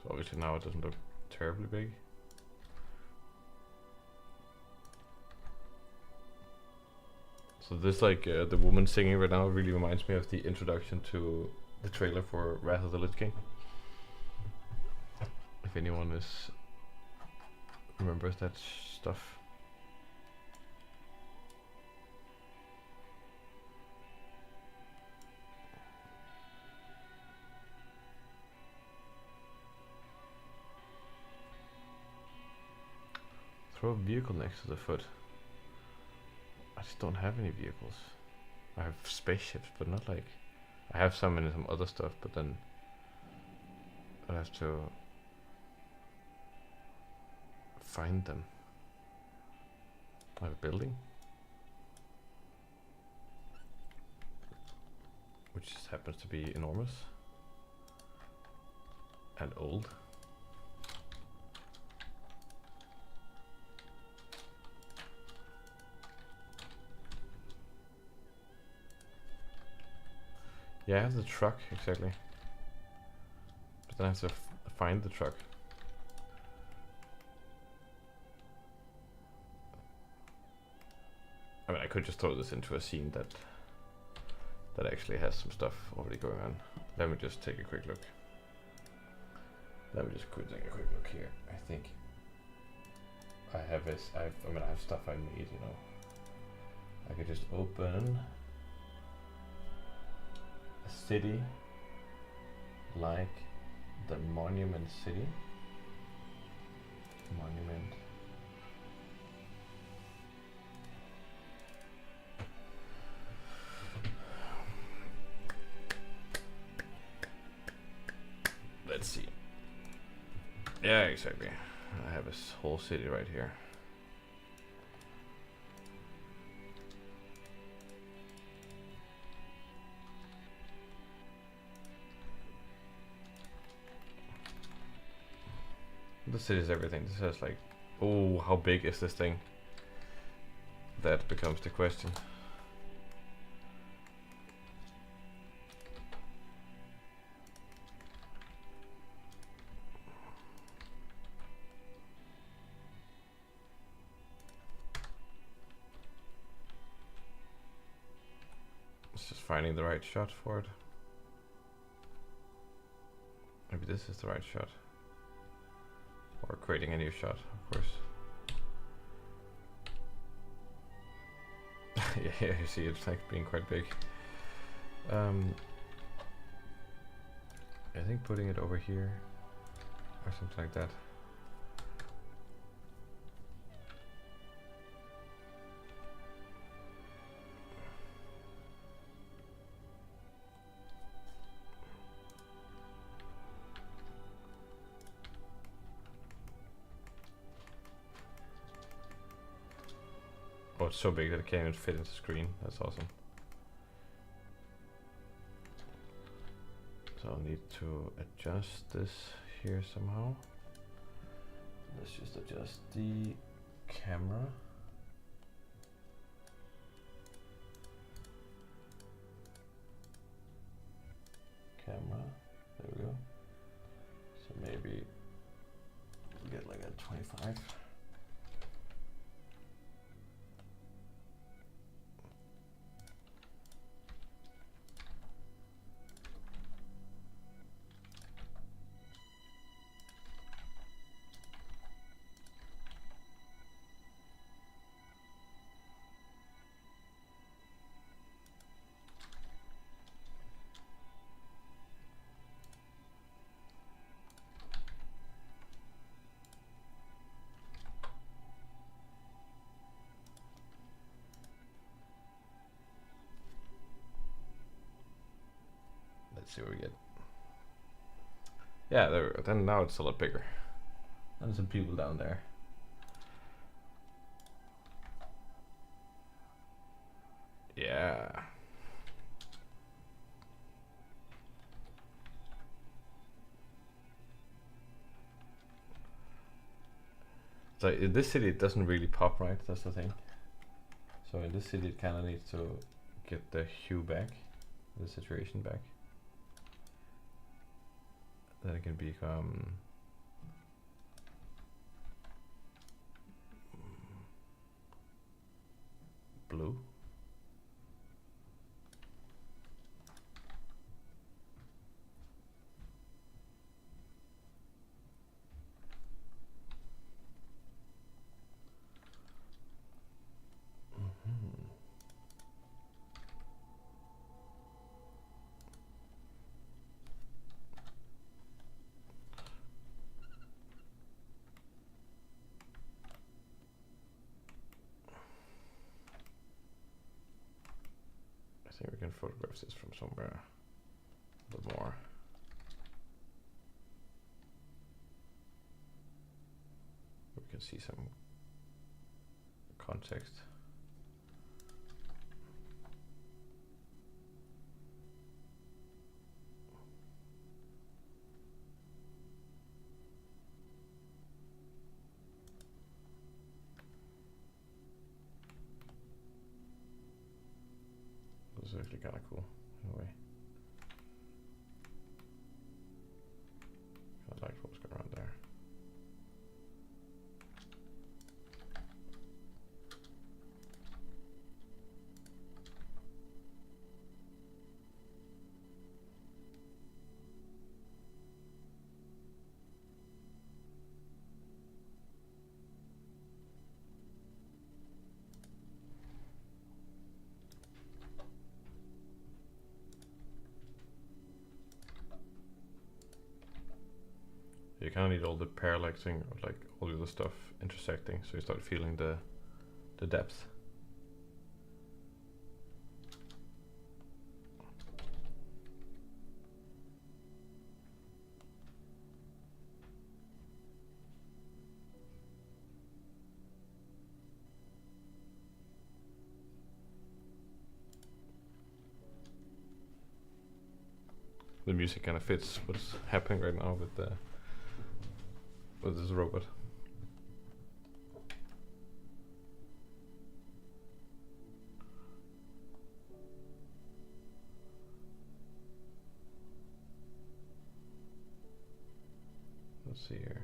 So obviously now it doesn't look terribly big. So this like the woman singing right now really reminds me of the introduction to the trailer for Wrath of the Lich King. If anyone remembers that stuff. Throw a vehicle next to the foot. I just don't have any vehicles. I have spaceships, but not like... I have some in some other stuff, but then I have to find them. I have a building, which just happens to be enormous and old. Yeah, I have the truck, exactly. But then I have to find the truck. I mean, I could just throw this into a scene that actually has some stuff already going on. Let me just take a quick look. Let me just take a quick look here. I think I have this. I have stuff I made. You know, I could just open a city like the Monument City. Monument. Let's see. Yeah, exactly. I have this whole city right here. The city is everything. This has like, oh, how big is this thing? That becomes the question. It's just finding the right shot for it. Maybe this is the right shot. Or creating a new shot, of course. Yeah, you see it's like being quite big. I think putting it over here or something like that. Oh, it's so big that it can't even fit into the screen. That's awesome. So I'll need to adjust this here somehow. Let's just adjust the camera. There we go. So maybe we'll get like a 25. Let's see what we get. Yeah, there. Then now it's a lot bigger. And there's some people down there. Yeah. So in this city it doesn't really pop, right? That's the thing. So in this city it kind of needs to get the hue back, the saturation back. Then it can become blue. think we can photograph this from somewhere a bit more. We can see some context. This is actually kind of cool in a way. I like what's going on there. You kind of need all the parallaxing, or like all the other stuff intersecting, so you start feeling the depth. The music kind of fits what's happening right now with this robot. Let's see here.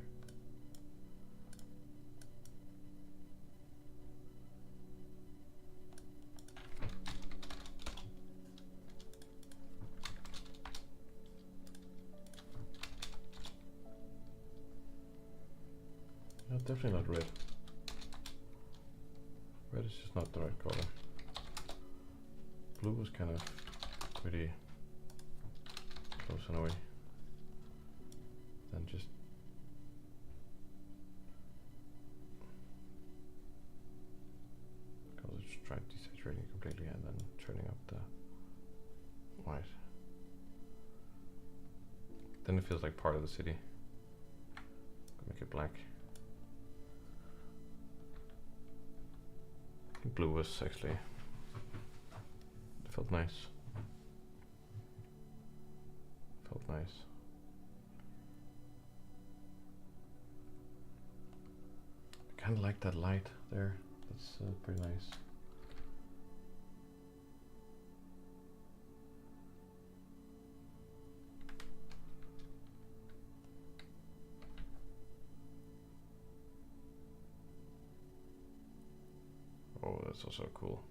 No, definitely not red. Red is just not the right color. Blue was kind of pretty close in a way. Then just because it's trying desaturating completely and then turning up the white. Then it feels like part of the city. Make it black. I think blue was actually, it felt nice. Felt nice. I kind of like that light there. That's pretty nice. Oh, that's also cool.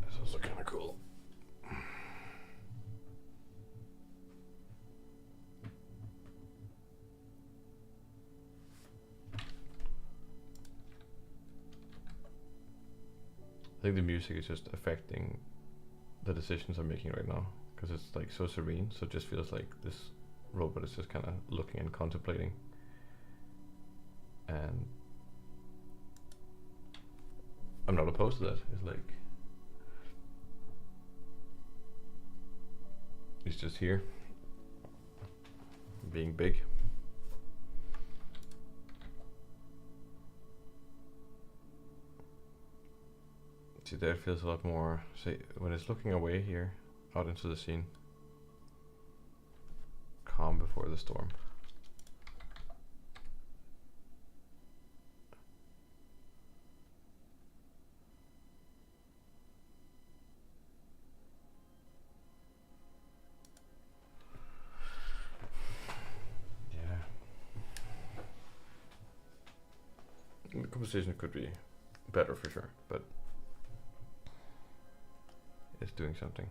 That's also kind of cool. I think the music is just affecting the decisions I'm making right now, because it's like so serene, so it just feels like this robot is just kind of looking and contemplating, and I'm not opposed to that. It's like it's just here being big. See, there it feels a lot more, say, when it's looking away here, out into the scene. Calm before the storm. Yeah. The composition could be better for sure, but it's doing something.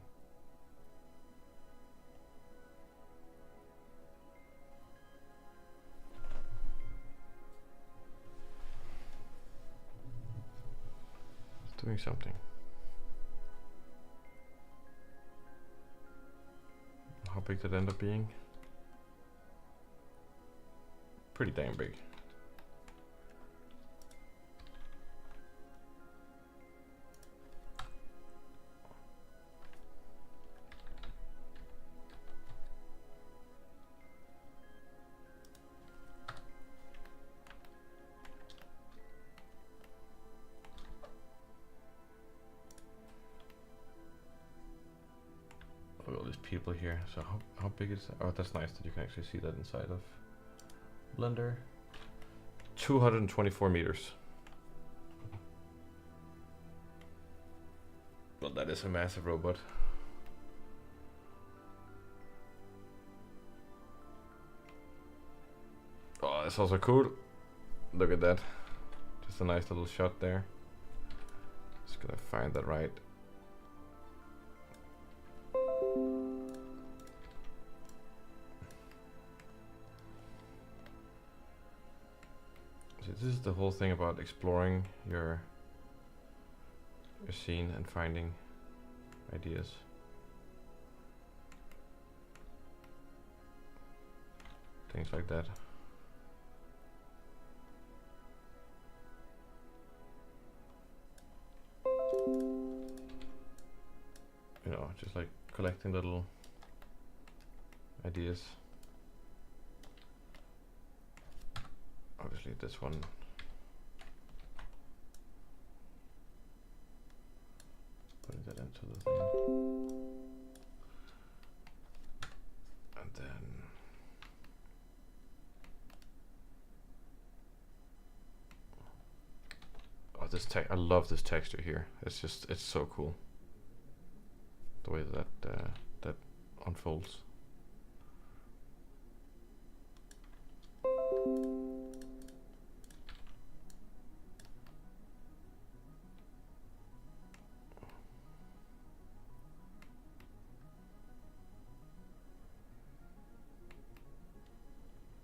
It's doing something. How big did it end up being? pretty damn big. Look at all these people here. So how big is that? Oh, that's nice that you can actually see that inside of Blender. 224 meters. Well, that is a massive robot. Oh, that's also cool. Look at that. Just a nice little shot there. Just gonna find that right. So this is the whole thing about exploring your scene and finding ideas. Things like that. You know, just like collecting little ideas. Obviously this one putting that into the thing. And then oh, this I love this texture here. It's just, it's so cool. The way that that unfolds.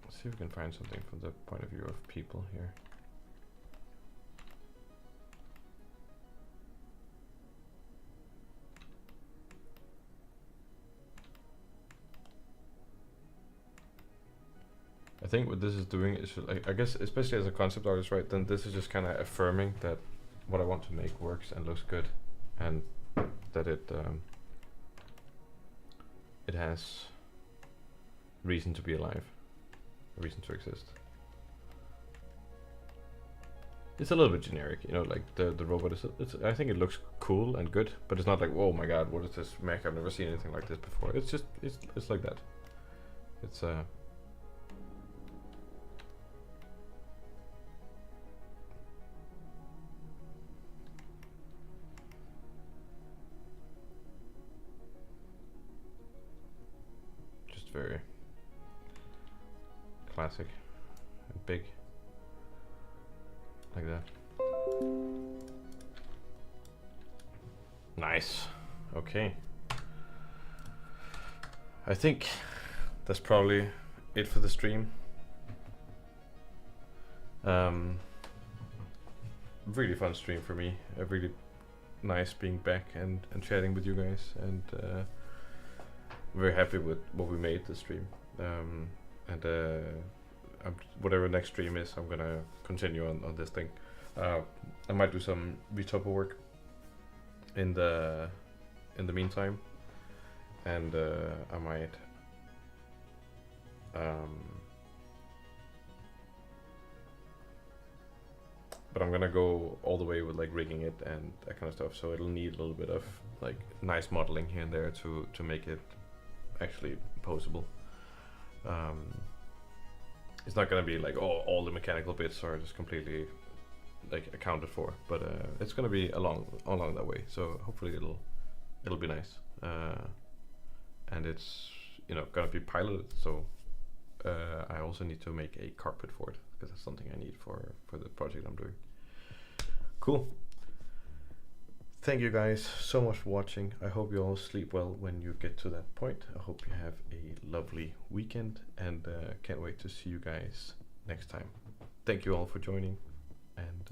Let's see if we can find something from the point of view of people here. I think what this is doing is, I guess, especially as a concept artist, right, then this is just kind of affirming that what I want to make works and looks good, and that it has reason to be alive, a reason to exist. It's a little bit generic, you know, like the robot is, I think it looks cool and good, but it's not like, oh my god, what is this mech? I've never seen anything like this before. It's just, it's like that. It's very classic and big, like that. Nice. Okay, I think that's probably it for the stream. Really fun stream for me. Really nice being back and chatting with you guys, and very happy with what we made this stream, and whatever next stream is, I'm gonna continue on this thing. I might do some VTOPO work in the meantime, and I might but I'm gonna go all the way with like rigging it and that kind of stuff, so it'll need a little bit of like nice modeling here and there to make it actually posable. It's not gonna be like all the mechanical bits are just completely like accounted for, but it's gonna be along that way. So hopefully it'll be nice, and it's, you know, gonna be piloted. So I also need to make a carpet for it, because that's something I need for the project I'm doing. Cool. Thank you guys so much for watching. I hope you all sleep well when you get to that point. I hope you have a lovely weekend, and can't wait to see you guys next time. Thank you all for joining, and